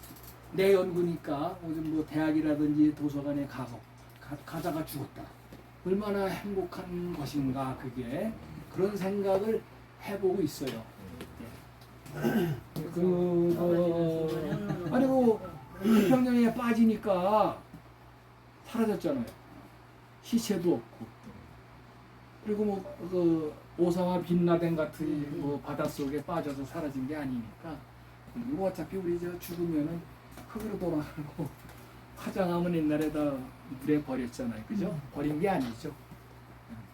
내 연구니까 무슨 뭐 대학이라든지 도서관에 가다가 죽었다. 얼마나 행복한 것인가 그게 그런 생각을 해보고 있어요. 아니고 평양에 빠지니까 사라졌잖아요. 시체도 없고. 그리고 뭐 오사마 빈라덴 같은 뭐 바닷속에 빠져서 사라진 게 아니니까 이거 어차피 우리 죽으면은 흙으로 돌아가고 화장하면 옛날에 다 물에 버렸잖아요. 그죠? 버린 게 아니죠.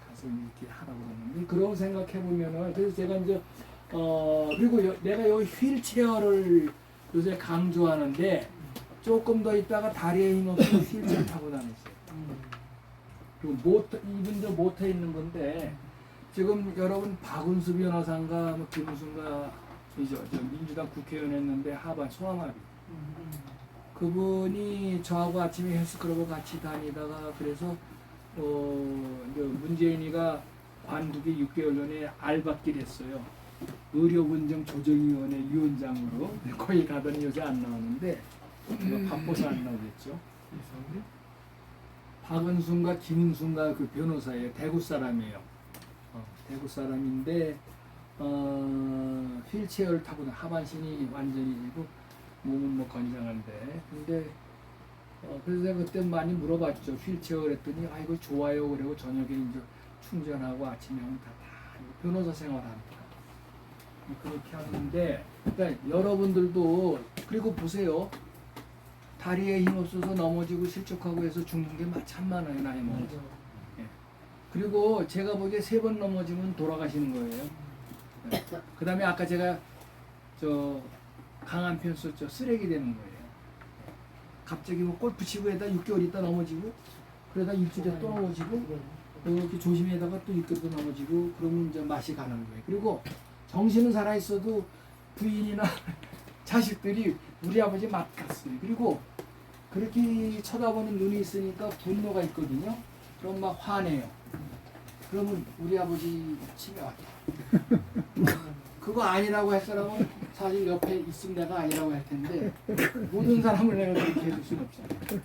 가서 이렇게 하라고 그러는데 그런 생각해 보면은 그래서 제가 이제 그리고 내가 이 휠체어를 요새 강조하는데 조금 더 있다가 다리에 힘없이 휠체어 타고 다녔어요. 그리고 모터, 이분들 모터에 있는 건데 지금 여러분 박은수 변호사인가 뭐 김우순가 저 민주당 국회의원 했는데 하반 소아마비 그분이 저하고 아침에 헬스클럽을 같이 다니다가 그래서 이제 문재인이가 관두기 6개월 전에 알받기를 했어요. 의료분쟁 조정위원회 위원장으로 거기 가더니 요새 안 나오는데 바빠서 안 나오겠죠. 박은순가 김은순가 그 변호사예요. 대구 사람이에요. 대구 사람인데 휠체어를 타고 하반신이 완전히 지고 몸은 뭐 건장한데 근데 그래서 내가 그때 많이 물어봤죠. 휠체어 그랬더니 아이고 좋아요 그리고 저녁에 이제 충전하고 아침에 하면 다 변호사 생활하니까 그렇게 하는데 그러니까 여러분들도 그리고 보세요. 다리에 힘 없어서 넘어지고 실족하고 해서 죽는 게 참 많아요. 나이 먹어서. 예. 그리고 제가 보기에 3번 넘어지면 돌아가시는 거예요. 예. 그 다음에 아까 제가 저 강한 편 썼죠. 쓰레기 되는 거예요. 갑자기 뭐 골프 치고 해다 6개월 있다 넘어지고 그러다 일주일에 또 넘어지고 이렇게 조심해다가 또 6개월 또 넘어지고 그러면 이제 맛이 가는 거예요. 그리고 정신은 살아있어도 부인이나 자식들이 우리 아버지 맛 같어요. 그리고 그렇게 쳐다보는 눈이 있으니까 분노가 있거든요. 그럼 막 화내요. 그러면 우리 아버지 치매 왔다. 그거 아니라고 할 사람은 사실 옆에 있으면 내가 아니라고 할 텐데 모든 사람을 내가 그렇게 해줄 수는 없잖아요.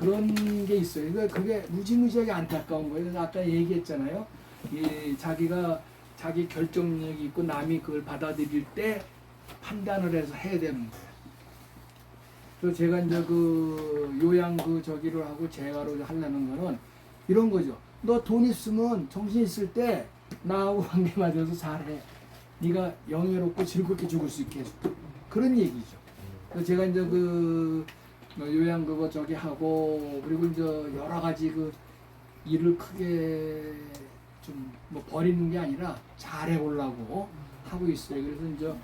그런 게 있어요. 그러니까 그게 무지무지하게 안타까운 거예요. 그래서 아까 얘기했잖아요. 자기가 자기 결정력이 있고 남이 그걸 받아들일 때 판단을 해서 해야 되는 거예요. 그래서 제가 이제 그 요양 그 저기를 하고 재가로 하려는 거는 이런 거죠. 너 돈 있으면 정신 있을 때 나하고 관계 맞아서 잘해. 네가 영예롭고 즐겁게 죽을 수 있게 해줄게. 그런 얘기죠. 그래서 제가 이제 그 요양 그거 저기 하고 그리고 이제 여러 가지 그 일을 크게 좀 뭐 버리는 게 아니라 잘해보려고 하고 있어요. 그래서 이제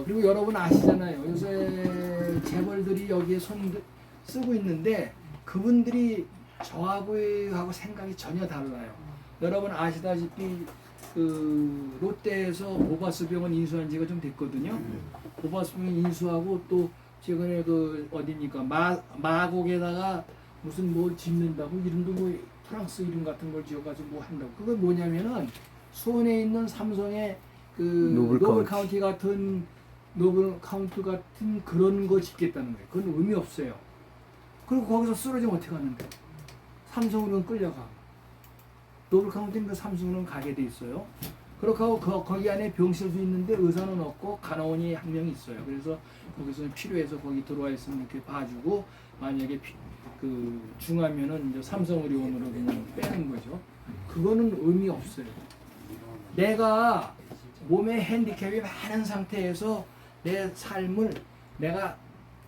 그리고 여러분 아시잖아요. 요새 재벌들이 여기에 손 쓰고 있는데 그분들이 저하고 생각이 전혀 달라요. 여러분 아시다시피 그 롯데에서 모바스 병원 인수한 지가 좀 됐거든요. 모바스 병원 인수하고 또 최근에 그 어디입니까 마곡에다가 무슨 뭘 짓는다고 이름도 뭐 프랑스 이름 같은 걸 지어가지고 뭐 한다고. 그건 뭐냐면은 수원에 있는 삼성의 그 노블 카운티 같은 그런 거 짓겠다는 거예요. 그건 의미 없어요. 그리고 거기서 쓰러지면 어떻게 하는데? 삼성으로는 끌려가. 노블 카운티는 그 삼성으로는 가게 돼 있어요. 그렇게 하고 거기 안에 병실도 있는데 의사는 없고 간호원이 한 명 있어요. 그래서 거기서 필요해서 거기 들어와 있으면 이렇게 봐주고 만약에 그 중하면은 이제 삼성의료원으로 그냥 빼는 거죠. 그거는 의미 없어요. 내가 몸에 핸디캡이 많은 상태에서 내 삶을 내가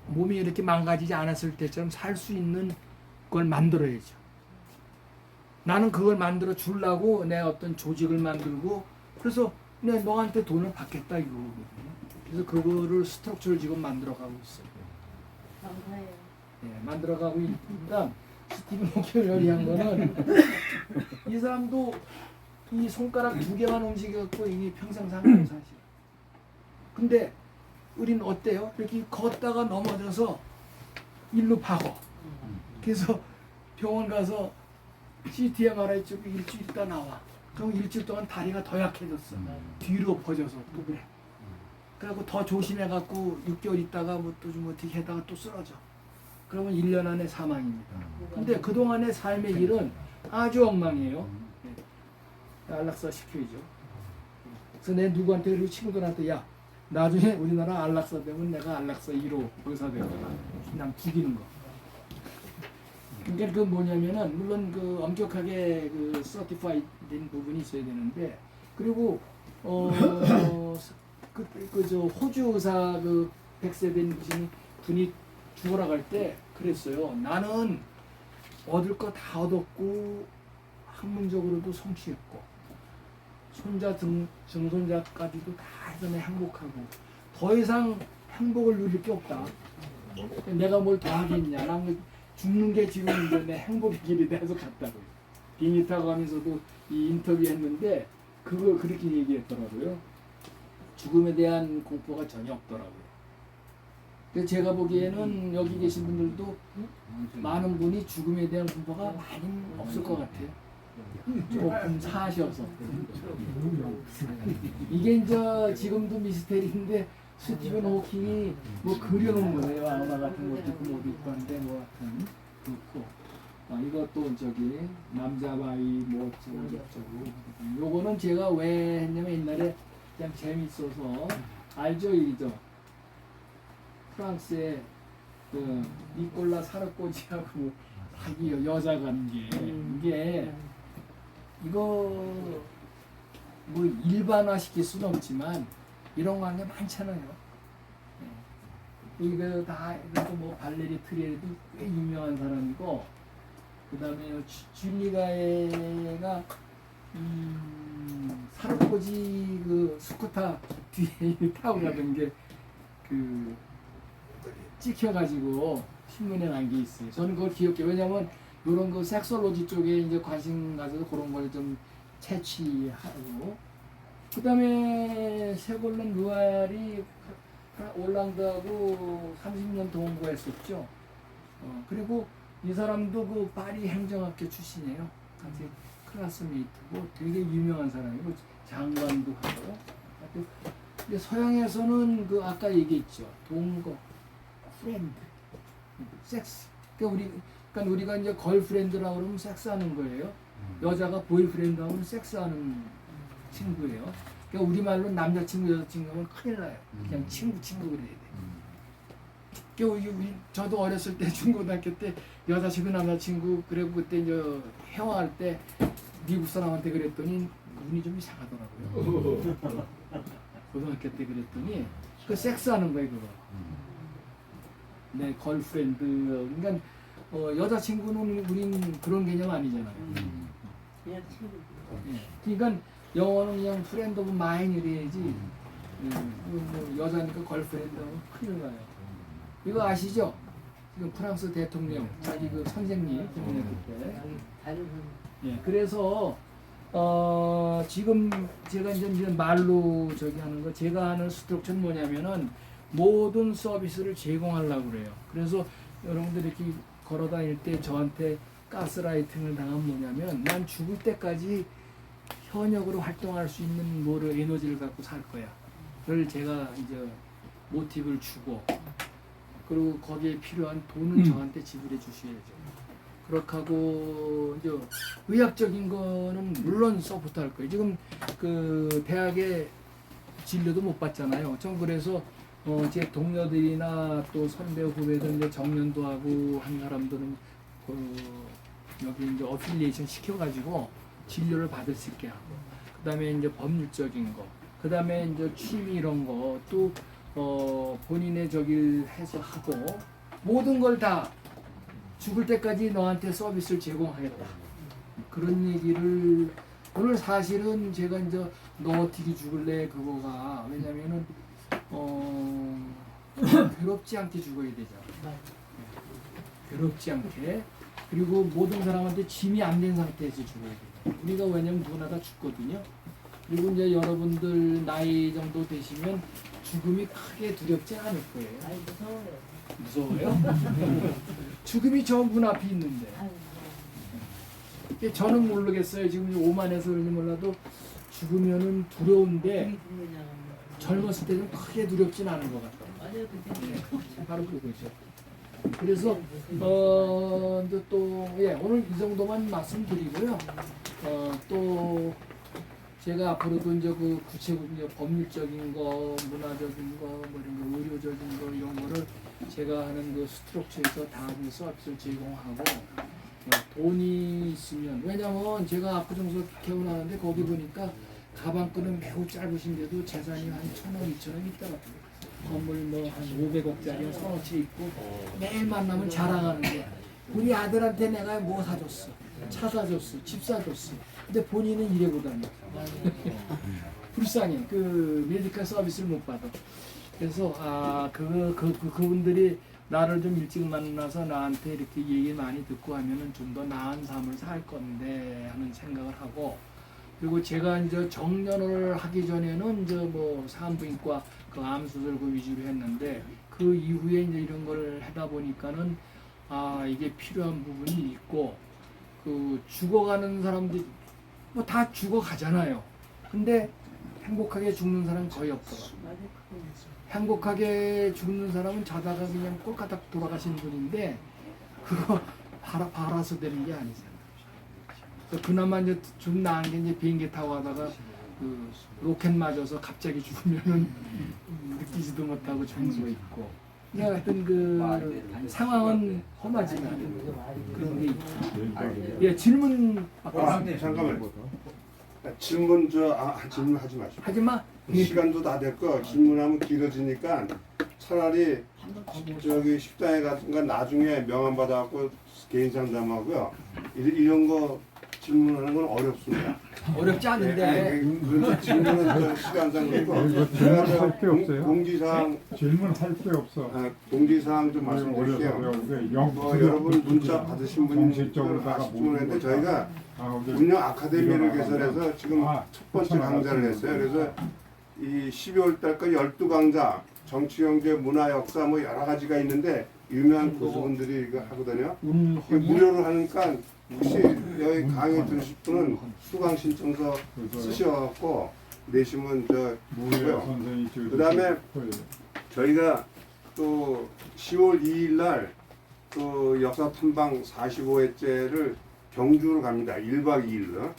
몸이 이렇게 망가지지 않았을 때처럼 살 수 있는 걸 만들어야죠. 나는 그걸 만들어 주려고 내 어떤 조직을 만들고 그래서 내 너한테 돈을 받겠다 이거거든요. 그래서 그거를 스트럭처를 지금 만들어가고 있어요. 감사해요. 예, 만들어가고 있으니까 스티븐 호킹을 요리한 거는 이 사람도 이 손가락 2개만 움직여갖고 이게 평생 산 거예요 사실. 근데 우린 어때요? 이렇게 걷다가 넘어져서 일로 박어. 그래서 병원 가서 CT, MRI 찍고 일주일 있다 나와. 그럼 일주일 동안 다리가 더 약해졌어. 뒤로 퍼져서 또 그래. 그래갖고 더 조심해갖고 6개월 있다가 뭐 또 좀 어떻게 하다가 또 쓰러져. 그러면 1년 안에 사망입니다. 근데 그동안의 삶의 길은 아주 엉망이에요. 네. 안락사 시켜야죠. 그래서 내 누구한테 그리고 친구들한테 야 나중에 우리나라 안락사 되면 내가 안락사 1호 의사 되거나 그냥 죽이는 거. 그러니까 그 뭐냐면은 물론 그 엄격하게 그 서티파이 된 부분이 있어야 되는데 그리고 저 호주 의사 그 100세 된 분이 죽어라 갈 때 그랬어요. 나는 얻을 거 다 얻었고 학문적으로도 성취했고 손자 증손자까지도 다 해서 내 행복하고 더 이상 행복을 누릴 게 없다. 내가 뭘 더 하겠냐. 난 죽는 게 지금 이제 내 행복의 길이 돼서 갔다고. 비행기 타고 가면서도 이 인터뷰 했는데 그거 그렇게 얘기했더라고요. 죽음에 대한 공포가 전혀 없더라고요. 그래서 제가 보기에는 여기 계신 분들도 많은 분이 죽음에 대한 공포가 많이 없을 것 같아요. 조금 사셔서. 이게 이제 지금도 미스테리인데 스티븐 호킹이 뭐 그려놓은 거예요. 아우라 같은 것도 있고 뭐 있고 한데 뭐 하여튼 그렇고 이것도 저기 남자바위 뭐 어쩌고 저쩌고 요거는 제가 왜 했냐면 옛날에 그냥 재밌어서 알죠 이죠. 프랑스의 그 니콜라 사르코지하고 자기 여자 관계 이게 이거 뭐 일반화 시킬 수는 없지만 이런 관계 많잖아요. 이거 다 이것도 뭐 발레리 트리에도 꽤 유명한 사람이고 그다음에 줄리가에가 사르코지 그 스쿠터 뒤에 타고 가던 게 그 찍혀가지고 신문에 난 게 있어요. 저는 그걸 기억해요. 왜냐면 이런 그 섹솔로지 쪽에 이제 관심 가져서 그런 걸 좀 채취하고 그다음에 세골렌 루알이 올랑드하고 30년 동거했었죠. 그리고 이 사람도 그 파리 행정학교 출신이에요. 같이 클래스메이트고 되게 유명한 사람이고 장관도 하고. 근데 서양에서는 그 아까 얘기했죠. 동거, 프렌드, 섹스. 그러니까 우리가 이제 걸프렌드라고 그러면 섹스하는 거예요. 여자가 보이프렌드 하면 섹스하는 친구예요. 그러니까 우리말로 남자친구, 여자친구 하면 큰일 나요. 그냥 친구 그래야 돼. 그러니까 저도 어렸을 때 중고등학교 때 여자친구, 남자친구 그리고 그때 이제 헤어할 때 미국 사람한테 그랬더니 눈이 좀 이상하더라고요. 고등학교 때 그랬더니 그 섹스하는 거예요 그거. 네, 걸프렌드. 그러니까 여자친구는 우린 그런 개념 아니잖아요. 그냥 친구. 그러니까 영어는 그냥 프렌드 오브 마인 이래야지. 뭐 여자니까 걸프렌드 하면 큰일 나요. 이거 아시죠? 지금 프랑스 대통령 자기 그 선생님 때문에 그때. 다른 예, 그래서 지금 제가 이제 말로 저기 하는 거 제가 하는 스트럭처는 뭐냐면은 모든 서비스를 제공하려고 그래요. 그래서 여러분들 이렇게 걸어 다닐 때 저한테 가스라이팅을 당하면 뭐냐면 난 죽을 때까지 현역으로 활동할 수 있는 뭐를 에너지를 갖고 살 거야. 그걸 제가 이제 모티브를 주고 그리고 거기에 필요한 돈은 저한테 지불해 주셔야죠. 그렇게 하고 이제 의학적인 거는 물론 서포트 할 거예요. 지금 그 대학에 진료도 못 받잖아요. 전 그래서 제 동료들이나 또 선배 후배들 이제 정년도 하고 한 사람들은 여기 이제 어필리에이션 시켜가지고 진료를 받을 수 있게 하고, 그다음에 이제 법률적인 거, 그다음에 이제 취미 이런 거, 또 본인의 저기를 해서 하고 모든 걸 다 죽을 때까지 너한테 서비스를 제공하겠다. 그런 얘기를 오늘 사실은 제가 이제 너 어떻게 죽을래 그거가 왜냐면은 괴롭지 않게 죽어야 되잖아. 괴롭지 않게. 그리고 모든 사람한테 짐이 안 된 상태에서 죽어야 돼요. 우리가 왜냐면 누구나 다 죽거든요. 그리고 이제 여러분들 나이 정도 되시면 죽음이 크게 두렵지 않을 거예요. 아이 무서워요. 무서워요? 죽음이 저 문 앞에 있는데. 저는 모르겠어요. 지금 오만해서 그런지 몰라도 죽으면은 두려운데 젊었을 때는 크게 두렵진 않은 것 같아요. 맞아요, 그때. 바로 그거죠. 그래서 이제 또 오늘 이 정도만 말씀드리고요. 또 제가 앞으로도 이제 그 구체적인 법률적인 거, 문화적인 거, 뭐 이런 거, 의료적인 거 이런 거를 제가 하는 그 스트럭처에서 다 서비스를 제공하고 돈이 있으면 왜냐면 제가 압구정서 개원하는데 거기 보니까 가방끈은 매우 짧으신데도 재산이 한 1,000억, 2,000억 있더라고요. 건물 뭐 한 500억짜리 서너 채 있고 매일 만나면 자랑하는 게 우리 아들한테 내가 뭐 사줬어, 차 사줬어, 집 사줬어. 근데 본인은 일해보다니 불쌍해. 그 메디컬 서비스를 못 받아. 그래서 그분들이 나를 좀 일찍 만나서 나한테 이렇게 얘기 많이 듣고 하면은 좀 더 나은 삶을 살 건데 하는 생각을 하고, 그리고 제가 이제 정년을 하기 전에는 이제 뭐 산부인과 그 암수술 그 위주로 했는데, 그 이후에 이제 이런 걸 하다 보니까는 이게 필요한 부분이 있고, 그 죽어가는 사람들이 뭐 다 죽어가잖아요. 근데 행복하게 죽는 사람은 거의 없더라고요. 행복하게 죽는 사람은 자다가 그냥 꼴까닥 돌아가시는 분인데, 그거 바라서 되는 게 아니잖아요. 그래서 그나마 이제 좀 나은 게 이제 비행기 타고 가다가 그 로켓 맞아서 갑자기 죽으면은 느끼지도 못하고 죽는 거 있고. 그냥 하여튼 그 상황은 험하지만 그런 게 있고. 예, 질문 잠깐만. 질문 질문하지 마시고. 하지 마. 시간도 다 됐고 질문하면 길어지니까 차라리 저기 식당에 같은 나중에 명함 받아갖고 개인 상담하고요. 이런 거 질문하는 건 어렵습니다. 어렵지 않은데. 그런데 질문은 좀 시간상 그렇고 질문할 게 없어요. 공지사항 질문할 게 없어. 공지사항 좀 말씀드릴게요. 여러분 문자 받으신 분들 아실지 모르겠는데 저희가 운영 아카데미를 개설해서 지금 첫 번째 강좌를 했어요. 그래서 이 12월 달까지 12강좌 정치, 경제, 문화, 역사 뭐 여러 가지가 있는데 유명한 교수분들이 이거 하거든요. 이거 무료로 하니까 혹시 여기 강의 들으실 분은 수강 신청서 쓰셔갖고 내시면 하고요. 그 다음에 저희가 또 10월 2일 날 또 역사 탐방 45회째를 경주로 갑니다. 1박 2일로.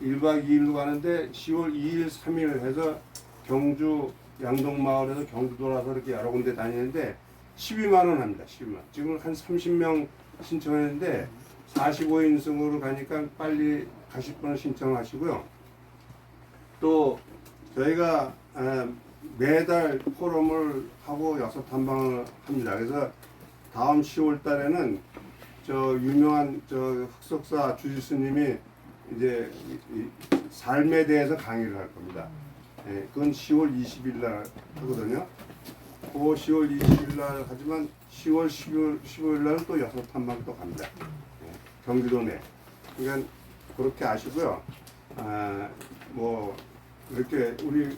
1박 2일로 가는데 10월 2일, 3일 해서 경주 양동마을에서 경주 돌아서 이렇게 여러 군데 다니는데 12만 원 합니다. 12만. 지금 한 30명 신청했는데 45인승으로 가니까 빨리 가실 분은 신청하시고요. 또 저희가 매달 포럼을 하고 역사 탐방을 합니다. 그래서 다음 10월 달에는 저 유명한 저 흑석사 주지스님이 이제 이 삶에 대해서 강의를 할 겁니다. 예, 그건 10월 20일 날 하거든요. 그 10월 20일 날 하지만 10월 15일 날은 또 역사 탐방 또 갑니다. 예, 경기도 내. 그러니까 그렇게 아시고요. 뭐 이렇게 우리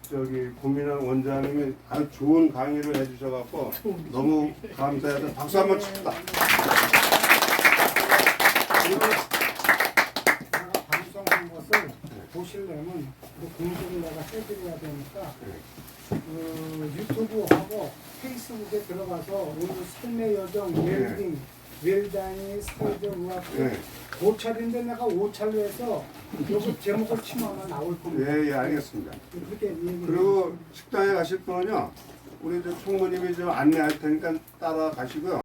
저기 고민한 원장님이 아주 좋은 강의를 해주셔갖고 너무 감사해서 박수 한번 칩시다. 내가 방송한 것을 보시려면 그 공지를 내가 해드려야 되니까 유튜브하고 페이스북에 들어가서 오늘 삶의 여정 웰다잉의 사회적 의학 고찰인데 내가 5차로 해서 요거 제목을 치면 아마 나올 겁니다. 예, 알겠습니다. 그렇게 그리고 식당에 가실 분은요, 우리 저 총무님이 좀 안내할 테니까 따라가시고요.